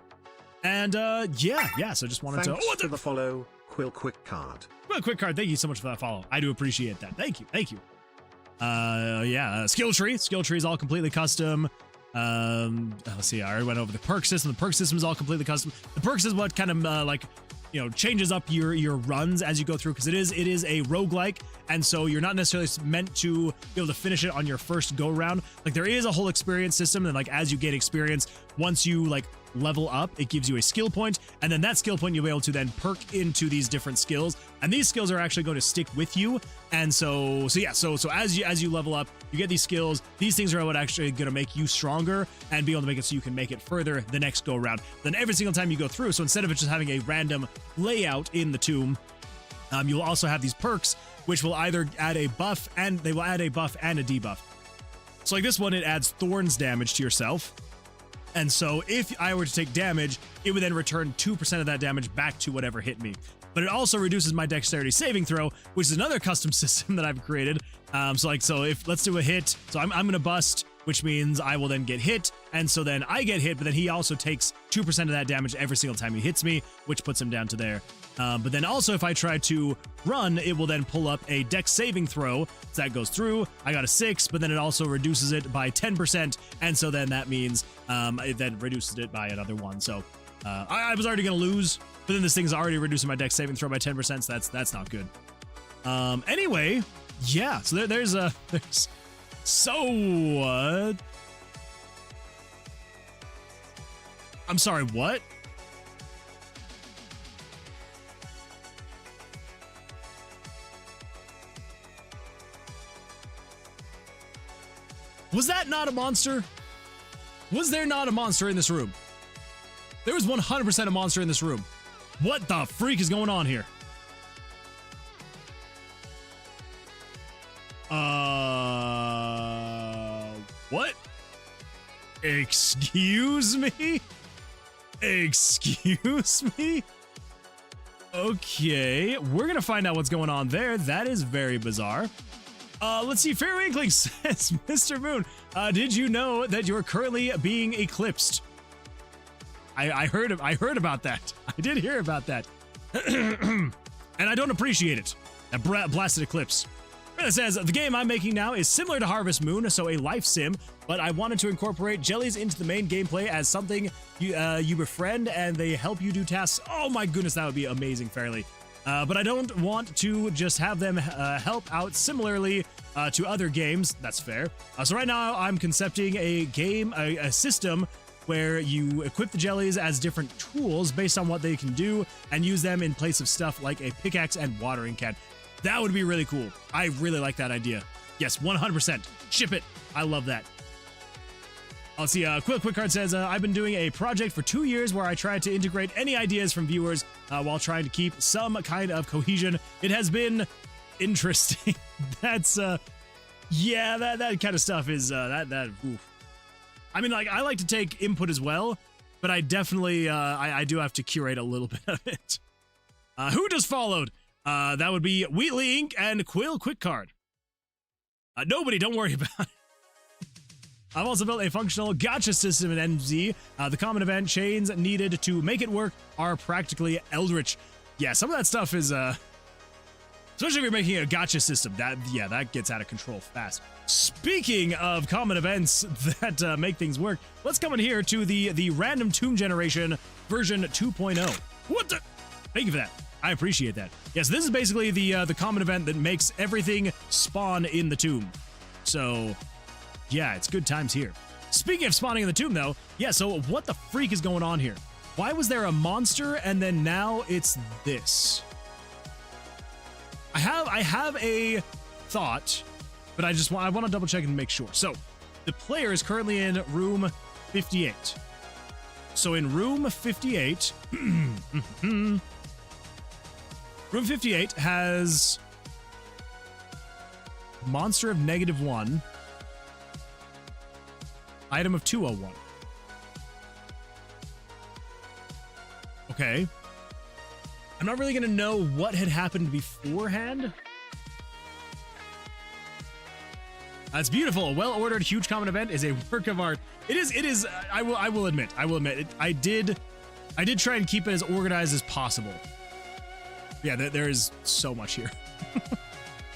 And yeah. So just wanted Thanks for the follow, Quick Card. Quick Card. Thank you so much for that follow. I do appreciate that. Thank you. Yeah. Skill tree is all completely custom. Let's see, I already went over the perk system. The perk system is all completely custom. The perks is what kind of like, you know, changes up your runs as you go through, because it is a roguelike, and so you're not necessarily meant to be able to finish it on your first go round. Like, there is a whole experience system, and like as you get experience, once you like level up, it gives you a skill point, and then that skill point you'll be able to then perk into these different skills, and these skills are actually going to stick with you. And so yeah, so as you level up, you get these skills. These things are what actually going to make you stronger and be able to make it so you can make it further the next go around. Then every single time you go through, so instead of it just having a random layout in the tomb, you'll also have these perks, which will either add a buff and a debuff. So like this one, it adds thorns damage to yourself. And so if I were to take damage, it would then return 2% of that damage back to whatever hit me. But it also reduces my dexterity saving throw, which is another custom system that I've created. So if let's do a hit, so I'm gonna bust, which means I will then get hit, and so then I get hit, but then he also takes 2% of that damage every single time he hits me, which puts him down to there. But then also if I try to run, it will then pull up a dex saving throw. So that goes through. I got a 6, but then it also reduces it by 10%, and so then that means it then reduces it by another 1. So I was already gonna lose, but then this thing's already reducing my dex saving throw by 10%, so that's not good. Anyway, yeah, so there's I'm sorry, what? Was that not a monster? Was there not a monster in this room? There was 100% a monster in this room. What the freak is going on here? What? Excuse me? Excuse me? Okay, we're gonna find out what's going on there. That is very bizarre. Let's see, Fair Inkling says, Mr. Moon, did you know that you're currently being eclipsed? I heard about that. I did hear about that. And I don't appreciate it. That blasted eclipse. It says, the game I'm making now is similar to Harvest Moon, so a life sim, but I wanted to incorporate jellies into the main gameplay as something you befriend and they help you do tasks. Oh my goodness, that would be amazing, Fairly. But I don't want to just have them help out similarly to other games. That's fair. So right now I'm concepting a system where you equip the jellies as different tools based on what they can do and use them in place of stuff like a pickaxe and watering can. That would be really cool. I really like that idea. Yes, 100%. Ship it. I love that. Let's see, Quick Card says, I've been doing a project for 2 years where I tried to integrate any ideas from viewers while trying to keep some kind of cohesion. It has been interesting. That's, yeah, that kind of stuff is, oof. I mean, like, I like to take input as well, but I definitely, I do have to curate a little bit of it. Who just followed? That would be Wheatley Inc. and Quill Quick Card. Nobody, don't worry about it. I've also built a functional gacha system in NZ. The common event chains needed to make it work are practically eldritch. Yeah, some of that stuff is, especially if you're making a gacha system, that gets out of control fast. Speaking of common events that make things work, let's come in here to the random tomb generation version 2.0. What the? Thank you for that. I appreciate that. Yes, this is basically the common event that makes everything spawn in the tomb. So, yeah, it's good times here. Speaking of spawning in the tomb, though, yeah, so what the freak is going on here? Why was there a monster and then now it's this? I have a thought, but I want to double check and make sure. So, the player is currently in room 58. So in room 58, room 58 has monster of -1, item of 201. Okay. I'm not really going to know what had happened beforehand. That's beautiful. A well-ordered, huge common event is a work of art. It is. I will admit. I did try and keep it as organized as possible. Yeah, there is so much here.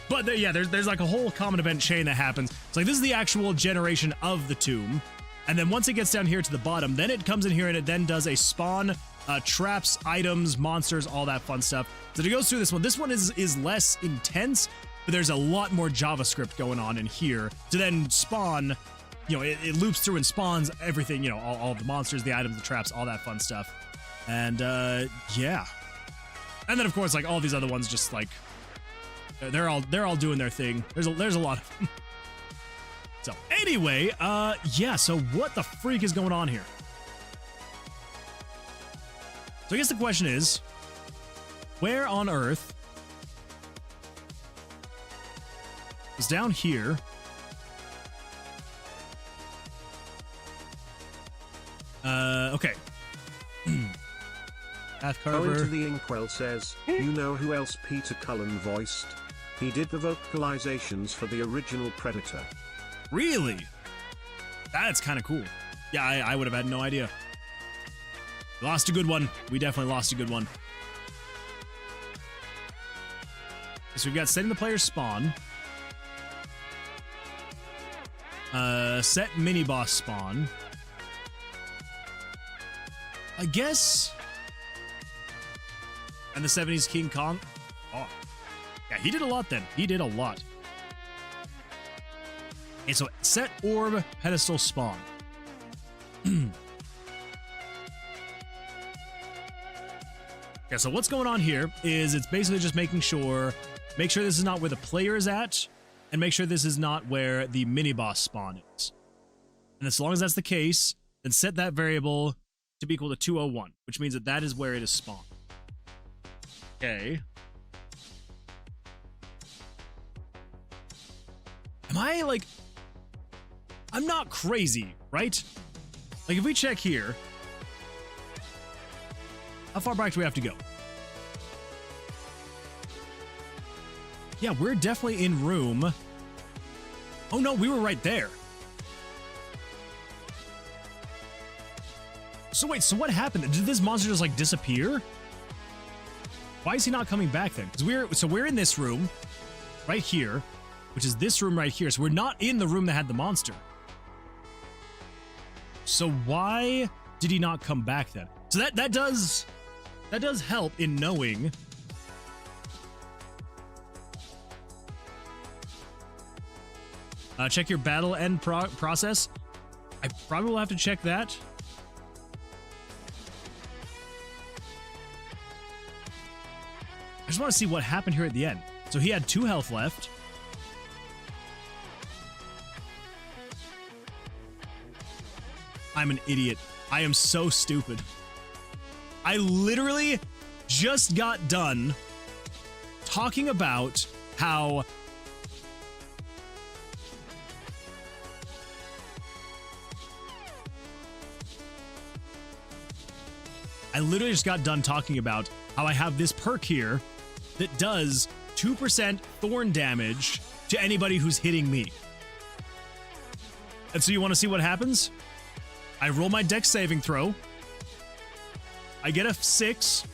But there's like a whole common event chain that happens. It's like this is the actual generation of the tomb. And then once it gets down here to the bottom, then it comes in here and it then does a spawn, traps, items, monsters, all that fun stuff. So it goes through this one. This one is less intense, but there's a lot more JavaScript going on in here to then spawn, it loops through and spawns everything, all the monsters, the items, the traps, all that fun stuff. And yeah. And then of course, like all these other ones, just like they're all doing their thing. There's a lot of them. So anyway, yeah, so what the freak is going on here? So I guess the question is, where on earth is down here Okay. Path Going to Carver. the Inkwell says, you know who else Peter Cullen voiced? He did the vocalizations for the original Predator. Really? That's kind of cool. Yeah, I would have had no idea. Lost a good one. We definitely lost a good one. So we've got setting the player's spawn. Set mini-boss spawn. I guess. And the 70s King Kong. Oh. Yeah, he did a lot then. He did a lot. Okay, so set orb pedestal spawn. Okay, so what's going on here is it's basically just make sure this is not where the player is at, and make sure this is not where the mini-boss spawn is. And as long as that's the case, then set that variable to be equal to 201, which means that that is where it is spawned. Okay. Am I, like... I'm not crazy, right? Like, if we check here... How far back do we have to go? Yeah, we're definitely in room... Oh no, we were right there. So wait, so what happened? Did this monster just, like, disappear? Why is he not coming back then? Because we're in this room, right here, which is this room right here. So we're not in the room that had the monster. So why did he not come back then? So that does help in knowing. Check your battle end process. I probably will have to check that. I just want to see what happened here at the end. So he had 2 health left. I'm an idiot. I am so stupid. I literally just got done talking about how I have this perk here that does 2% thorn damage to anybody who's hitting me. And so you want to see what happens? I roll my dex saving throw. I get a 6.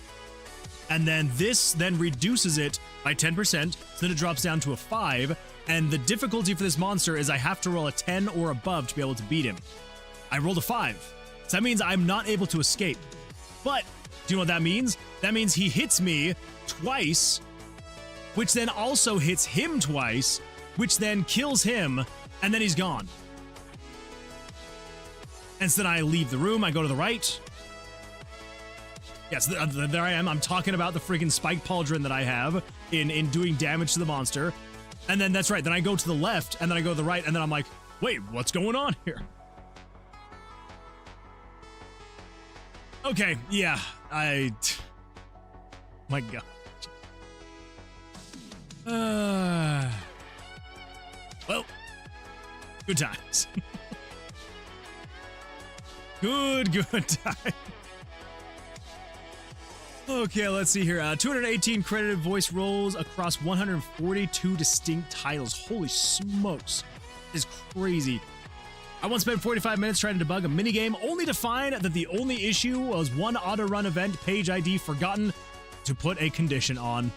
And then this then reduces it by 10%. So then it drops down to a 5. And the difficulty for this monster is I have to roll a 10 or above to be able to beat him. I rolled a 5. So that means I'm not able to escape. But do you know what that means? That means he hits me twice, which then also hits him twice, which then kills him, and then he's gone. And so then I leave the room, I go to the right. Yes, there I am. I'm talking about the freaking spike pauldron that I have in doing damage to the monster. And then that's right, then I go to the left, and then I go to the right, and then I'm like, wait, what's going on here? Okay, yeah, my God. Well, good times. Good time. Okay, let's see here. 218 credited voice roles across 142 distinct titles. Holy smokes. This is crazy. I once spent 45 minutes trying to debug a minigame, only to find that the only issue was one auto-run event, page ID forgotten to put a condition on.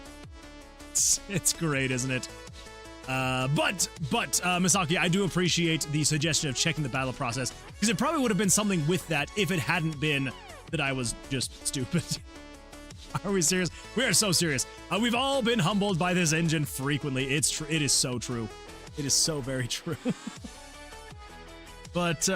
It's great, isn't it? But Misaki, I do appreciate the suggestion of checking the battle process, because it probably would have been something with that if it hadn't been that I was just stupid. Are we serious? We are so serious. We've all been humbled by this engine frequently. It is so true. It is so very true. But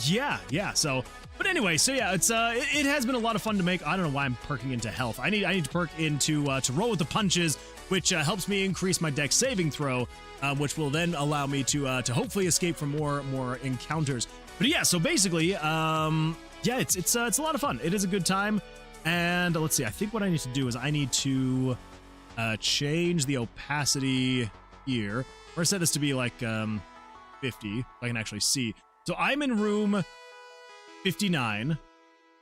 yeah. So, but anyway, so yeah, it's it has been a lot of fun to make. I don't know why I'm perking into health. I need to perk into to roll with the punches, which helps me increase my dex saving throw, which will then allow me to hopefully escape from more encounters. But yeah, so basically, yeah, it's a lot of fun. It is a good time. And let's see. I think what I need to do is I need to change the opacity here, or set this to be like 50, if I can actually see. So I'm in room 59.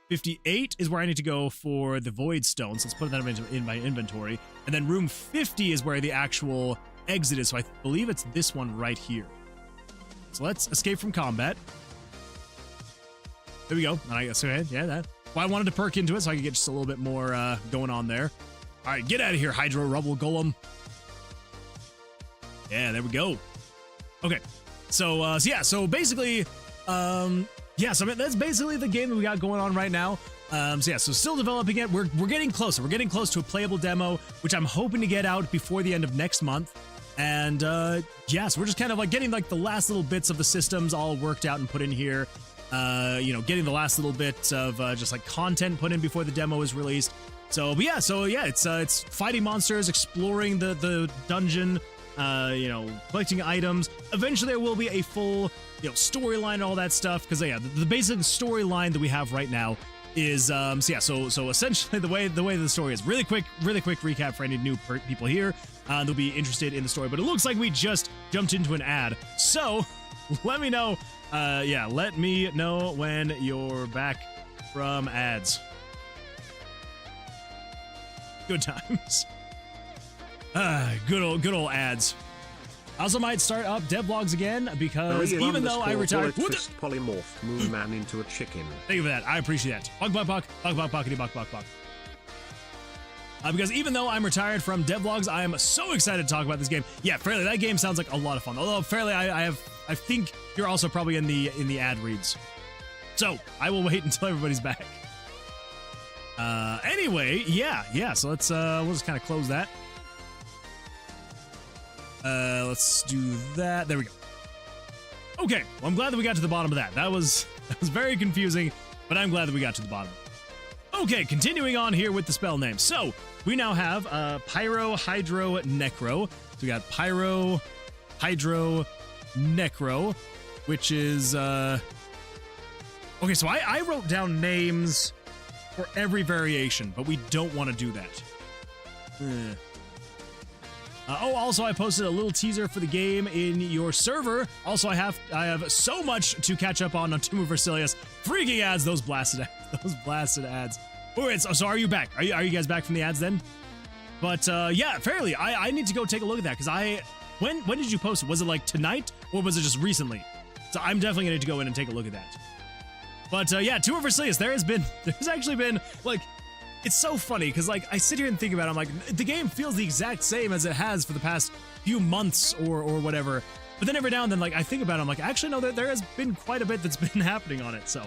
58 is where I need to go for the Void Stone, so let's put that in my inventory. And then room 50 is where the actual exit is, so I believe it's this one right here. So let's escape from combat. There we go. And I guess, okay, yeah, that. Well, I wanted to perk into it so I could get just a little bit more going on there. All right, get out of here, Hydro Rubble Golem. Yeah, there we go. Okay, so so basically, yeah, so that's basically the game that we got going on right now. So still developing it. We're getting closer. We're getting close to a playable demo, which I'm hoping to get out before the end of next month. And yeah, so we're just kind of like getting like the last little bits of the systems all worked out and put in here. You know, getting the last little bit of just like content put in before the demo is released. So yeah, it's fighting monsters, exploring the dungeon, you know, collecting items. Eventually there will be a full, you know, storyline and all that stuff, because yeah, the basic storyline that we have right now is so essentially the way the story is. Really quick recap for any new people here that'll be interested in the story. But it looks like we just jumped into an ad, so let me know. Yeah, let me know when you're back from ads. Good times. Good old ads. I also might start up devlogs again, because even though I retired, polymorphed Moon Man into a chicken. Thank you for that. I appreciate that. Buck, because even though I'm retired from devlogs, I am so excited to talk about this game. Yeah, Fairly, that game sounds like a lot of fun. Although Fairly, I think you're also probably in the ad reads, so I will wait until everybody's back. Anyway, yeah. So let's we'll just kind of close that. Let's do that. There we go. Okay, well, I'm glad that we got to the bottom of that. That was very confusing, but I'm glad that we got to the bottom. Okay, continuing on here with the spell name. So we now have Pyro Hydro Necro. So we got Pyro Hydro Necro, which is okay. So I wrote down names for every variation, but we don't want to do that. Also, I posted a little teaser for the game in your server. Also, I have so much to catch up on Tomb of Vercilias. Freaking ads, those blasted ads. All right, so are you back? Are you guys back from the ads then? But yeah, Fairly, I need to go take a look at that, because when did you post it? Was it like tonight, or was it just recently? So I'm definitely gonna need to go in and take a look at that. But yeah, Tomb of Vercilias, there's actually been like. It's so funny, because like I sit here and think about it, I'm like, the game feels the exact same as it has for the past few months or whatever. But then every now and then, like I think about it, I'm like, actually no, there has been quite a bit that's been happening on it. So,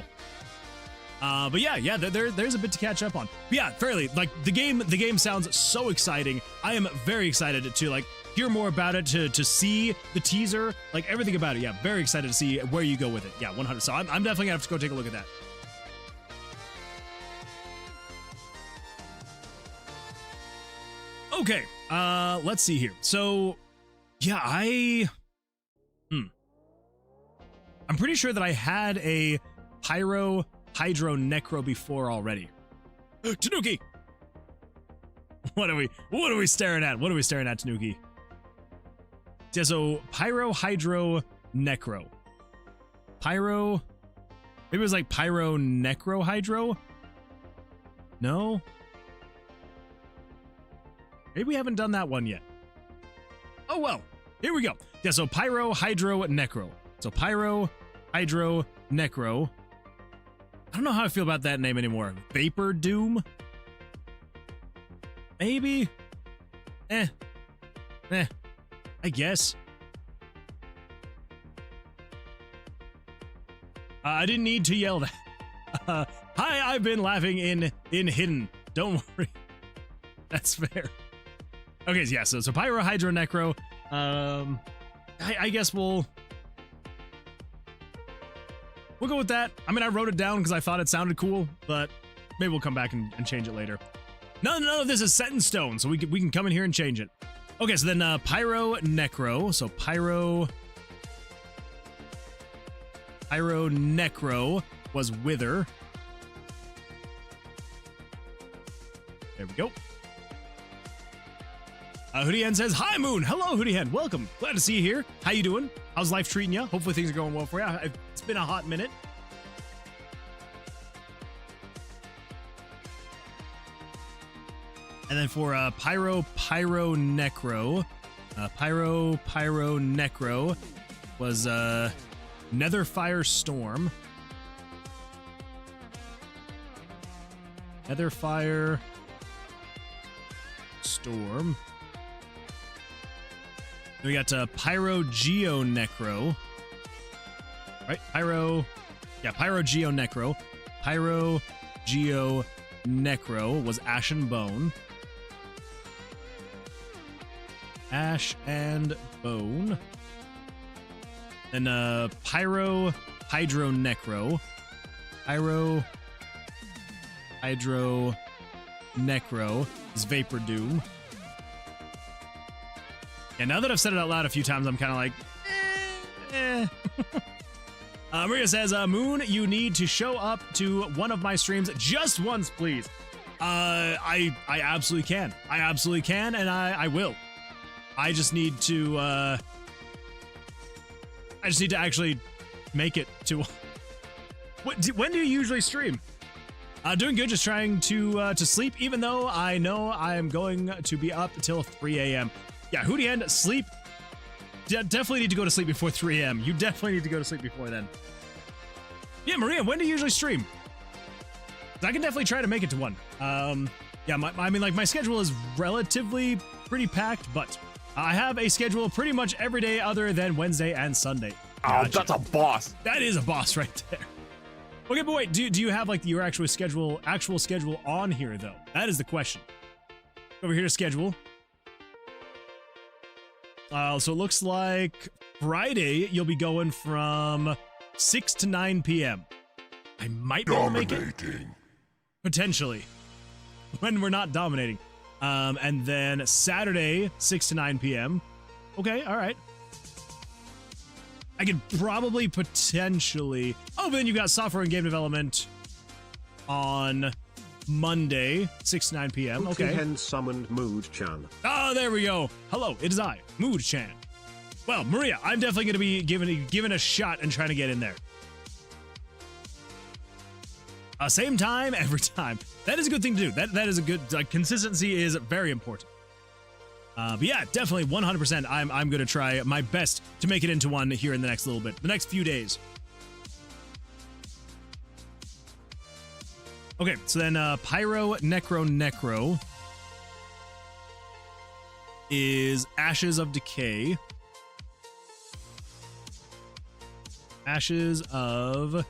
but yeah, there's a bit to catch up on. But yeah, Fairly, like the game sounds so exciting. I am very excited to like hear more about it, to see the teaser, like everything about it. Yeah, very excited to see where you go with it. Yeah, 100. So I'm definitely gonna have to go take a look at that. Okay, let's see here. So, yeah, I'm pretty sure that I had a Pyro Hydro Necro before already. Tanuki! What are we staring at? What are we staring at, Tanuki? Yeah, so Pyro Hydro Necro. Pyro, maybe it was like Pyro Necro Hydro? No? Maybe we haven't done that one yet. Oh well, here we go. Yeah, so Pyro Hydro Necro. So Pyro Hydro Necro. I don't know how I feel about that name anymore. Vapor Doom? Maybe? I guess. I didn't need to yell that. Hi, I've been laughing in hidden. Don't worry. That's fair. Okay, yeah, so Pyro Hydro Necro. I guess we'll go with that. I mean, I wrote it down because I thought it sounded cool, but maybe we'll come back and change it later. None of this is set in stone, so we can come in here and change it. Okay, so then Pyro Necro. So Pyro Necro was Wither. There we go. Hoodie Hen says, "Hi Moon, hello Hoodie Hen, welcome. Glad to see you here. How you doing? How's life treating you? Hopefully things are going well for you. It's been a hot minute." And then for Pyro Necro was Netherfire Storm. Netherfire Storm. Then we got Pyro Geo Necro. Right? Pyro Geo Necro. Pyro Geo Necro was Ash and Bone. Ash and Bone. Then Pyro Hydro Necro. Pyro Hydro Necro is Vapor Doom. Yeah, now that I've said it out loud a few times, I'm kind of like, Maria says, Moon, you need to show up to one of my streams just once, please. I absolutely can. I absolutely can, and I will. I just need to actually make it to. When do you usually stream? Doing good, just trying to sleep, even though I know I am going to be up till 3 a.m. Yeah, Hootie End, sleep. Definitely need to go to sleep before 3 a.m. You definitely need to go to sleep before then. Yeah, Maria, when do you usually stream? I can definitely try to make it to one. Yeah, my schedule is relatively pretty packed, but I have a schedule pretty much every day other than Wednesday and Sunday. Gotcha. Oh, that's a boss. That is a boss right there. Okay, but wait, do you have like your actual schedule on here though? That is the question. Over here to schedule. So it looks like Friday you'll be going from 6 to 9 p.m. I might be able to make it. Potentially. When we're not dominating. And then Saturday, 6 to 9 p.m. Okay, all right. I could probably potentially... Oh, but then you got software and game development on Monday, 6 to 9 p.m. Okay. Hen summoned Mood-chan. Oh, there we go. Hello, it is I, Mood-chan. Well, Maria, I'm definitely going to be giving a shot and trying to get in there. Same time, every time. That is a good thing to do. That is a good... consistency is very important. But yeah, definitely 100%. I'm going to try my best to make it into one here in the next little bit. The next few days. Okay, so then Pyro Necro is Ashes of Decay. Ashes of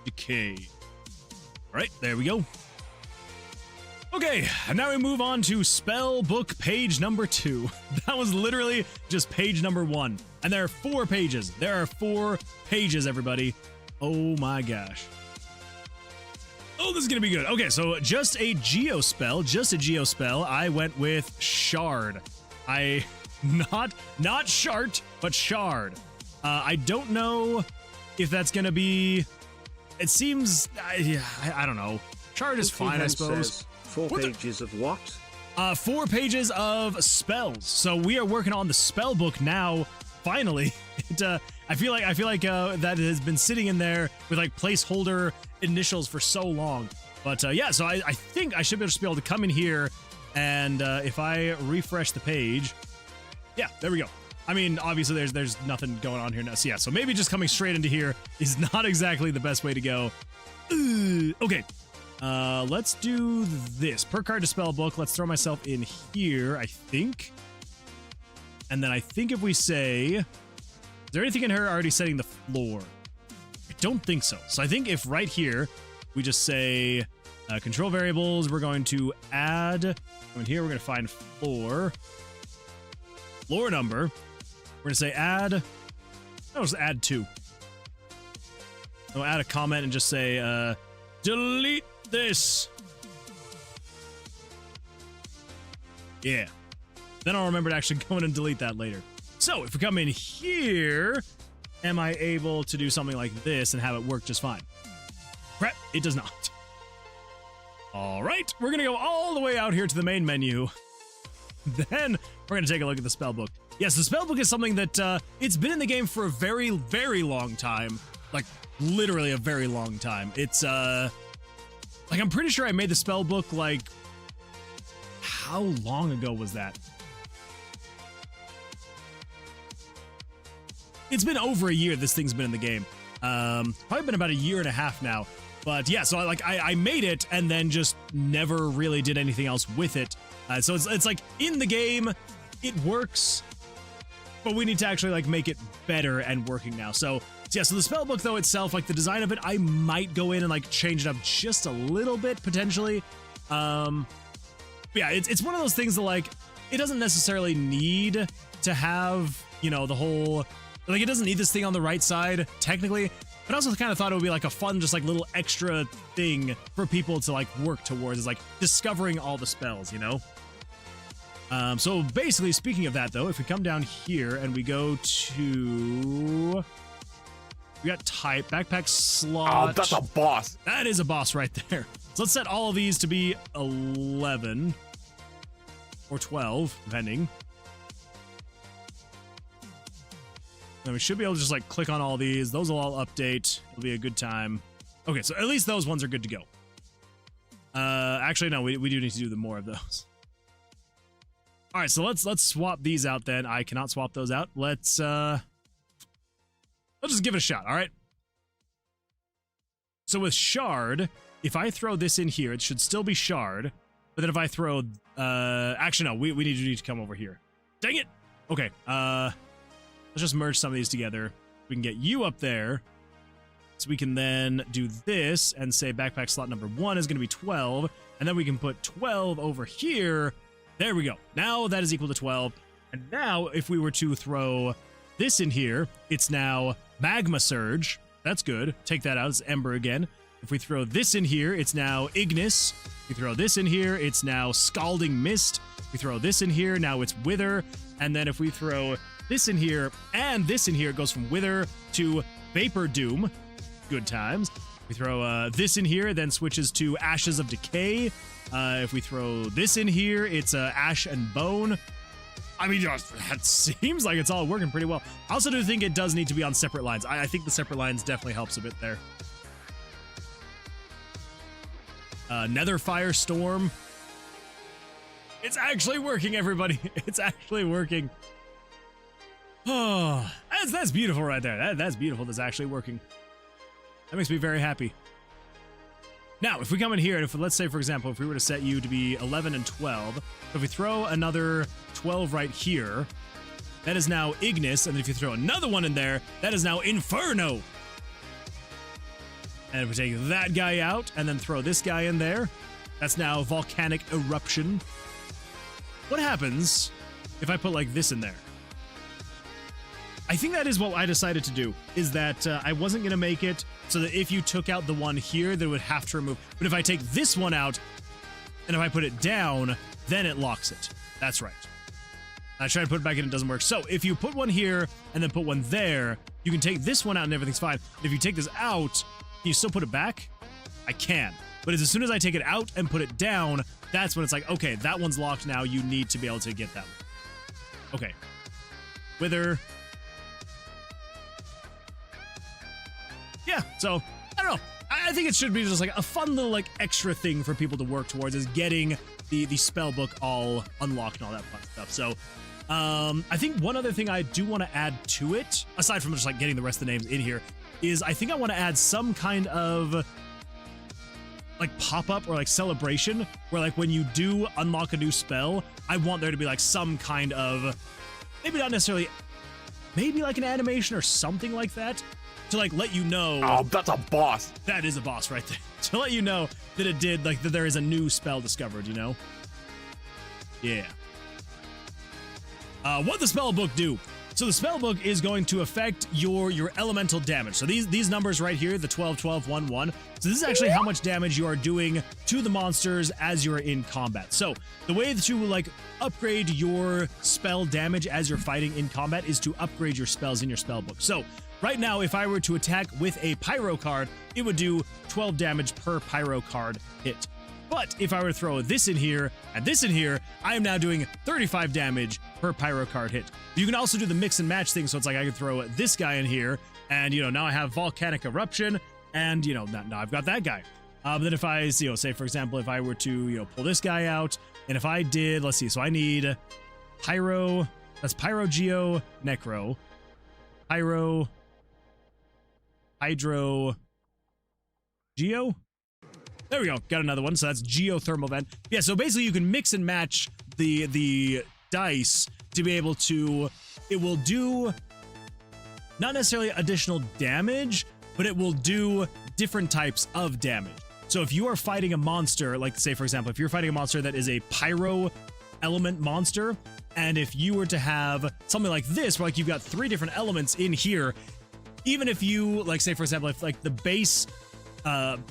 Decay. All right, there we go. Okay, and now we move on to spell book page number 2. That was literally just page number 1. And there are 4 pages. There are 4 pages, everybody. Oh my gosh. Oh, this is gonna be good. Okay, so just a geo spell. I went with Shard. Not Shart, but Shard. I don't know if that's gonna be... It seems... I don't know. Shard is fine, I suppose. 4 pages of what? 4 pages of spells. So we are working on the spell book now. Finally, I feel like that has been sitting in there with like placeholder initials for so long. But yeah, so I think I should be able to come in here, and if I refresh the page, yeah, there we go. I mean, obviously there's nothing going on here now. So yeah, so maybe just coming straight into here is not exactly the best way to go. Okay. Let's do this. Per card to spell book. Let's throw myself in here, I think. And then I think if we say... Is there anything in here already setting the floor? I don't think so. So I think if right here, we just say control variables, we're going to add... In here, we're going to find floor. Floor number. We're going to say add... No, just add 2. We'll add a comment and just say delete this. Yeah. Then I'll remember to actually go in and delete that later. So if we come in here, am I able to do something like this and have it work just fine? Crap, it does not. All right, we're gonna go all the way out here to the main menu. Then we're gonna take a look at the spellbook. Yes, the spellbook is something that it's been in the game for a very, very long time. Like literally a very long time. It's like I'm pretty sure I made the spellbook like how long ago was that? It's been over a year this thing's been in the game. Probably been about a year and a half now. But yeah, so I made it and then just never really did anything else with it. So it's like in the game, it works, but we need to actually like make it better and working now. So yeah, so the spellbook though itself, like the design of it, I might go in and like change it up just a little bit potentially. Yeah, it's one of those things that like it doesn't necessarily need to have, you know, the whole, like it doesn't need this thing on the right side technically. But I also kind of thought it would be like a fun, just like little extra thing for people to like work towards, is like discovering all the spells, you know? So basically, speaking of that though, if we come down here and we go to, we got type, backpack slot. Oh, that's a boss. That is a boss right there. So let's set all of these to be 11 or 12, depending. And we should be able to just like click on all these. Those will all update. It'll be a good time. Okay, so at least those ones are good to go. Actually, no, we do need to do more of those. All right, so let's swap these out then. I cannot swap those out. Let's just give it a shot, all right? So with Shard, if I throw this in here, it should still be Shard. But then if I throw, actually, no, we need to come over here. Dang it! Okay, let's just merge some of these together. We can get you up there. So we can then do this and say backpack slot number 1 is going to be 12. And then we can put 12 over here. There we go. Now that is equal to 12. And now if we were to throw this in here, it's now Magma Surge. That's good. Take that out. It's Ember again. If we throw this in here, it's now Ignis. If we throw this in here, it's now Scalding Mist. If we throw this in here, now it's Wither. And then if we throw this in here and this in here, it goes from Wither to Vapor Doom. Good times. We throw this in here, then switches to Ashes of Decay. If we throw this in here, it's Ash and Bone. I mean, that seems like it's all working pretty well. I also do think it does need to be on separate lines. I think the separate lines definitely helps a bit there. Nether Firestorm. It's actually working, everybody. It's actually working. Oh, that's beautiful right there. That's beautiful. That's actually working. That makes me very happy. Now, if we come in here, and if let's say, for example, if we were to set you to be 11 and 12, if we throw another 12 right here, that is now Ignis, and then if you throw another one in there, that is now Inferno. And if we take that guy out, and then throw this guy in there, that's now Volcanic Eruption. What happens if I put like this in there? I think that is what I decided to do, is that I wasn't going to make it so that if you took out the one here, that it would have to remove. But if I take this one out, and if I put it down, then it locks it. That's right. I try to put it back in, it doesn't work. So if you put one here, and then put one there, you can take this one out and everything's fine. If you take this out, can you still put it back? I can. But as soon as I take it out and put it down, that's when it's like, okay, that one's locked now. You need to be able to get that one. Okay. Wither. Yeah, so, I don't know. I think it should be just like a fun little like extra thing for people to work towards, is getting the spell book all unlocked and all that fun stuff. So, I think one other thing I do want to add to it, aside from just like getting the rest of the names in here, is I think I want to add some kind of like pop-up or like celebration where like when you do unlock a new spell, I want there to be like some kind of, maybe not necessarily, maybe like an animation or something like that, to like let you know. Oh, that's a boss. That is a boss right there. To let you know that it did, like, that there is a new spell discovered, you know? Yeah. What the spell book do? So the spell book is going to affect your elemental damage. So these numbers right here, the 12, 12, 1, 1. So this is actually how much damage you are doing to the monsters as you're in combat. So the way to like upgrade your spell damage as you're fighting in combat is to upgrade your spells in your spell book. So right now, if I were to attack with a Pyro card, it would do 12 damage per Pyro card hit. But if I were to throw this in here and this in here, I am now doing 35 damage per Pyro card hit. You can also do the mix and match thing, so it's like I could throw this guy in here, and, you know, now I have Volcanic Eruption, and, you know, now I've got that guy. But then if I, you know, say, for example, if I were to, you know, pull this guy out, And if I did, let's see, so I need Pyro, that's Pyro, Geo, Necro, Pyro, Hydro, Geo? There we go, got another one, so that's Geothermal Vent. Yeah, so basically you can mix and match the dice to be able to, it will do not necessarily additional damage, but it will do different types of damage. So if you are fighting a monster, like say for example, if you're fighting a monster that is a pyro element monster, and if you were to have something like this, where like you've got 3 different elements in here, even if you, like say for example, if like the base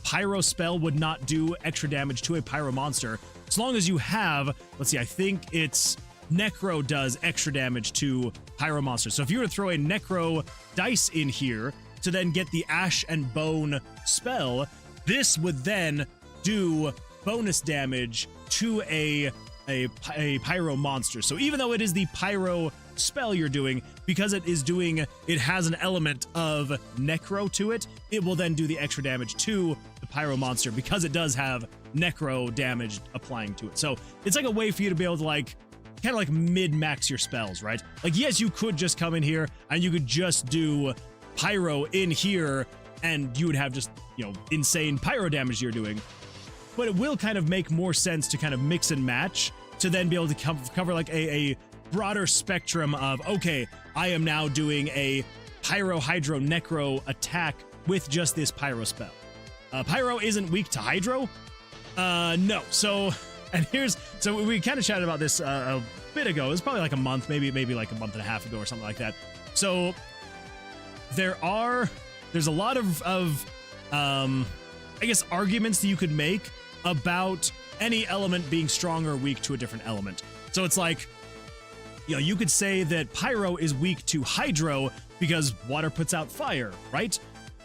pyro spell would not do extra damage to a pyro monster, as long as you have, let's see, I think it's Necro does extra damage to pyro monsters. So if you were to throw a Necro dice in here to then get the Ash and Bone spell, this would then do bonus damage to a pyro monster. So even though it is the pyro spell you're doing, because it has an element of Necro to it, it will then do the extra damage to the pyro monster because it does have Necro damage applying to it. So it's like a way for you to be able to like kind of like mid-max your spells, right? Like, yes, you could just come in here and you could just do pyro in here and you would have just, you know, insane pyro damage you're doing. But it will kind of make more sense to kind of mix and match to then be able to cover like a broader spectrum of, okay, I am now doing a Pyro Hydro Necro attack with just this Pyro spell. Pyro isn't weak to Hydro. No. So we kind of chatted about this a bit ago. It was probably like a month, maybe like a month and a half ago or something like that. So there's a lot of I guess arguments that you could make about any element being strong or weak to a different element. So it's like, you know, you could say that Pyro is weak to Hydro because water puts out fire, right?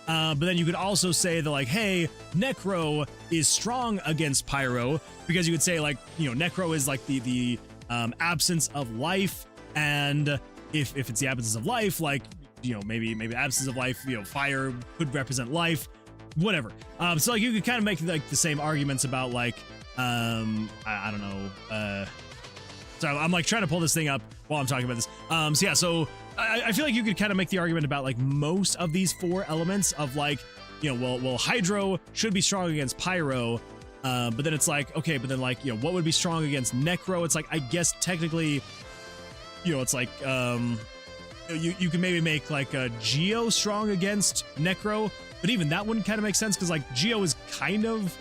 But then you could also say that, like, hey, Necro is strong against Pyro because you could say, like, you know, Necro is like the absence of life, and if it's the absence of life, like, you know, maybe absence of life, you know, fire could represent life, whatever. So like you could kind of make like the same arguments about like I don't know. So I'm like trying to pull this thing up while I'm talking about this. So yeah, so I feel like you could kind of make the argument about like most of these 4 elements of like, you know, well Hydro should be strong against Pyro, but then it's like, okay, but then like, you know, what would be strong against Necro? It's like, I guess technically, you know, it's like you can maybe make like a Geo strong against Necro, but even that wouldn't kind of make sense because like Geo is kind of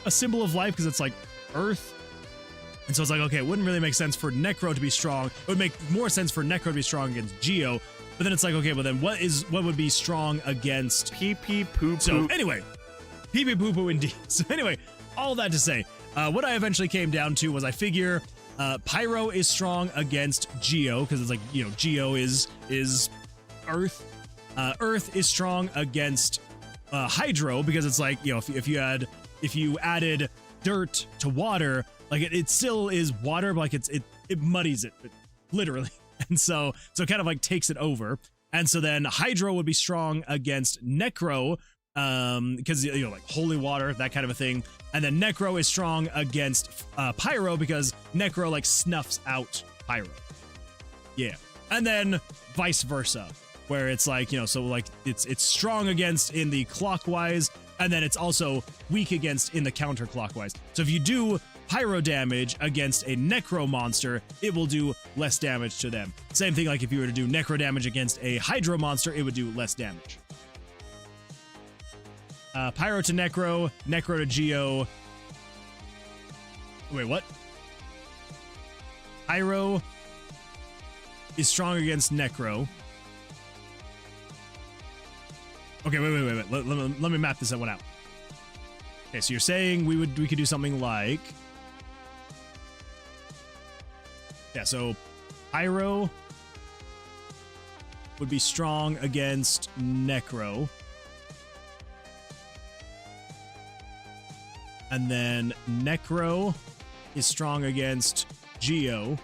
a symbol of life because it's like Earth. And so it's like, okay, it wouldn't really make sense for Necro to be strong. It would make more sense for Necro to be strong against Geo. But then it's like, okay, well then what would be strong against pee pee poo poo? So anyway, pee pee poo poo indeed. So anyway, all that to say, what I eventually came down to was I figure Pyro is strong against Geo because it's like, you know, Geo is Earth. Earth is strong against Hydro because it's like, you know, if you added dirt to water, like it still is water, but like it muddies it literally, and so kind of like takes it over. And so then Hydro would be strong against Necro because, you know, like holy water, that kind of a thing. And then Necro is strong against Pyro because Necro like snuffs out Pyro. Yeah, and then vice versa, where it's like, you know, so like it's strong against in the clockwise, and then it's also weak against in the counterclockwise. So if you do Pyro damage against a Necro monster, it will do less damage to them. Same thing like if you were to do Necro damage against a Hydro monster, it would do less damage. Pyro to Necro, Necro to Geo. Wait, what? Pyro is strong against Necro. Okay, wait. Let me map this one out. Okay, so you're saying we could do something like, yeah, so Pyro would be strong against Necro. And then Necro is strong against Geo.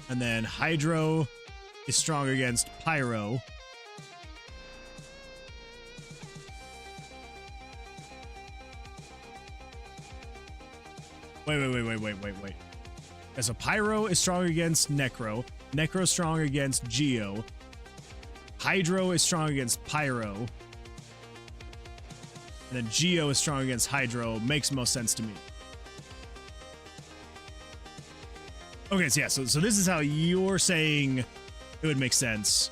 And then Hydro is strong against Pyro. Wait. Yeah, so Pyro is strong against Necro. Necro strong against Geo. Hydro is strong against Pyro. And then Geo is strong against Hydro. Makes most sense to me. Okay, so yeah, so this is how you're saying it would make sense.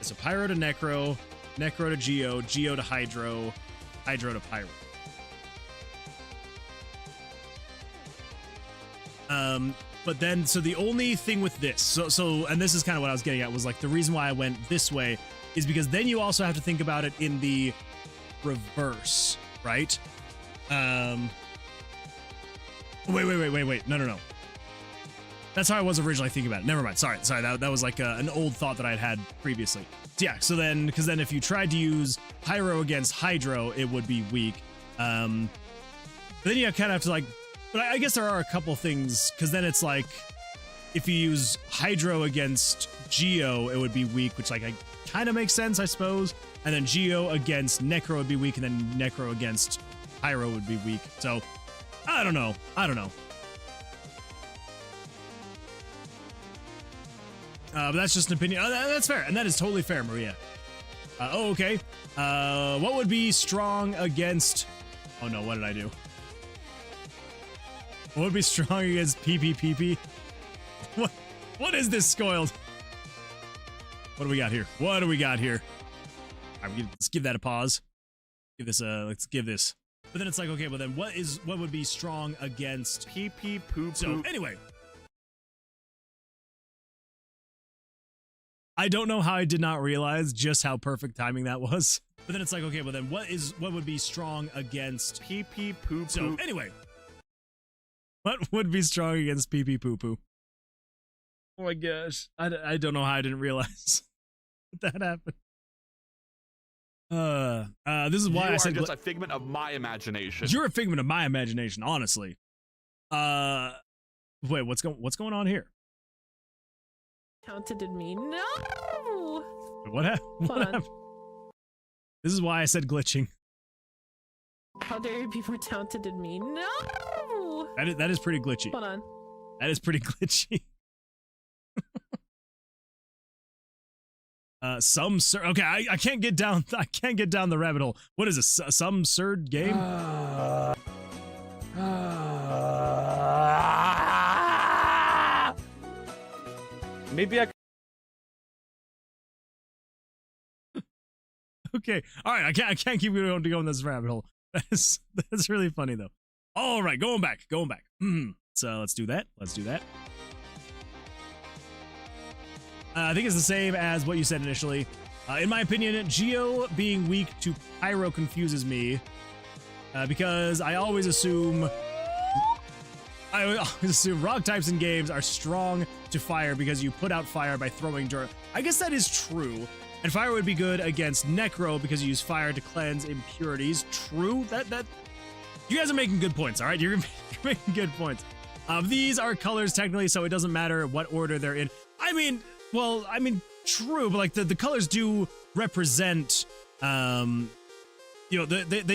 So Pyro to Necro, Necro to Geo, Geo to Hydro, Hydro to Pyro. But then, so the only thing with this, so and this is kind of what I was getting at, was like the reason why I went this way is because then you also have to think about it in the reverse, right? Wait. No. That's how I was originally thinking about it. Never mind. Sorry. That was like an old thought that I'd had previously. So yeah, so then, because then if you tried to use Pyro against Hydro, it would be weak. But then you kind of have to like, but I guess there are a couple things, because then it's like, if you use Hydro against Geo, it would be weak, which like kind of makes sense, I suppose. And then Geo against Necro would be weak, and then Necro against Pyro would be weak. So, I don't know. But that's just an opinion. Oh, that's fair, and that is totally fair, Maria. Okay. What would be strong against... Oh no, what did I do? What would be strong against PPPP? What is this Scoiled? What do we got here? All right, let's give that a pause. Let's give this. But then it's like, okay, well then what would be strong against PP poo poo? So anyway. I don't know how I did not realize just how perfect timing that was. But then it's like, okay, well then what would be strong against PP poo poo? So anyway. What would be strong against PP poo poo? Oh my gosh. I don't know how I didn't realize that happened. This is why I said just a figment of my imagination. You're a figment of my imagination, honestly. Wait, what's going on here? Counted in me. No. What happened? This is why I said glitching. How dare you be more talented than me? No. That is pretty glitchy. Hold on. That is pretty glitchy. Okay, I can't get down. I can't get down the rabbit hole. What is this? Some absurd game? Maybe I. Okay, all right. I can't keep going this rabbit hole. That's really funny though. All right, going back. So let's do that. I think it's the same as what you said initially. In my opinion, Geo being weak to Pyro confuses me because I always assume rock types in games are strong to fire because you put out fire by throwing dirt. I guess that is true. And fire would be good against Necro because you use fire to cleanse impurities. True. That you guys are making good points, all right? You're making good points. These are colors technically, so it doesn't matter what order they're in. I mean, true, but like the colors do represent, they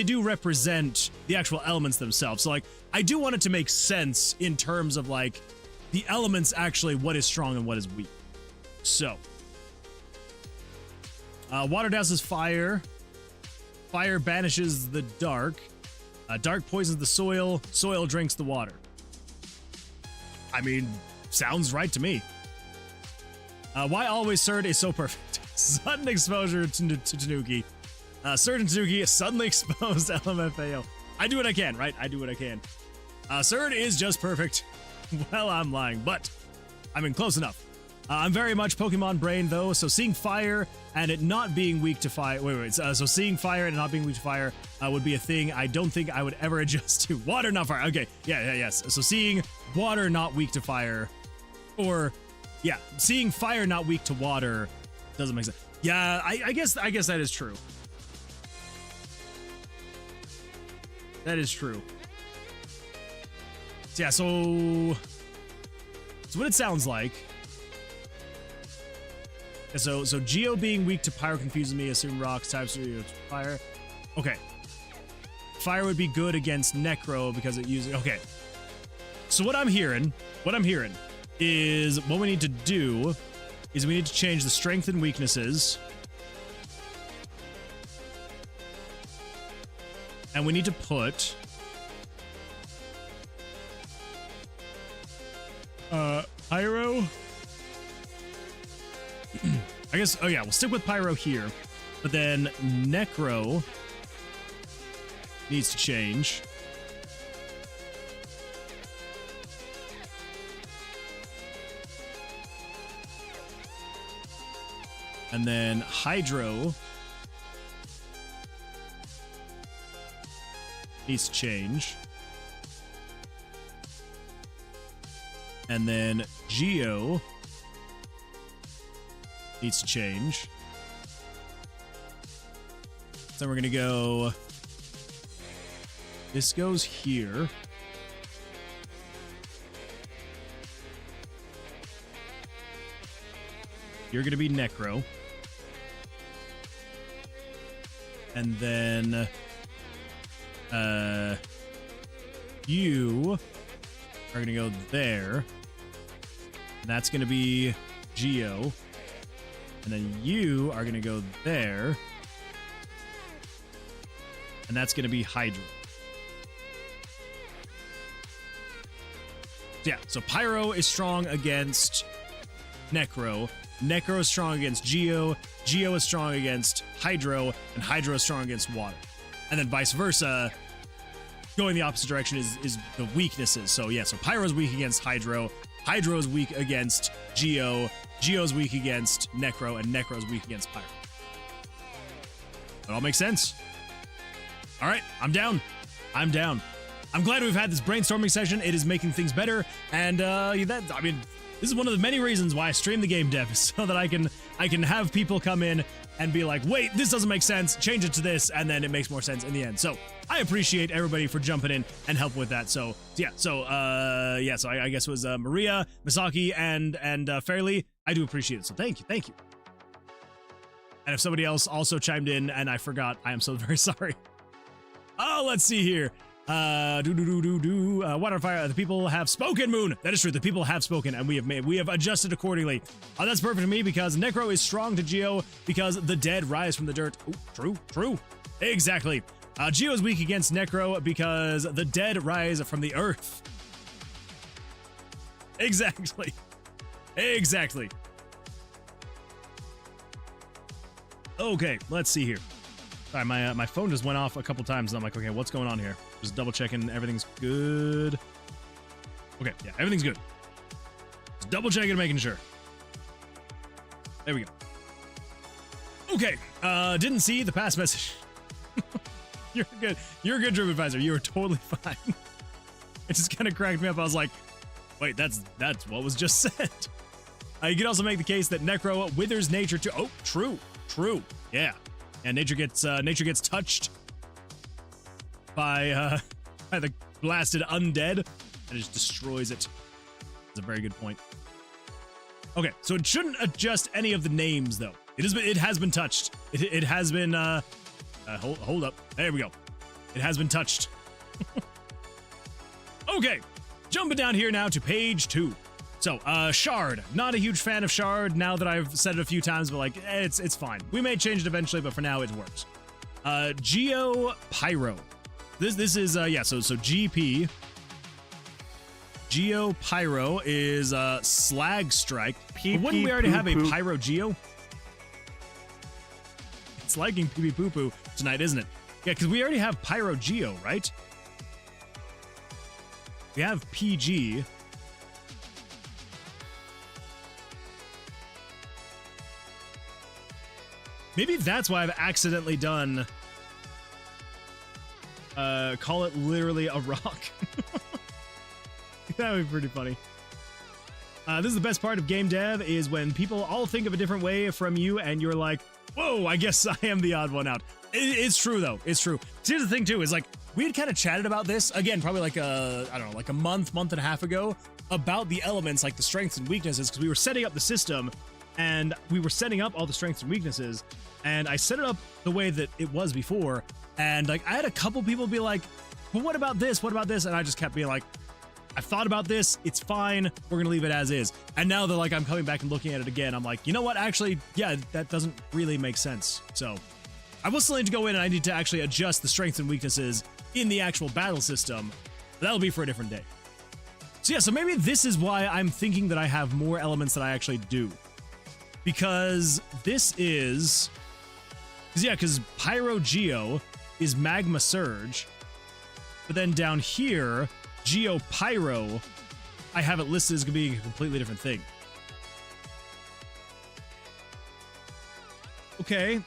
do represent the actual elements themselves. So like, I do want it to make sense in terms of like the elements actually what is strong and what is weak. So, water douses fire. Fire banishes the dark. Dark poisons the soil. Soil drinks the water. I mean, sounds right to me. Why always Surd is so perfect. Sudden exposure to Tanuki. Surd and Tanuki suddenly exposed LMFAO. I do what I can, right? I do what I can. Surd is just perfect. Well, I'm lying, but I mean, close enough. I'm very much Pokemon brain, though, so seeing fire and it not being weak to fire... So seeing fire and it not being weak to fire would be a thing I don't think I would ever adjust to. Water, not fire. Okay, yes. So seeing water not weak to fire, or... Yeah, seeing fire not weak to water doesn't make sense. Yeah, I guess that is true. That is true. So, yeah, so what it sounds like... So Geo being weak to pyro confuses me. Assume rocks types to fire. Okay. Fire would be good against Necro because it uses. Okay. So what I'm hearing is what we need to do is we need to change the strength and weaknesses. And we need to put Pyro. I guess, oh yeah, we'll stick with Pyro here. But then Necro needs to change. And then Hydro needs to change. And then Geo needs to change. So we're gonna go. This goes here. You're gonna be Necro. And then you are gonna go there. And that's gonna be Geo. And then you are gonna go there. And that's gonna be Hydra. Yeah, so Pyro is strong against Necro. Necro is strong against Geo. Geo is strong against Hydro. And Hydro is strong against water. And then vice versa. Going the opposite direction is the weaknesses. So yeah, so Pyro is weak against Hydro. Hydro is weak against Geo. Geo is weak against Necro. And Necro is weak against Pyro. That all makes sense? All right, I'm down. I'm down. I'm glad we've had this brainstorming session. It is making things better. And this is one of the many reasons why I stream the game dev, so that I can have people come in and be like, wait, this doesn't make sense, change it to this, and then it makes more sense in the end. So I appreciate everybody for jumping in and helping with that. So I guess it was Maria, Misaki, and Fairly. I do appreciate it. So thank you. And if somebody else also chimed in and I forgot, I am so very sorry. Oh, let's see here. Water Fire. The people have spoken, Moon. That is true. The people have spoken, and we have adjusted accordingly. That's perfect for me because Necro is strong to Geo because the dead rise from the dirt. Ooh, true. Exactly. Geo is weak against Necro because the dead rise from the earth. Exactly. Okay, let's see here. Sorry, my phone just went off a couple times, and I'm like, okay, what's going on here? Just double checking everything's good. Okay, yeah, everything's good. Just double checking and making sure. There we go. Okay, didn't see the past message. You're good. You're a good Dream Advisor. You were totally fine. It just kind of cracked me up. I was like, wait, that's what was just said. You can also make the case that Necro withers nature too. Oh, true. Yeah. And nature gets touched by the blasted undead, and it just destroys it. That's a very good point. Okay, so it shouldn't adjust any of the names though. It has been touched. It has been hold up. There we go. It has been touched. Okay, jumping down here now to page 2. So, Shard. Not a huge fan of Shard now that I've said it a few times, but like, it's fine. We may change it eventually, but for now it works. Geo Pyro. This is, so GP. Geo Pyro is, Slag Strike. But wouldn't we already have a Pyro Geo? It's liking pee poo poo tonight, isn't it? Yeah, because we already have Pyro Geo, right? We have PG. Maybe that's why I've accidentally done call it literally a rock. That would be pretty funny. This is the best part of game dev, is when people all think of a different way from you and you're like, whoa, I guess I am the odd one out. It's true though. It's true. So here's the thing too, is like, we had kind of chatted about this again, probably like like a month and a half ago, about the elements, like the strengths and weaknesses, because we were setting up the system and we were setting up all the strengths and weaknesses, and I set it up the way that it was before, and like I had a couple people be like, but what about this? What about this? And I just kept being like, I've thought about this. It's fine. We're going to leave it as is. And now that like I'm coming back and looking at it again, I'm like, you know what? Actually, yeah, that doesn't really make sense. So I will still need to go in and I need to actually adjust the strengths and weaknesses in the actual battle system. That'll be for a different day. So yeah, so maybe this is why I'm thinking that I have more elements that I actually do. Because this is... because Pyro Geo is Magma Surge. But then down here... Geo Pyro, I have it listed as going to be a completely different thing. Okay,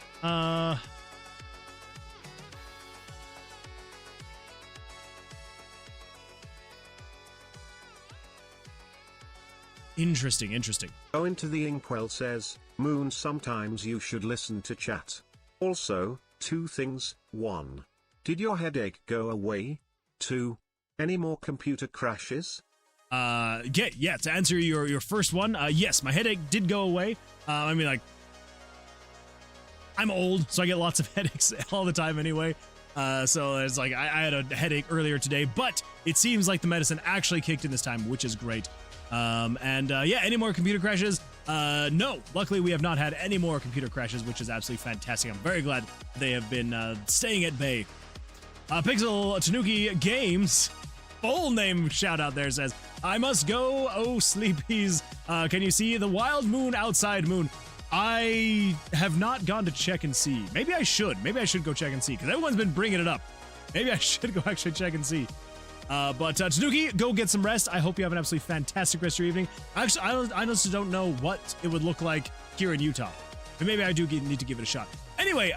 Interesting. Go into the Inkwell says, Moon, sometimes you should listen to chat. Also, 2 things. 1. Did your headache go away? 2. Any more computer crashes? Yeah, to answer your first one, yes, my headache did go away. I mean, like, I'm old, so I get lots of headaches all the time anyway. So it's like, I had a headache earlier today, but it seems like the medicine actually kicked in this time, which is great. Yeah, any more computer crashes? No, luckily we have not had any more computer crashes, which is absolutely fantastic. I'm very glad they have been staying at bay. Pixel Tanuki Games, full name shout out there, says, I must go, oh sleepies, can you see the wild moon outside moon? I have not gone to check and see. Maybe I should go check and see, because everyone's been bringing it up. Maybe I should go actually check and see. But Tanuki, go get some rest. I hope you have an absolutely fantastic rest of your evening. Actually, I honestly don't know what it would look like here in Utah, but maybe I do need to give it a shot. Anyway,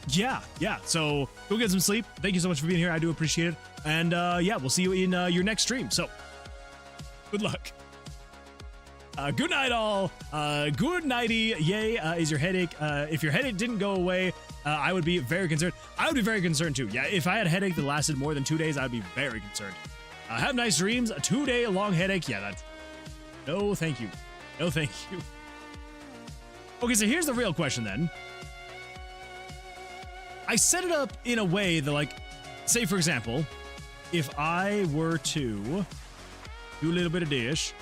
yeah, so go get some sleep. Thank you so much for being here. I do appreciate it. And yeah, we'll see you in your next stream. So good luck. Good night, all. Good nighty. Yay. Is your headache? If your headache didn't go away, I would be very concerned. I would be very concerned too. Yeah, if I had a headache that lasted more than 2 days, I'd be very concerned. Have nice dreams. A 2-day long headache. Yeah, that's... No, thank you. No, thank you. Okay, so here's the real question then. I set it up in a way that, like, say for example, if I were to do a little bit of dish,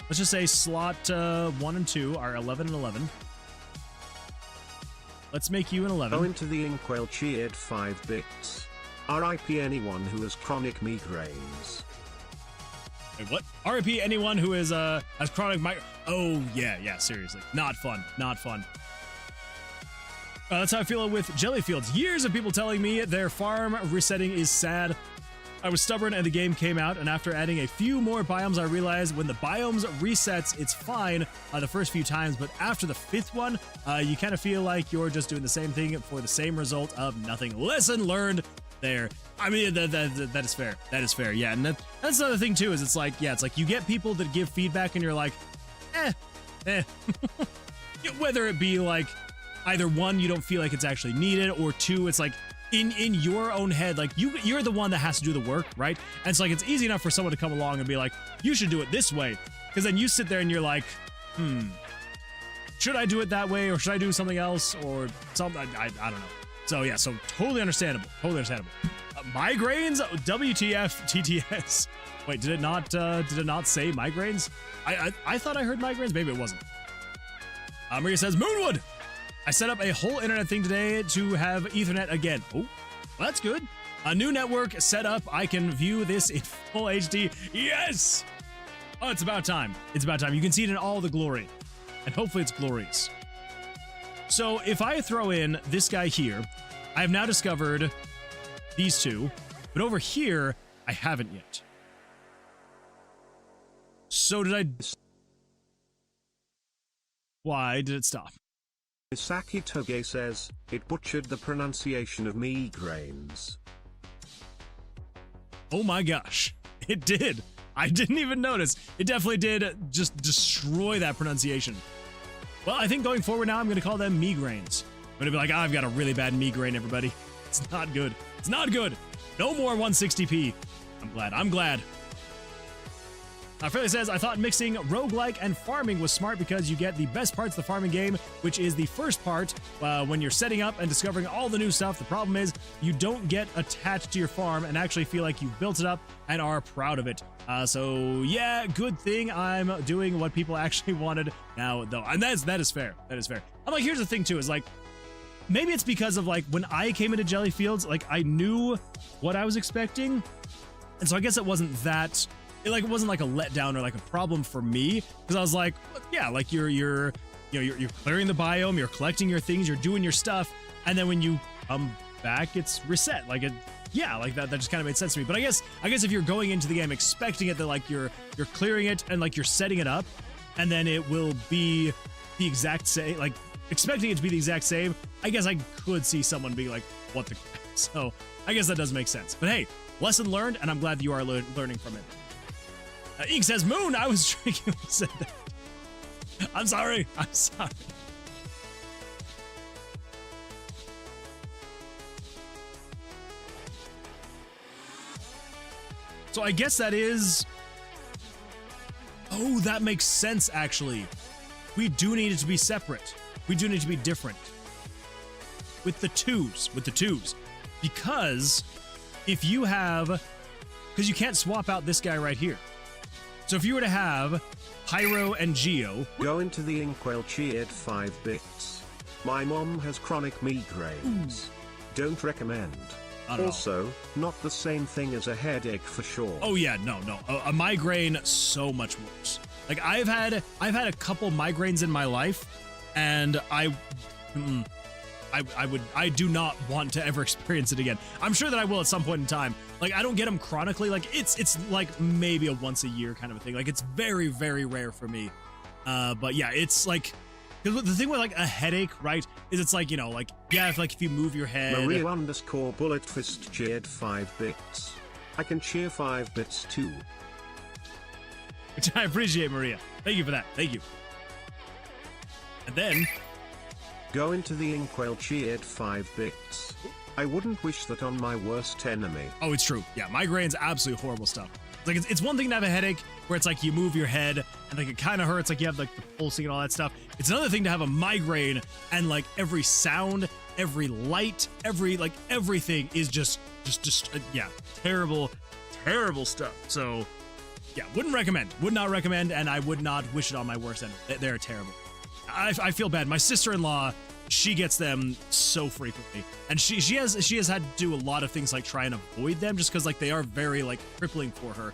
let's just say slot 1 and 2 are 11 and 11. Let's make you an 11. Go into the Inkwell cheered 5 bits. RIP anyone who has chronic migraines. Wait, what? RIP anyone who is has chronic migraine. Oh yeah, seriously, not fun. That's how I feel with Jellyfields. Years of people telling me their farm resetting is sad. I was stubborn and the game came out, and after adding a few more biomes, I realized when the biomes resets, it's fine the first few times, but after the 5th one, you kind of feel like you're just doing the same thing for the same result of nothing. Lesson learned there. I mean, that is fair. That is fair, yeah. And that's another thing too, is it's like you get people that give feedback and you're like, whether it be like, either 1, you don't feel like it's actually needed, or 2, it's like, in your own head, like you're the one that has to do the work, right? And it's like, it's easy enough for someone to come along and be like, you should do it this way, because then you sit there and you're like, should I do it that way, or should I do something else, or something? I don't know. So yeah, so totally understandable. Migraines, WTF, TTS. Wait, did it not say migraines? I thought I heard migraines. Maybe it wasn't. Maria says, Moonwood! I set up a whole internet thing today to have Ethernet again. Oh, well, that's good. A new network set up. I can view this in full HD. Yes! Oh, it's about time. It's about time. You can see it in all the glory. And hopefully it's glorious. So if I throw in this guy here, I have now discovered these 2. But over here, I haven't yet. So did I... Why did it stop? Saki Toge says, it butchered the pronunciation of migraines. Oh my gosh, it did. I didn't even notice. It definitely did just destroy that pronunciation. Well, I think going forward now, I'm going to call them migraines. I'm going to be like, I've got a really bad migraine, everybody. It's not good. It's not good. No more 160p. I'm glad. Fairly says, I thought mixing roguelike and farming was smart because you get the best parts of the farming game, which is the first part when you're setting up and discovering all the new stuff. The problem is you don't get attached to your farm and actually feel like you've built it up and are proud of it. So yeah, good thing I'm doing what people actually wanted now, though. And that is fair. That is fair. I'm like, here's the thing too, is like, maybe it's because of like when I came into Jellyfields, like I knew what I was expecting. And so I guess it wasn't that, it wasn't like a letdown or like a problem for me, because I was like, yeah, like you're clearing the biome, you're collecting your things, you're doing your stuff, and then when you come back, it's reset. Like it, yeah, like that just kind of made sense to me. But I guess if you're going into the game expecting it that like you're clearing it and like you're setting it up, and then it will be the exact same, like expecting it to be the exact same, I guess I could see someone being like, what the crap? So I guess that does make sense. But hey, lesson learned, and I'm glad that you are learning from it. Ink says, Moon, I was drinking when you said that. I'm sorry. So I guess that is... Oh, that makes sense, actually. We do need it to be separate. We do need to be different. With the twos. Because if you have... Because you can't swap out this guy right here. So if you were to have Pyro and Geo... Go into the Inkwell cheered 5 bits. My mom has chronic migraines. Don't recommend. Also, not the same thing as a headache for sure. Oh yeah, no. A migraine, so much worse. Like I've had a couple migraines in my life, and I do not want to ever experience it again. I'm sure that I will at some point in time. Like I don't get them chronically. Like it's like maybe a once a year kind of a thing. Like it's very, very rare for me. But yeah, it's like the thing with like a headache, right? Is it's like, you know, like yeah, if you move your head. Maria _ Bullet Fist cheered 5 bits. I can cheer 5 bits too. Which I appreciate, Maria. Thank you for that. Thank you. And then go into the Inkwell cheered 5 bits. I wouldn't wish that on my worst enemy. Oh, it's true. Yeah, migraine's absolutely horrible stuff. Like it's one thing to have a headache where it's like you move your head and like it kind of hurts, like you have like the pulsing and all that stuff. It's another thing to have a migraine and like every sound, every light, everything is just yeah, terrible stuff. So yeah, wouldn't recommend, would not recommend, and I would not wish it on my worst enemy. They're terrible. I feel bad. My sister-in-law, she gets them so frequently, and she has had to do a lot of things like try and avoid them just because like they are very like crippling for her.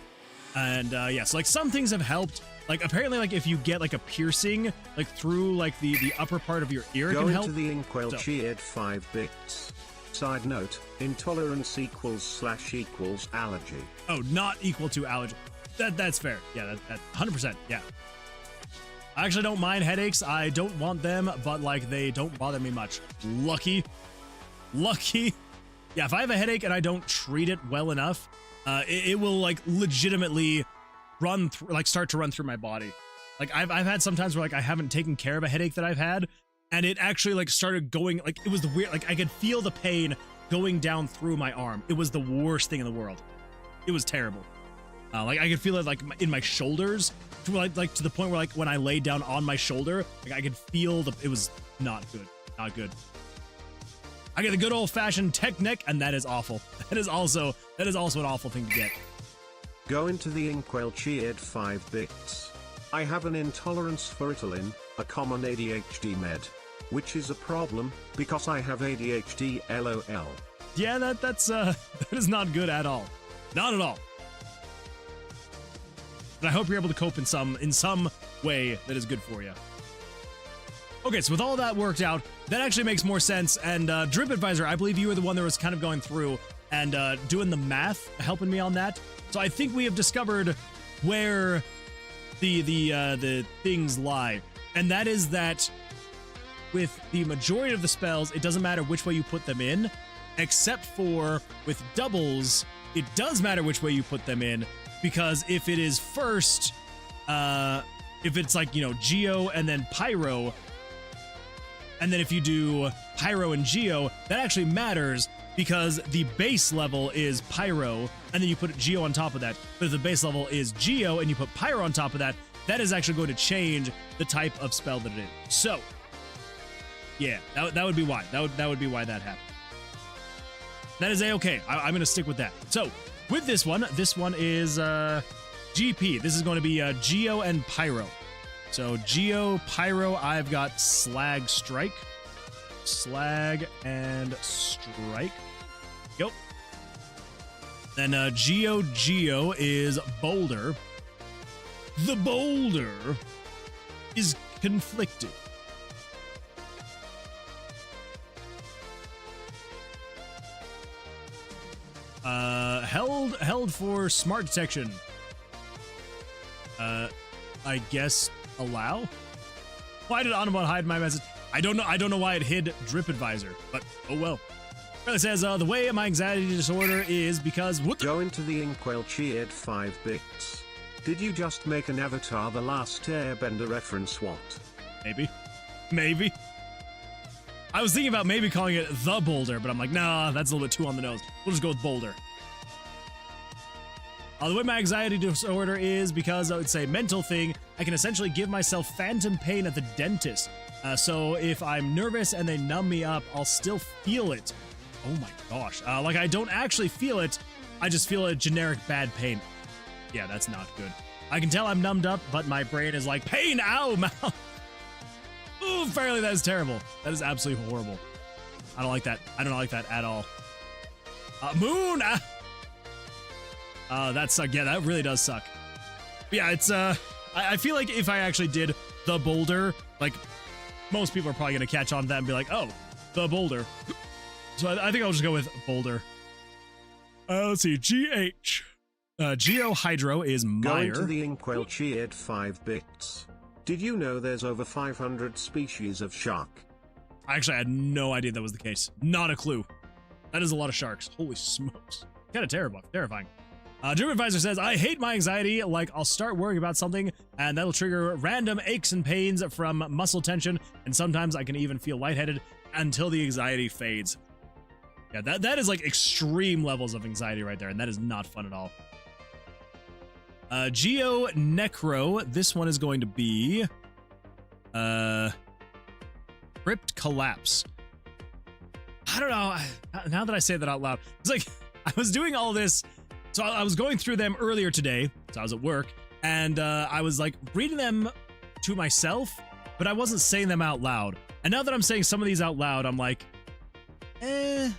And yeah, so like some things have helped. Like apparently like if you get like a piercing like through like the upper part of your ear, it can help. Go into the Inkwell cheered 5 bits. Side note, intolerance equals / allergy. Oh, not equal to allergy. That's fair. Yeah, that 100%. Yeah. I actually don't mind headaches. I don't want them, but like they don't bother me much. Lucky. Yeah, if I have a headache and I don't treat it well enough, it will like legitimately start to run through my body. Like I've had some times where like I haven't taken care of a headache that I've had, and it actually like started going, like it was the weird, like I could feel the pain going down through my arm. It was the worst thing in the world. It was terrible. Like I could feel it like in my shoulders, to like to the point where like when I laid down on my shoulder, like I could feel it was not good. I get the good old fashioned tech neck, and that is awful. That is also an awful thing to get. Go into the Inkwell cheered 5 bits. I have an intolerance for Ritalin, a common ADHD med, which is a problem because I have ADHD. LOL. Yeah, that is not good at all. Not at all. But I hope you're able to cope in some way that is good for you. Okay, so with all that worked out, that actually makes more sense. And Drip Advisor, I believe you were the one that was kind of going through and doing the math, helping me on that. So I think we have discovered where the things lie, and that is that with the majority of the spells, it doesn't matter which way you put them in, except for with doubles, it does matter which way you put them in. Because if it is first, if it's like, you know, Geo and then Pyro, And then if you do Pyro and Geo, that actually matters because the base level is Pyro, and then you put Geo on top of that. But if the base level is Geo and you put Pyro on top of that, that is actually going to change the type of spell that it is. So, yeah, that would be why. That would be why that happened. That is A-okay. I'm going to stick with that. So, with this one is GP. This is going to be Geo and Pyro. So, Geo, Pyro, I've got Slag Strike. Slag and Strike. Yep. Then Geo is Boulder. The Boulder is conflicted. Held for smart detection. I guess allow? Why did Onabon hide my message? I don't know why it hid Drip Advisor, but oh well. It says, the way my anxiety disorder is because... Go into the Inkwell cheered 5 bits. Did you just make an Avatar The Last Airbender reference? What? Maybe. I was thinking about maybe calling it The Boulder, but I'm like, nah, that's a little bit too on the nose. We'll just go with Boulder. The way my anxiety disorder is because it's a mental thing. I can essentially give myself phantom pain at the dentist. So if I'm nervous and they numb me up, I'll still feel it. Oh my gosh. Like I don't actually feel it. I just feel a generic bad pain. Yeah, that's not good. I can tell I'm numbed up, but my brain is like, pain, ow, mouth. Ooh, fairly, that is terrible. That is absolutely horrible. I don't like that. I don't like that at all. Moon! That sucked. Yeah, that really does suck. But yeah, it's, I feel like if I actually did The Boulder, like, most people are probably going to catch on to that and be like, oh, The Boulder. So I think I'll just go with Boulder. Let's see, GH. Geo Hydro is Meyer. Go into the Inkwell cheered 5 bits. Did you know there's over 500 species of shark? I actually had no idea that was the case. Not a clue. That is a lot of sharks. Holy smokes. Kind of terrifying. Drip Advisor says, I hate my anxiety. Like, I'll start worrying about something, and that'll trigger random aches and pains from muscle tension, and sometimes I can even feel lightheaded until the anxiety fades. Yeah, that is like extreme levels of anxiety right there, and that is not fun at all. Geo Necro, this one is going to be Crypt Collapse. I don't know, now that I say that out loud, it's like I was doing all this, so I was going through them earlier today, so I was at work, and I was like reading them to myself, but I wasn't saying them out loud. And now that I'm saying some of these out loud, I'm like, So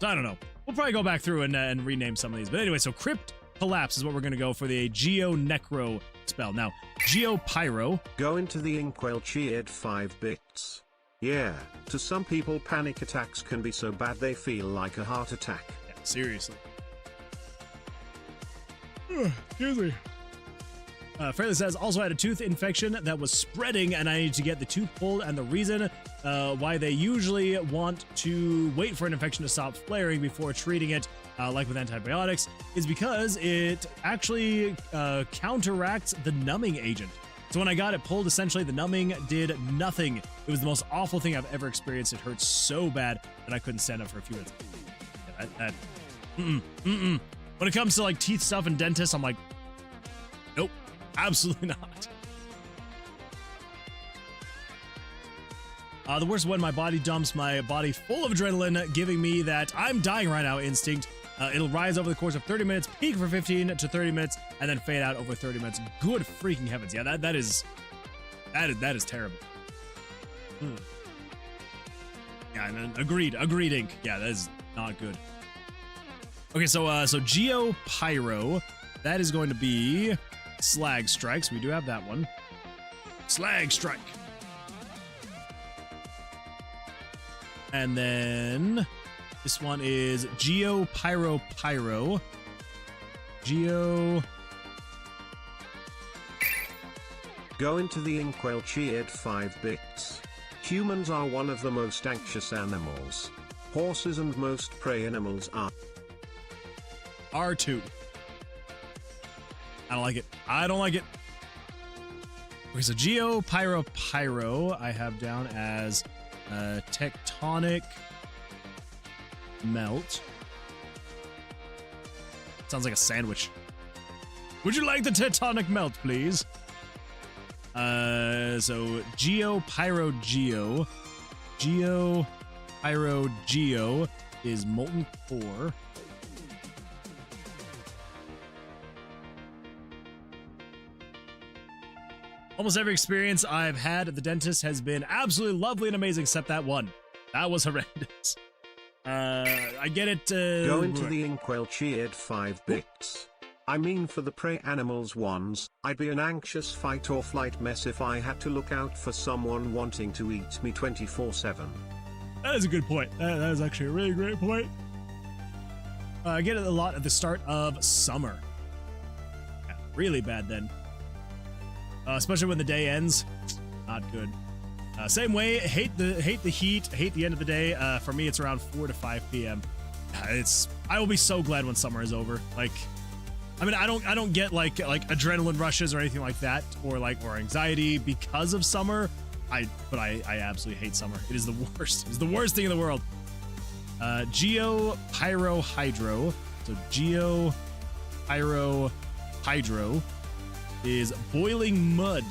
I don't know. We'll probably go back through and rename some of these. But anyway, so Crypt Collapse is what we're going to go for the Geo Necro spell. Now, Geo Pyro. Go into the Inkwell cheered 5 bits. Yeah, to some people panic attacks can be so bad they feel like a heart attack. Yeah, seriously. Excuse me. Fairly says, also had a tooth infection that was spreading and I needed to get the tooth pulled, and the reason why they usually want to wait for an infection to stop flaring before treating it, like with antibiotics, is because it actually counteracts the numbing agent. So when I got it pulled, essentially the numbing did nothing. It was the most awful thing I've ever experienced. It hurt so bad that I couldn't stand up for a few minutes. When it comes to like teeth stuff and dentists, I'm like, nope. Absolutely not. The worst is when my body dumps my body full of adrenaline, giving me that I'm dying right now instinct. It'll rise over the course of 30 minutes, peak for 15 to 30 minutes, and then fade out over 30 minutes. Good freaking heavens. Yeah, that is terrible. Yeah, agreed, Ink. Yeah, that is not good. Okay, so Geo Pyro, that is going to be Slag Strikes. We do have that one. Slag Strike. And then this one is Geo Pyro Pyro. Geo. Go into the Inkwell cheered 5 bits. Humans are one of the most anxious animals. Horses and most prey animals are. R2. I don't like it. I don't like it. Okay, so Geo, Pyro, Pyro, I have down as tectonic melt. Sounds like a sandwich. Would you like the tectonic melt, please? So Geo, Pyro, Geo. Geo, Pyro, Geo is molten core. Almost every experience I've had at the dentist has been absolutely lovely and amazing, except that one. That was horrendous. I get it. Go into the inkwell cheered 5 bits. I mean, for the prey animals ones, I'd be an anxious fight or flight mess if I had to look out for someone wanting to eat me 24/7. That is a good point. That is actually a really great point. I get it a lot at the start of summer. Yeah, really bad then. Especially when the day ends. Not good. Same way, hate the heat, hate the end of the day. For me, it's around 4 to 5 p.m. I will be so glad when summer is over. Like, I mean, I don't get like adrenaline rushes or anything like that, or anxiety because of summer. But I absolutely hate summer. It is the worst. It's the worst thing in the world. Geo, Pyro, Hydro. So Geo, Pyro, Hydro is boiling mud.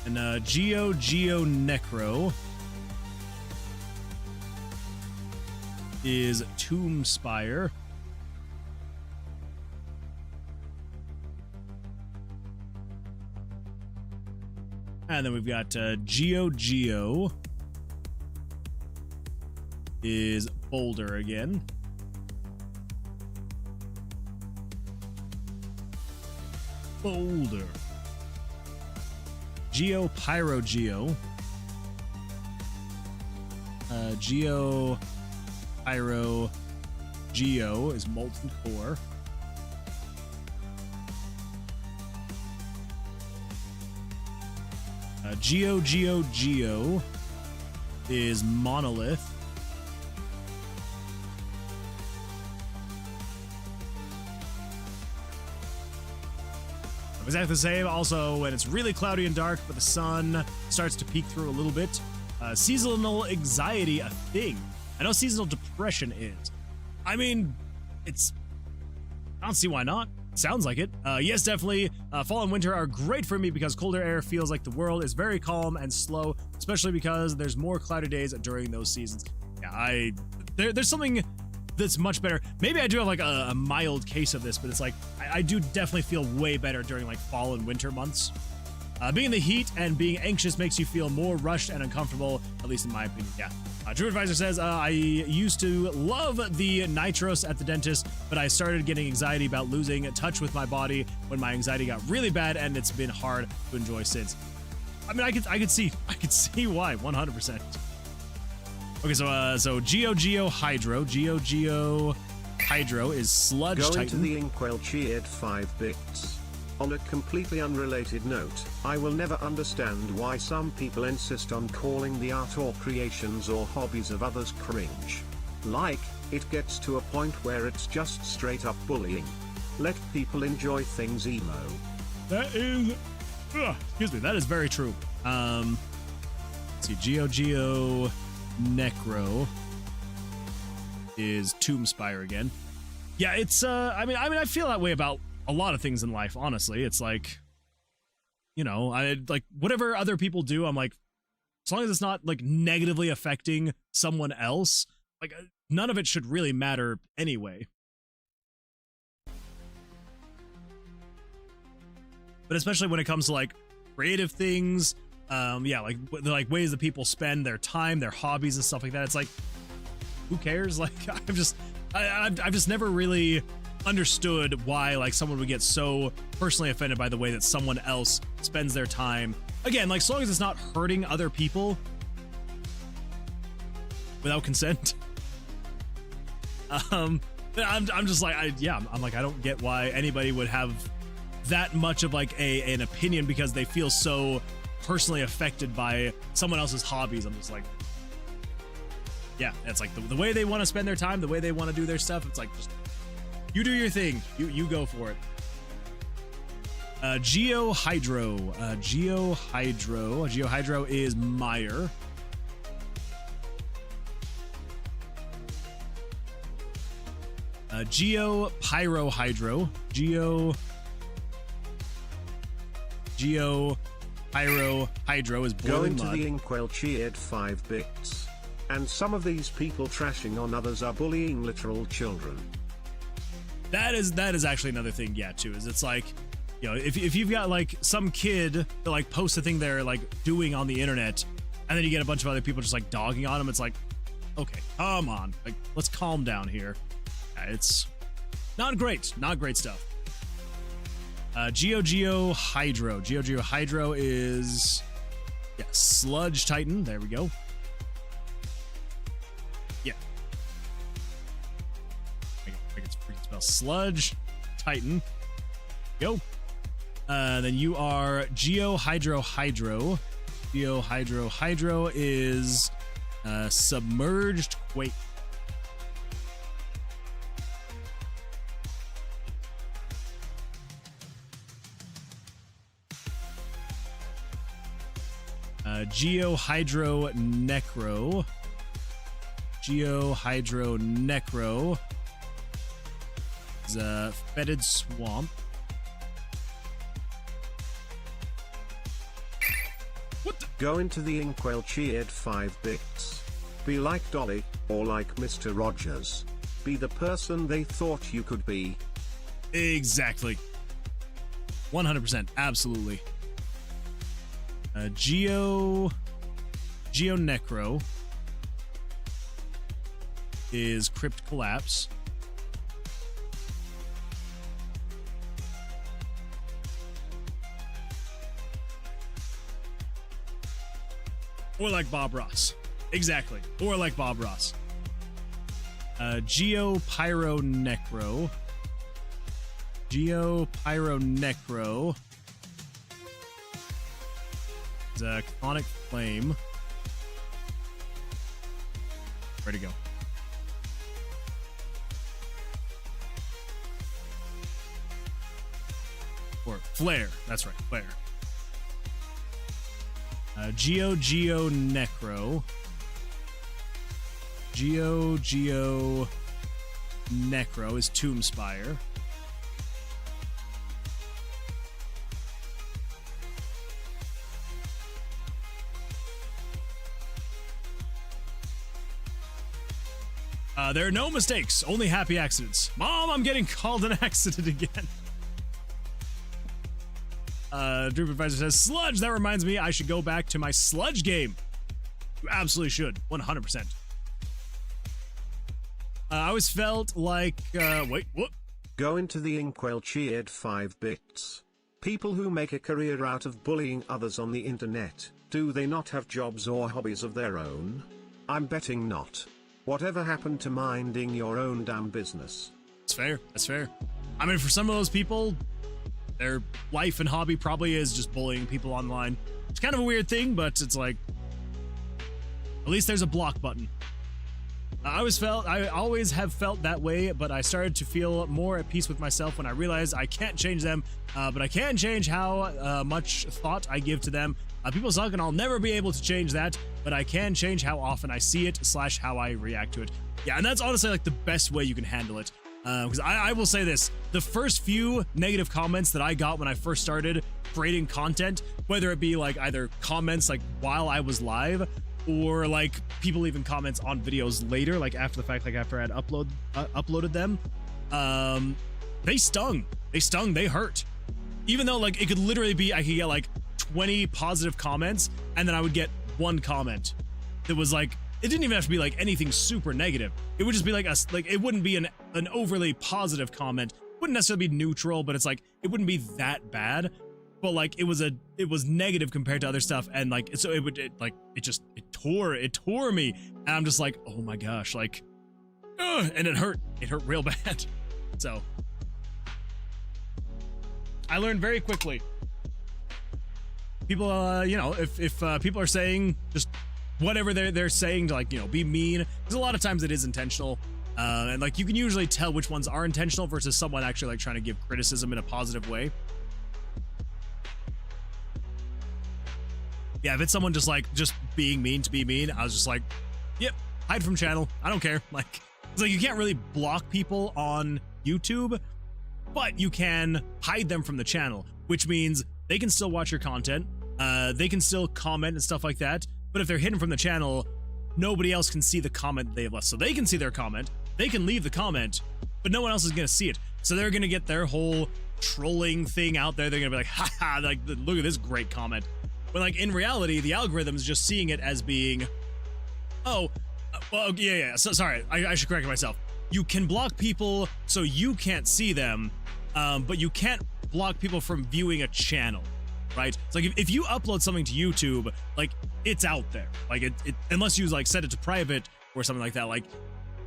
And Geo Necro is Tomb Spire. And then we've got Geo is Boulder again. Boulder. Geo Pyro Geo. Geo Pyro Geo is Molten Core. Geo is Monolith. Exactly the same. Also, when it's really cloudy and dark, but the sun starts to peek through a little bit. Seasonal anxiety, a thing. I know seasonal depression is. I mean, I don't see why not. Sounds like it. Yes, definitely. Fall and winter are great for me because colder air feels like the world is very calm and slow, especially because there's more cloudy days during those seasons. Yeah, there's something that's much better. Maybe I do have like a mild case of this, but it's like I do definitely feel way better during like fall and winter months. Being in the heat and being anxious makes you feel more rushed and uncomfortable, at least in my opinion. Yeah. True Advisor says, I used to love the nitros at the dentist, but I started getting anxiety about losing touch with my body when my anxiety got really bad, and it's been hard to enjoy since. I mean, I could see why, 100%. Okay, so Geo Hydro. Geo Hydro is Sludge Go Titan. into the inkwell cheered 5 bits. On a completely unrelated note, I will never understand why some people insist on calling the art or creations or hobbies of others cringe. Like, it gets to a point where it's just straight up bullying. Let people enjoy things emo. That is, excuse me, that is very true. Let's see, Geo Necro is Tomb Spire again. Yeah, it's I mean I feel that way about a lot of things in life, honestly. It's like, you know, I like whatever other people do, I'm like, as long as it's not like negatively affecting someone else, like none of it should really matter anyway. But especially when it comes to like creative things, yeah, like ways that people spend their time, their hobbies and stuff like that. It's like, who cares? Like I've just never really understood why like someone would get so personally offended by the way that someone else spends their time. Again, like, so long as it's not hurting other people without consent. I'm just like, I'm like, I don't get why anybody would have that much of like an opinion because they feel so personally affected by someone else's hobbies. I'm just like, yeah, it's like the way they want to spend their time, the way they want to do their stuff. It's like, just You do your thing. You go for it. Geohydro. Geohydro is Meyer. Geopyrohydro. Geopyrohydro is Going boiling to mud. the inkwell cheered 5 bits. And some of these people trashing on others are bullying literal children. That is actually another thing, yeah, too. Is it's like, you know, if you've got like some kid that like posts a thing they're like doing on the internet, and then you get a bunch of other people just like dogging on them, it's like, okay, come on, like let's calm down here. It's not great stuff. Geohydro is Sludge Titan. There we go. Yeah, I can freaking spell Sludge Titan. Go. Then you are Geohydro. Geohydro is Submerged Quake. Geohydro Necro. Geohydro Necro is a Fetid Swamp. What the? Go into the inkwell cheered 5 bits. Be like Dolly, or like Mr. Rogers. Be the person they thought you could be. Exactly. 100%. Absolutely. Geo Necro is Crypt Collapse. Or like Bob Ross. Exactly. Or like Bob Ross. Geopyro Necro. Is a Chthonic Flame. Where'd it go? Or Flare. That's right, Flare. Geo Necro. Geo Necro is Tombspire. There are no mistakes, only happy accidents. Mom, I'm getting called an accident again. Droop Advisor says, Sludge, that reminds me I should go back to my Sludge game. You absolutely should, 100%. I always felt like, wait, what? Go into the inkwell cheered 5 bits. People who make a career out of bullying others on the internet, do they not have jobs or hobbies of their own? I'm betting not. Whatever happened to minding your own damn business? That's fair. That's fair. I mean, for some of those people, their life and hobby probably is just bullying people online. It's kind of a weird thing, but it's like, at least there's a block button. I always have felt that way, but I started to feel more at peace with myself when I realized I can't change them, but I can change how much thought I give to them. People suck, and I'll never be able to change that, but I can change how often I see it / how I react to it. Yeah, and that's honestly like the best way you can handle it. Because I will say this, the first few negative comments that I got when I first started creating content, whether it be like either comments like while I was live, or like people leaving comments on videos later, like after the fact, like after I'd uploaded them, they stung. They hurt. Even though like it could literally be, I could get like 20 positive comments, and then I would get one comment that was like, it didn't even have to be like anything super negative. It would just be like it wouldn't be an overly positive comment. It wouldn't necessarily be neutral, but it's like it wouldn't be that bad. But like it was negative compared to other stuff, and like so it tore me, and I'm just like, oh my gosh, like, and it hurt real bad. So I learned very quickly. People, you know, if people are saying just whatever they're saying to, like, you know, be mean, because a lot of times it is intentional. And like you can usually tell which ones are intentional versus someone actually like trying to give criticism in a positive way. Yeah, if it's someone just being mean to be mean, I was just like, yep, hide from channel. I don't care. Like, it's like you can't really block people on YouTube, but you can hide them from the channel, which means they can still watch your content. They can still comment and stuff like that. But if they're hidden from the channel, nobody else can see the comment they have left. So they can see their comment, they can leave the comment, but no one else is going to see it. So they're going to get their whole trolling thing out there. They're going to be like, haha, like, look at this great comment. But like in reality, the algorithm is just seeing it as being, oh, well, yeah. So sorry, I should correct myself. You can block people so you can't see them, but you can't block people from viewing a channel, right? It's like if you upload something to YouTube, like it's out there. Like it unless you like set it to private or something like that, like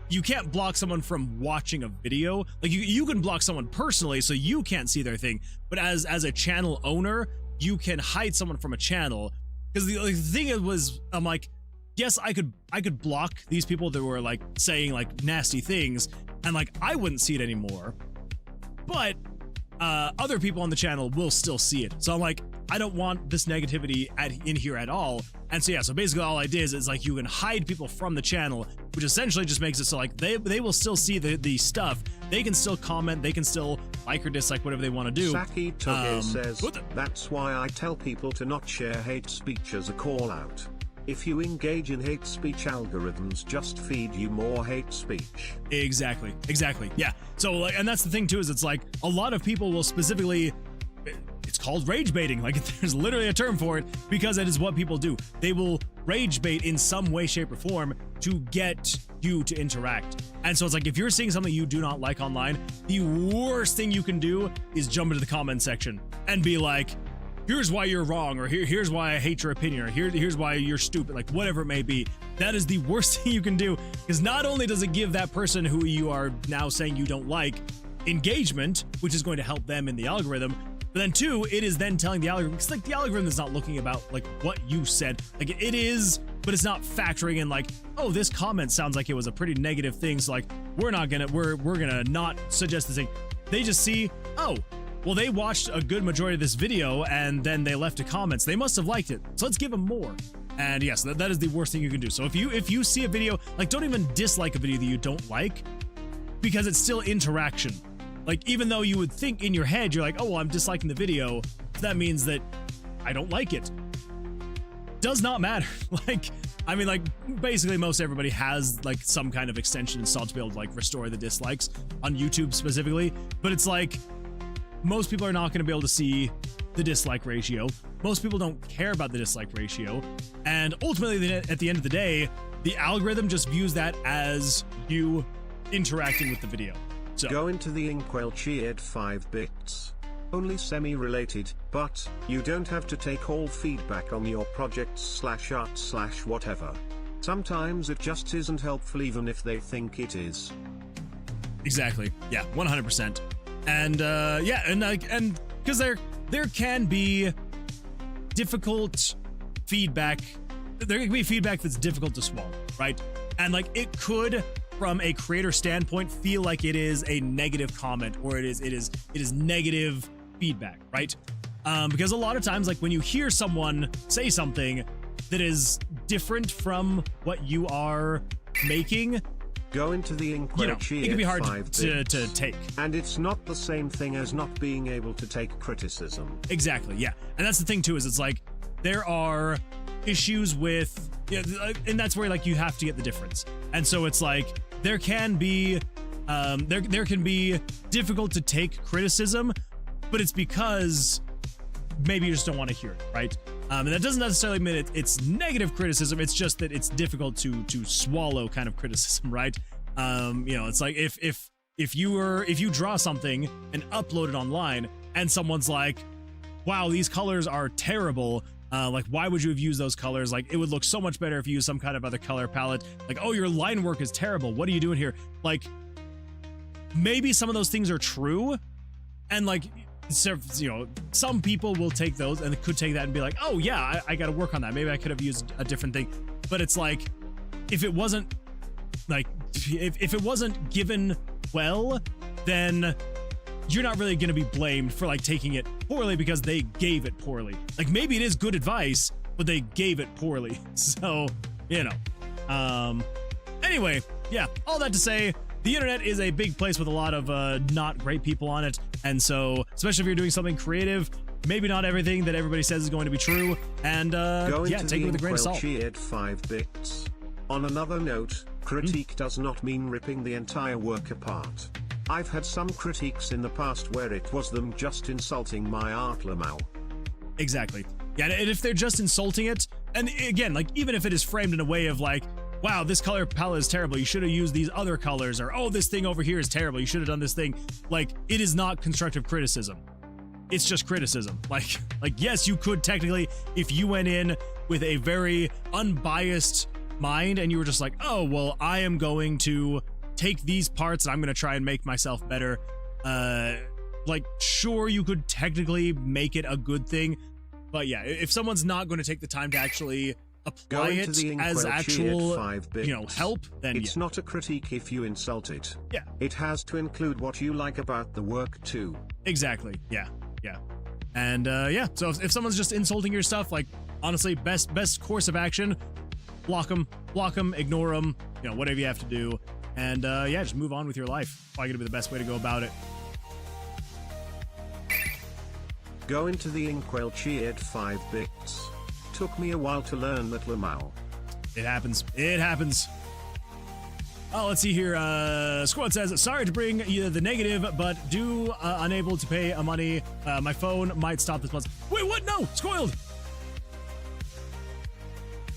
you can't block someone from watching a video. Like you can block someone personally so you can't see their thing, but as a channel owner, you can hide someone from a channel. Because the thing was, I'm like, yes, I could block these people that were like saying like nasty things, and like I wouldn't see it anymore, but other people on the channel will still see it. So I'm like, I don't want this negativity in here at all. And so yeah, so basically all I did is like you can hide people from the channel, which essentially just makes it so like they will still see the stuff. They can still comment, they can still like or dislike whatever they want to do. Saki Toge says, that's why I tell people to not share hate speech as a call out. If you engage in hate speech, algorithms just feed you more hate speech. Exactly. Yeah. So like, and that's the thing too, is it's like a lot of people will specifically, it's called rage baiting. Like there's literally a term for it because it is what people do. They will rage bait in some way, shape, or form to get you to interact. And so it's like, if you're seeing something you do not like online, the worst thing you can do is jump into the comment section and be like, here's why you're wrong, or here's why I hate your opinion, or here's why you're stupid, like whatever it may be. That is the worst thing you can do, because not only does it give that person who you are now saying you don't like engagement, which is going to help them in the algorithm, but then two, it is then telling the algorithm, because like the algorithm is not looking about like what you said, like it is, but it's not factoring in like, oh, this comment sounds like it was a pretty negative thing, so like we're gonna not suggest this thing. They just see, oh, well, they watched a good majority of this video and then they left a comment. So they must have liked it. So let's give them more. And yes, that is the worst thing you can do. So if you see a video, like don't even dislike a video that you don't like, because it's still interaction. Like even though you would think in your head, you're like, oh, well, I'm disliking the video, that means that I don't like it. Does not matter. Like, I mean, like basically most everybody has like some kind of extension installed to be able to like restore the dislikes on YouTube specifically. But it's like, most people are not going to be able to see the dislike ratio. Most people don't care about the dislike ratio. And ultimately, at the end of the day, the algorithm just views that as you interacting with the video. So go into the Inkwell cheered 5 bits. Only semi-related, but you don't have to take all feedback on your projects /art/ whatever. Sometimes it just isn't helpful even if they think it is. Exactly. Yeah, 100%. And yeah, and because there can be difficult feedback. There can be feedback that's difficult to swallow, right? And like it could, from a creator standpoint, feel like it is a negative comment or it is negative feedback, right? Because a lot of times, like when you hear someone say something that is different from what you are making, go into the Inkwell it can be hard to take. And it's not the same thing as not being able to take criticism. Exactly, yeah. And that's the thing too, is it's like there are issues with, and that's where like you have to get the difference. And so it's like there can be there can be difficult to take criticism, but it's because maybe you just don't want to hear it, right? And that doesn't necessarily mean it's negative criticism. It's just that it's difficult to swallow kind of criticism, right? It's like if you draw something and upload it online and someone's like, wow, these colors are terrible. Like, why would you have used those colors? Like, it would look so much better if you used some kind of other color palette. Like, oh, your line work is terrible. What are you doing here? Like, maybe some of those things are true, and like, some people will take those and could take that and be like, oh yeah, I got to work on that. Maybe I could have used a different thing. But it's like, if it wasn't like if it wasn't given well, then you're not really going to be blamed for like taking it poorly because they gave it poorly. Like maybe it is good advice, but they gave it poorly. So, you know. Anyway, yeah, all that to say, the internet is a big place with a lot of not great people on it. And so, especially if you're doing something creative, maybe not everything that everybody says is going to be true. And yeah, take it with a grain of salt. Cheered 5 bits. On another note, critique does not mean ripping the entire work apart. I've had some critiques in the past where it was them just insulting my art, Lamau. Exactly. Yeah, and if they're just insulting it, and again, like even if it is framed in a way of like, wow, this color palette is terrible, you should have used these other colors, or oh, this thing over here is terrible, you should have done this thing. Like, it is not constructive criticism. It's just criticism. Like yes, you could technically, if you went in with a very unbiased mind and you were just like, oh, well, I am going to take these parts and I'm going to try and make myself better. Like, sure, you could technically make it a good thing, but yeah, if someone's not going to take the time to actually apply it as actual, you know, help, then it's not a critique if you insult it. Yeah. It has to include what you like about the work too. Exactly. Yeah. Yeah. And yeah, so if someone's just insulting your stuff, like honestly, best course of action, block them, ignore them, you know, whatever you have to do. And yeah, just move on with your life. Probably gonna be the best way to go about it. Go into the inkwell cheered 5 bits. Took me a while to learn that Lamau. It happens. It happens. Oh, let's see here. Squad says, sorry to bring you the negative, but unable to pay money. My phone might stop this month. Wait, what? No, Scoiled.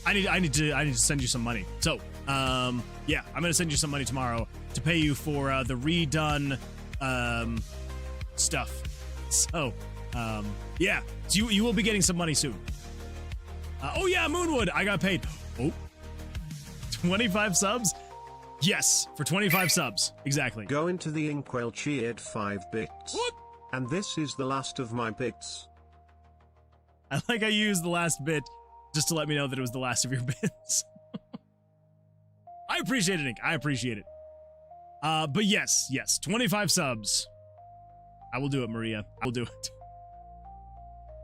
I need to send you some money. So, yeah, I'm gonna send you some money tomorrow to pay you for the redone stuff. So, yeah, so you will be getting some money soon. Oh yeah, Moonwood, I got paid. Oh, 25 subs? Yes, for 25 subs, exactly. Go into the inkwell cheered 5 bits. What? And this is the last of my bits. I like I used the last bit just to let me know that it was the last of your bits. I appreciate it, Nick. I appreciate it. But yes, 25 subs. I will do it, Maria. I will do it.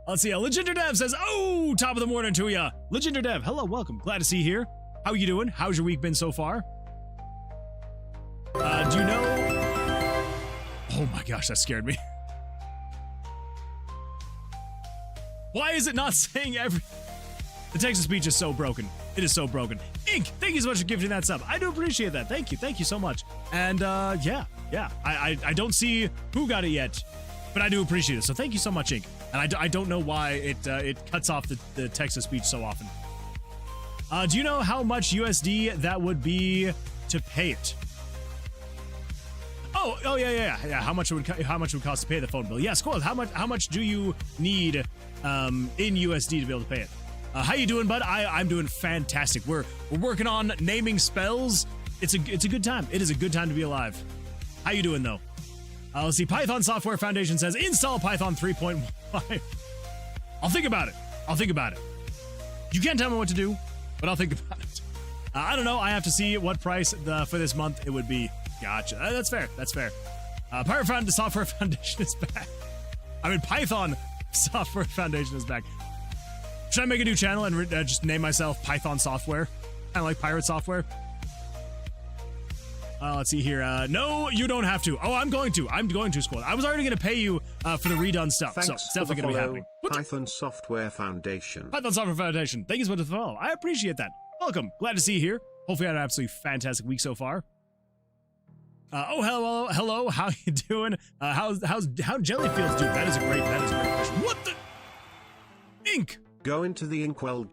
Let's see. Legender Dev says, oh, top of the morning to ya. Legender Dev, hello, welcome. Glad to see you here. How you doing? How's your week been so far? Do you know? Oh my gosh, that scared me. Why is it not saying every... The text-to-speech is so broken. It is so broken. Ink, thank you so much for gifting that sub. I do appreciate that. Thank you so much. And yeah. I don't see who got it yet, but I do appreciate it. So thank you so much, Ink. And I don't know why it cuts off the text-to-speech so often. Do you know how much USD that would be to pay it? Oh yeah. How much it would cost to pay the phone bill? Yeah, Squirrel. How much do you need in USD to be able to pay it? How you doing, bud? I'm doing fantastic. We're working on naming spells. It's a good time. It is a good time to be alive. How you doing though? Let's see. Python Software Foundation says install Python 3.5. I'll think about it. You can't tell me what to do, but I'll think about it. I don't know. I have to see what price for this month it would be. Gotcha. That's fair. Python Software Foundation is back. I mean, Python Software Foundation is back. Should I make a new channel and just name myself Python Software? Kind of like pirate software. Let's see here. No, you don't have to. Oh, I'm going to, Squad. I was already going to pay you for the redone stuff. Thanks so it's definitely going to be happening. Python Software Foundation. Python Software Foundation. Thank you so much for the follow. I appreciate that. Welcome. Glad to see you here. Hopefully you had an absolutely fantastic week so far. Oh, hello. How you doing? How Jellyfields do? That is a great question. What the? Ink. Go into the inkwell.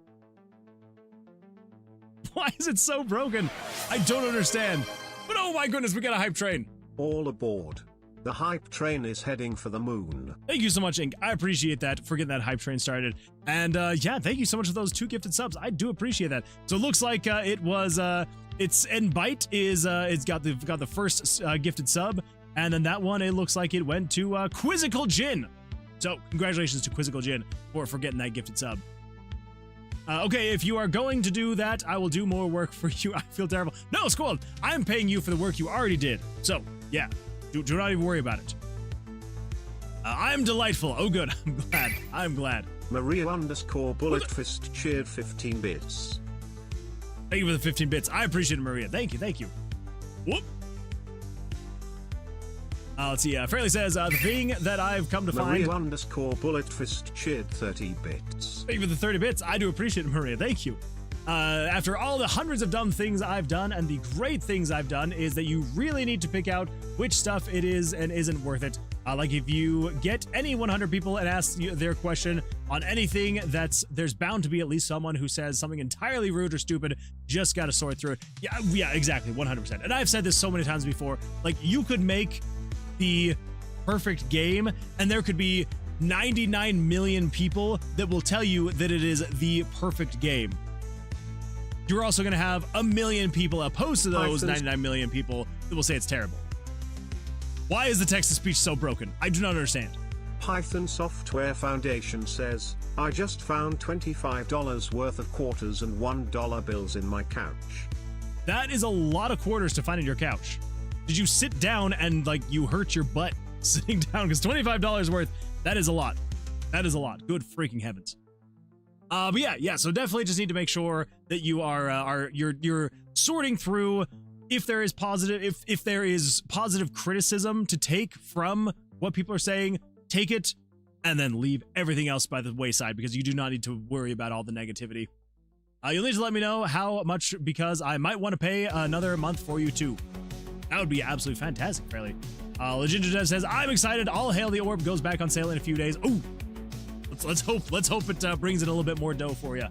Why is it so broken? I don't understand. But oh my goodness, we got a hype train. All aboard. The hype train is heading for the moon. Thank you so much, Ink. I appreciate that for getting that hype train started. And yeah, thank you so much for those 2 gifted subs. I do appreciate that. So it looks like it was it's Nbite is it's got the first gifted sub, and then that one it looks like it went to Quizzical Jin. So congratulations to Quizzical Jin for getting that gifted sub. Okay, if you are going to do that, I will do more work for you. I feel terrible. No, Squall, I'm paying you for the work you already did. So, yeah, do not even worry about it. I'm delightful. Oh, good. I'm glad. I'm glad. Maria _ Bullet Fist cheered 15 bits. Thank you for the 15 bits. I appreciate it, Maria. Thank you. Thank you. Whoop. Let's see. Fairly says, the thing that I've come to Maria find... _ Bullet Fist cheered 30 bits. Thank you for the 30 bits. I do appreciate it, Maria. Thank you. After all the hundreds of dumb things I've done and the great things I've done is that you really need to pick out which stuff it is and isn't worth it. Like if you get any 100 people and ask their question on anything, there's bound to be at least someone who says something entirely rude or stupid. Just gotta sort through it. Yeah, exactly, 100%. And I've said this so many times before. Like you could make the perfect game and there could be 99 million people that will tell you that it is the perfect game. You're also going to have a million people opposed to those 99 million people that will say it's terrible. Why is the text-to-speech so broken? I do not understand. Python Software Foundation says, I just found $25 worth of quarters and $1 bills in my couch. That is a lot of quarters to find in your couch. Did you sit down and like you hurt your butt sitting down? Because $25 worth, that is a lot. That is a lot. Good freaking heavens. But yeah. So definitely just need to make sure that you you're sorting through if there is positive criticism to take from what people are saying, take it and then leave everything else by the wayside because you do not need to worry about all the negativity. You'll need to let me know how much because I might want to pay another month for you too. That would be absolutely fantastic, Fairly. Legend Dev says, I'm excited. All hail the orb goes back on sale in a few days. Ooh. Let's hope it brings in a little bit more dough for you.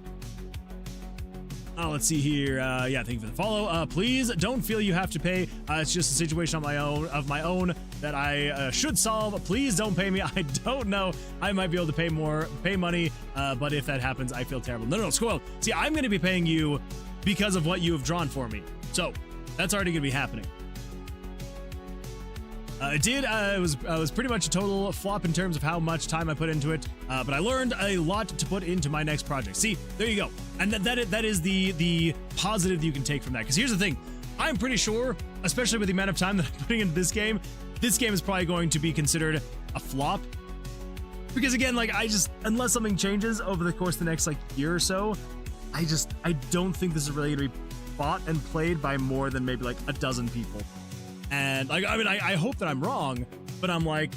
Let's see here. Yeah, thank you for the follow. Please don't feel you have to pay. It's just a situation of my own that I should solve. Please don't pay me. I don't know. I might be able to pay money, but if that happens, I feel terrible. No, Squirrel. See, I'm going to be paying you because of what you have drawn for me. So that's already going to be happening. It was pretty much a total flop in terms of how much time I put into it, but I learned a lot to put into my next project. See, there you go. And that is the positive you can take from that. Because here's the thing. I'm pretty sure, especially with the amount of time that I'm putting into this game is probably going to be considered a flop. Because again, like unless something changes over the course of the next like year or so, I don't think this is really going to be bought and played by more than maybe like a dozen people. And like, I mean, I hope that I'm wrong, but I'm like,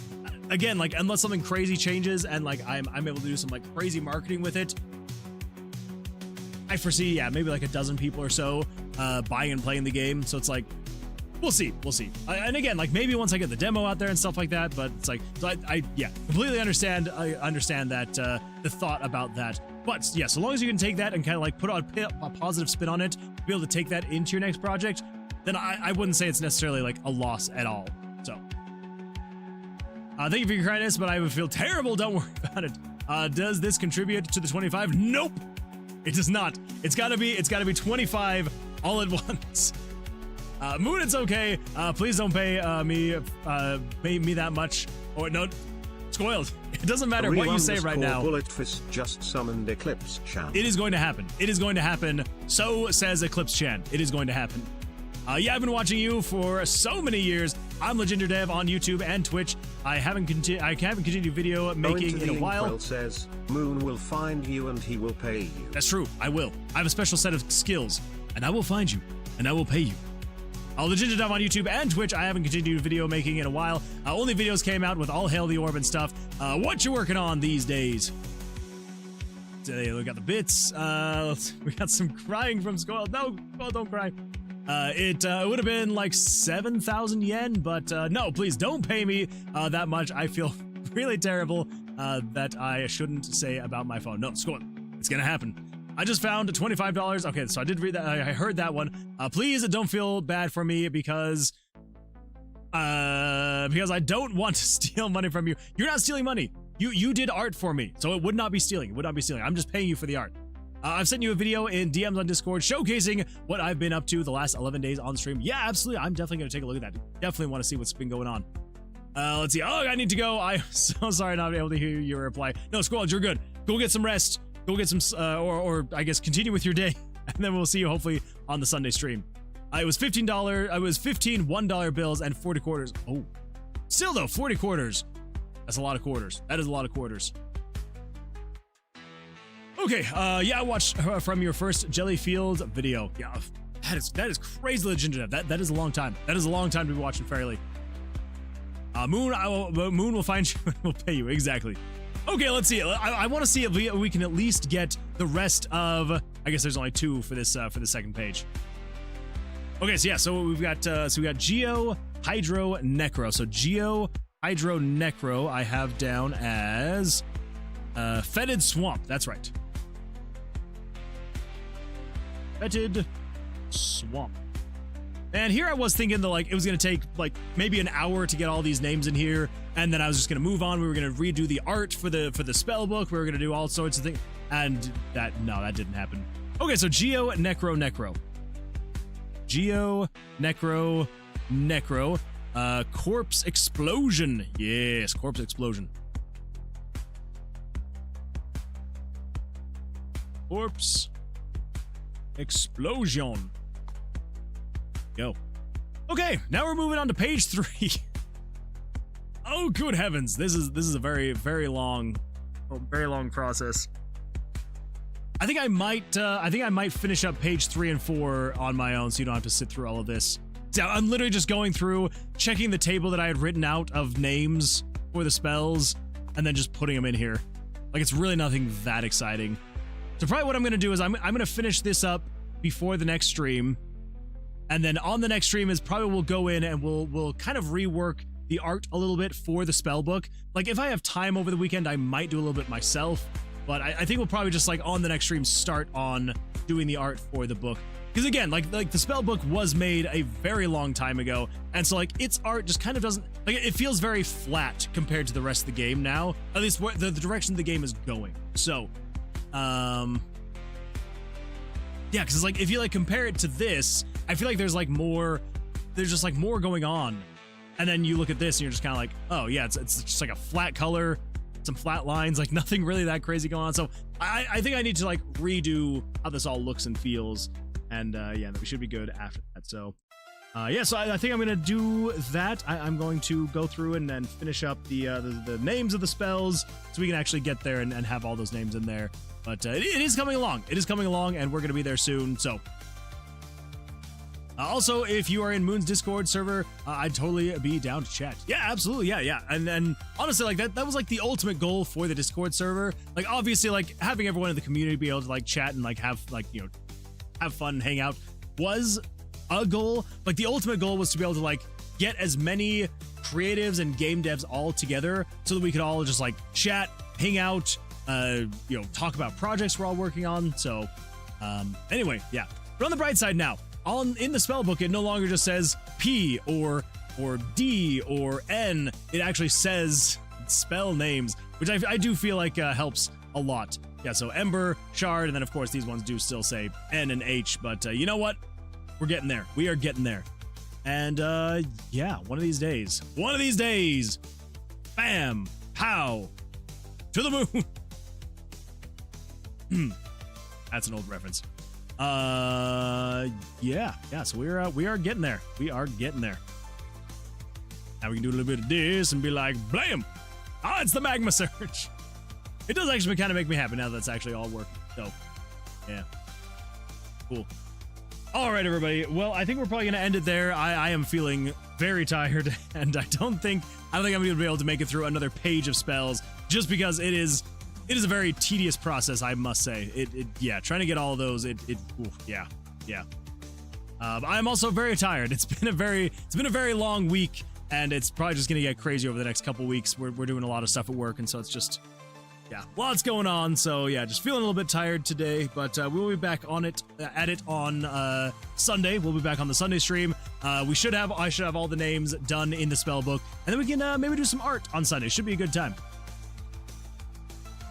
again, like unless something crazy changes and like I'm able to do some like crazy marketing with it, I foresee, yeah, maybe like a dozen people or so buying and playing the game. So it's like, we'll see. And again, like maybe once I get the demo out there and stuff like that, but it's like, so I completely understand. I understand that the thought about that. But yeah, so long as you can take that and kind of like put a positive spin on it, to be able to take that into your next project, then I wouldn't say it's necessarily like a loss at all. So, thank you for your kindness, but I would feel terrible. Don't worry about it. Does this contribute to the 25? Nope, it does not. It's gotta be 25 all at once. Moon, it's okay. Please don't pay me that much. Or no, spoiled. It doesn't matter what you say right now. Bullet Fist just summoned Eclipse Chan. It is going to happen. It is going to happen. So says Eclipse Chan. It is going to happen. Yeah, I've been watching you for so many years. I'm Legender Dev on YouTube and Twitch. I haven't continued video making in a while. Says Moon will find you and he will pay you. That's true. I will. I have a special set of skills, and I will find you, and I will pay you. Legender Dev on YouTube and Twitch. I haven't continued video making in a while. Only videos came out with All Hail the Orb and stuff. What you working on these days? Today we got the bits. We got some crying from Squall. No, Squall, don't cry. It would have been like 7,000 yen, but no, please don't pay me that much. I feel really terrible that I shouldn't say about my phone. No, Squall, it's gonna happen. I just found $25. Okay, so I did read that. I heard that one. Please don't feel bad for me because I don't want to steal money from you. You're not stealing money. You did art for me, so it would not be stealing. It would not be stealing. I'm just paying you for the art. I've sent you a video in DMs on Discord showcasing what I've been up to the last 11 days on stream. Yeah, absolutely. I'm definitely going to take a look at that. Definitely want to see what's been going on. Let's see. Oh, I need to go. I'm so sorry not able to hear your reply. No, Squall, you're good. Go get some rest. go get some, or I guess continue with your day, and then we'll see you hopefully on the Sunday stream. It was $15. It was 15 $1 bills and 40 quarters. Oh, still though, 40 quarters. That's a lot of quarters. That is a lot of quarters. Okay, yeah, I watched from your first Jellyfield video. Yeah, that is crazy legit. That is a long time. That is a long time to be watching Fairly. Moon will find you and will pay you, exactly. Okay, let's see. I want to see if we can at least get the rest of. I guess there's only 2 for this for the second page. Okay, so yeah, so we got Geo, Hydro, Necro. So Geo, Hydro, Necro, I have down as Fetid Swamp. That's right. Fetid Swamp. And here I was thinking that like it was gonna take like maybe an hour to get all these names in here, and then I was just gonna move on. We were gonna redo the art for the spell book. We were gonna do all sorts of things, and that didn't happen. Okay, so Geo, Necro, Necro. Geo, Necro, Necro. Corpse Explosion. Yes, Corpse Explosion. Corpse Explosion. Go. Okay, now we're moving on to page 3. Oh, good heavens. This is a very long process. I think I might finish up page 3 and 4 on my own, so you don't have to sit through all of this. So I'm literally just going through, checking the table that I had written out of names for the spells, and then just putting them in here. Like, it's really nothing that exciting. So probably what I'm gonna do is I'm gonna finish this up before the next stream, and then on the next stream is probably we'll go in and we'll kind of rework the art a little bit for the spell book. Like, if I have time over the weekend, I might do a little bit myself, but I think we'll probably just like on the next stream start on doing the art for the book. Because again, like the spell book was made a very long time ago, and so like its art just kind of doesn't, like, it feels very flat compared to the rest of the game now, at least where the direction the game is going. So yeah, because it's like if you like compare it to this, I feel like there's just like more going on, and then you look at this and you're just kind of like, oh yeah, it's just like a flat color, some flat lines, like nothing really that crazy going on. So I think I need to like redo how this all looks and feels, and yeah, we should be good after that. So yeah, so I think I'm gonna do that. I'm going to go through and then finish up the names of the spells so we can actually get there and have all those names in there. But it is coming along. It is coming along, and we're gonna be there soon. So also, if you are in Moon's Discord server, I'd totally be down to chat. Yeah, absolutely. Yeah. And honestly, like that was like the ultimate goal for the Discord server. Like, obviously, like having everyone in the community be able to like chat and like have like, you know, have fun, hang out was a goal. Like, the ultimate goal was to be able to like get as many creatives and game devs all together so that we could all just like chat, hang out, you know, talk about projects we're all working on. So anyway, yeah. But on the bright side now, in the spellbook, it no longer just says P or D or N. It actually says spell names, which I do feel like helps a lot. Yeah, so Ember, Shard, and then of course these ones do still say N and H, but you know what? We're getting there. We are getting there. And yeah, one of these days, bam, pow, to the moon. That's an old reference. Yeah, so we are getting there. We are getting there. Now we can do a little bit of this and be like, blam! Ah, it's the magma surge. It does actually kind of make me happy now that's actually all working. So, yeah, cool. All right, everybody. Well, I think we're probably gonna end it there. I am feeling very tired, and I don't think I'm gonna be able to make it through another page of spells, just because it is a very tedious process, I must say. Yeah, trying to get all of those, yeah. I'm also very tired. It's been a very long week, and it's probably just gonna get crazy over the next couple weeks. We're doing a lot of stuff at work, and so it's just, yeah, lots going on. So yeah, just feeling a little bit tired today, but we'll be back on it on Sunday. We'll be back on the Sunday stream. I should have all the names done in the spell book, and then we can maybe do some art on Sunday. Should be a good time.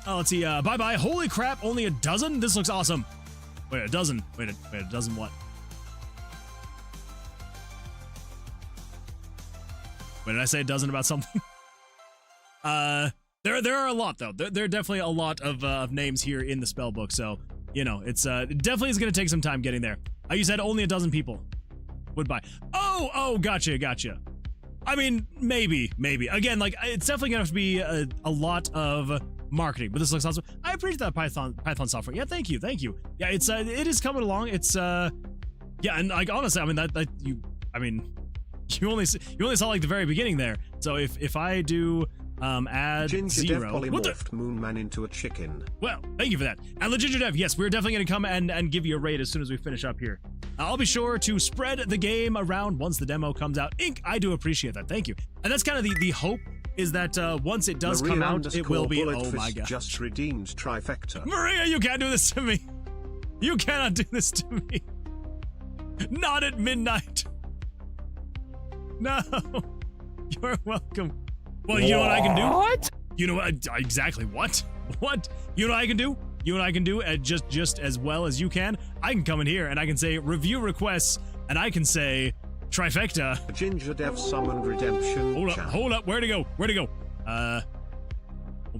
Oh, let's see. Bye-bye. Holy crap, only a dozen? This looks awesome. Wait, a dozen. Wait, a dozen what? Wait, did I say a dozen about something? There are a lot though. There are definitely a lot of names here in the spell book. So you know, it definitely is going to take some time getting there. You said only 12 people would buy. Oh, gotcha. I mean, maybe. Again, like it's definitely gonna have to be a lot of marketing, but this looks awesome. I appreciate that Python software. Yeah, thank you. Yeah, it is coming along. It's yeah, and like honestly, I mean you only saw like the very beginning there. So if I do add Ginger 0, Dev polymorphed Moon Man into a chicken. Well, thank you for that. And the Ginger Dev, yes, we're definitely gonna come and give you a raid as soon as we finish up here. I'll be sure to spread the game around once the demo comes out. Ink, I do appreciate that. Thank you. And that's kind of the hope, is that once it does come out, it will be. Oh my god! Just redeemed trifecta. Maria, you can't do this to me. You cannot do this to me. Not at midnight. No. You're welcome. Well, you know what I can do? What? You know what? Exactly what? What? You know what I can do? You know what I can do? Just as well as you can? I can come in here and I can say review requests, and I can say trifecta. Ginger Dev summoned redemption. Hold up. Where'd it go? Oh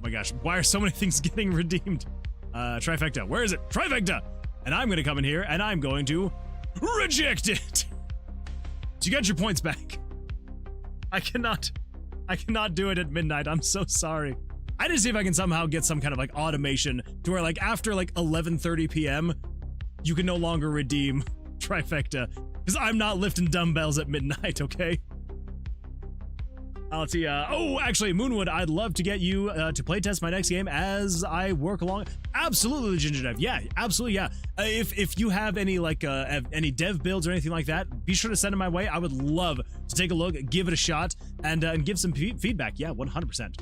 my gosh. Why are so many things getting redeemed? Trifecta. Where is it? Trifecta! And I'm gonna come in here and I'm going to reject it. So you got your points back. I cannot do it at midnight. I'm so sorry. I need to see if I can somehow get some kind of like automation to where like after like 11:30 p.m. you can no longer redeem trifecta, because I'm not lifting dumbbells at midnight, okay? Let's see, oh, actually, Moonwood, I'd love to get you to playtest my next game as I work along. Absolutely, Ginger Dev. Yeah, absolutely, yeah. If you have any like any dev builds or anything like that, be sure to send them my way. I would love to take a look, give it a shot, and give some feedback. Yeah, 100%.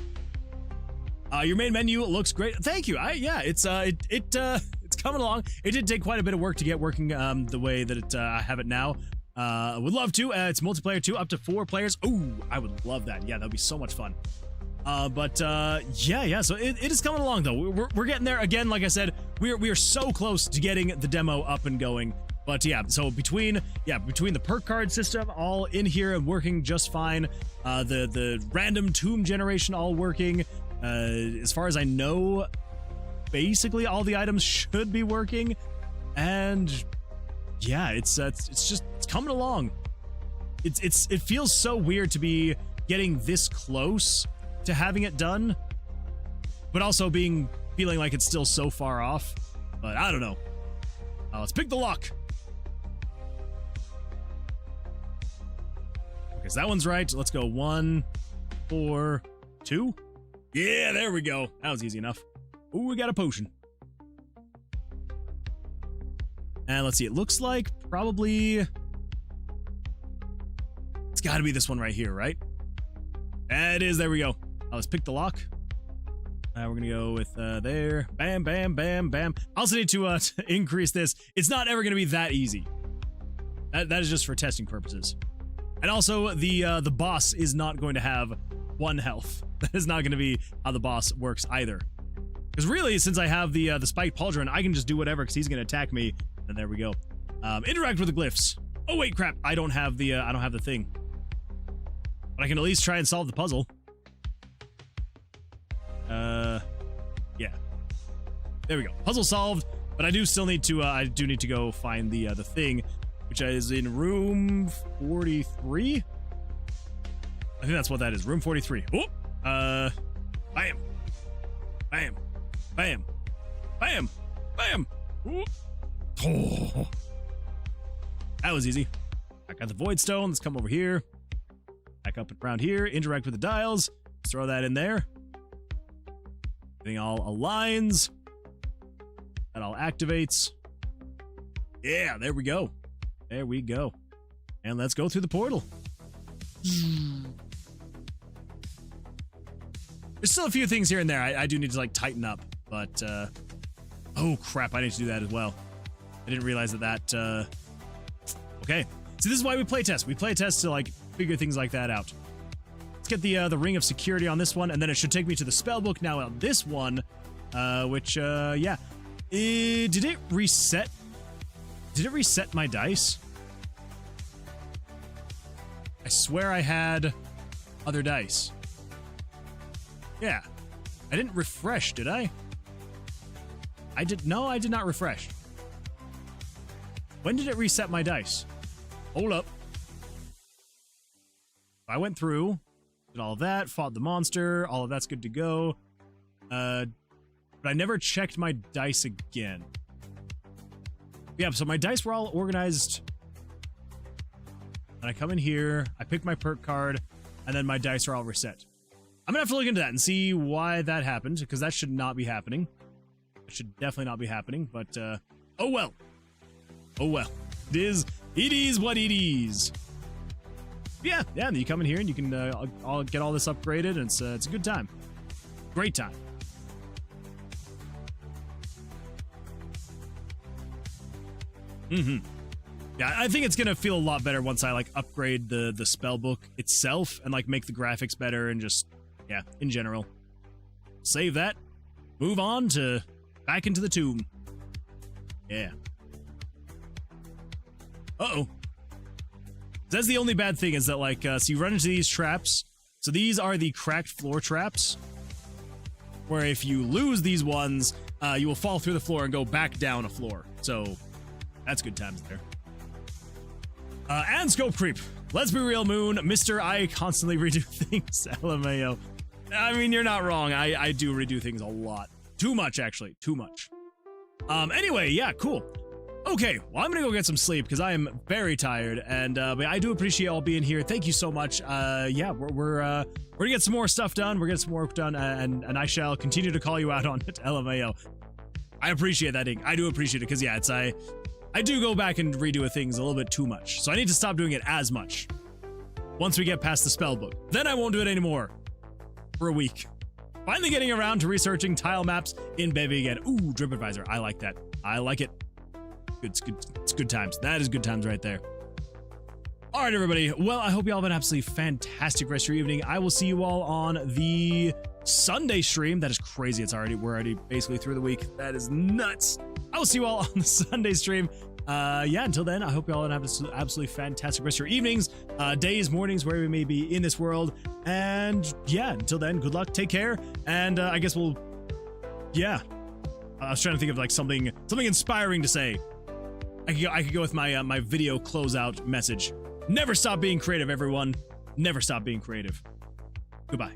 Your main menu looks great. Thank you. Yeah, it's coming along. It did take quite a bit of work to get working the way that I have it now. Would love to. It's multiplayer too, up to 4 players. Oh, I would love that. Yeah, that'd be so much fun. Yeah. So it is coming along though. We're getting there. Again, like I said, we are so close to getting the demo up and going. But yeah, so between the perk card system all in here and working just fine, the random tomb generation all working. As far as I know, basically all the items should be working, and yeah, it's coming along. It feels so weird to be getting this close to having it done, but also feeling like it's still so far off. But I don't know. Let's pick the lock. Okay, so that one's right. Let's go 1, 4, 2. Yeah, there we go. That was easy enough. Ooh, we got a potion. And let's see, it looks like probably it's got to be this one right here, right? And it is. There we go. Let's pick the lock. We're gonna go with there. Bam, bam, bam, bam. I also need to increase this. It's not ever gonna be that easy. That is just for testing purposes. And also, the boss is not going to have 1 health. That is not going to be how the boss works either. Because really, since I have the spiked pauldron, I can just do whatever because he's going to attack me. And there we go. Interact with the glyphs. Oh wait, crap! I don't have the thing. But I can at least try and solve the puzzle. Yeah. There we go. Puzzle solved. But I do still need to. I do need to go find the thing, which is in room 43. I think that's what that is. Room 43. Oh. Bam. Bam. Bam. Bam. Bam. Ooh. Oh. That was easy. I got the void stone. Let's come over here. Back up around here. Interact with the dials. Let's throw that in there. Everything all aligns. That all activates. Yeah, there we go. There we go. And let's go through the portal. There's still a few things here and there I do need to like tighten up, but oh crap, I need to do that as well. I didn't realize that okay. So this is why we playtest. We playtest to like figure things like that out. Let's get the ring of security on this one, and then it should take me to the spell book now on this one, which yeah. Did it reset? Did it reset my dice? I swear I had other dice. Yeah. I didn't refresh, did I? No, I did not refresh. When did it reset my dice? Hold up. I went through, did all of that, fought the monster, all of that's good to go. But I never checked my dice again. Yeah, so my dice were all organized. And I come in here, I pick my perk card, and then my dice are all reset. I'm gonna have to look into that and see why that happened, because that should not be happening. It should definitely not be happening, but oh well. Oh well. It is what it is. Yeah, and you come in here and you can all get all this upgraded, and it's a good time. Great time. Yeah, I think it's gonna feel a lot better once I like upgrade the spell book itself and like make the graphics better and just, yeah, in general. Save that. Move on to back into the tomb. Yeah. Uh-oh. That's the only bad thing is that like, so you run into these traps. So these are the cracked floor traps, where if you lose these ones, you will fall through the floor and go back down a floor. So that's good times there. And scope creep. Let's be real, Moon. Mr. I constantly redo things. LMAO. I mean, you're not wrong. I do redo things a lot. Too much, actually. Too much. Anyway, yeah, cool. Okay, well, I'm gonna go get some sleep because I am very tired, and but I do appreciate all being here. Thank you so much. Yeah, we're gonna get some more stuff done. We're getting some work done, and I shall continue to call you out on it. LMAO. I appreciate that, Ink. I do appreciate it because yeah, it's I do go back and redo things a little bit too much, so I need to stop doing it as much. Once we get past the spell book, then I won't do it anymore for a week. Finally getting around to researching tile maps in Bevy again. Ooh, Drip Advisor. I like that. I like it. It's good times. That is good times right there. All right, everybody. Well, I hope you all have an absolutely fantastic rest of your evening. I will see you all on the Sunday stream. That is crazy. We're already basically through the week. That is nuts. I will see you all on the Sunday stream. Yeah, until then, I hope you all have an absolutely fantastic rest of your evenings, days, mornings, wherever you may be in this world. And yeah, until then, good luck, take care, and I guess we'll, yeah. I was trying to think of like something inspiring to say. I could go with my my video closeout message. Never stop being creative, everyone. Never stop being creative. Goodbye.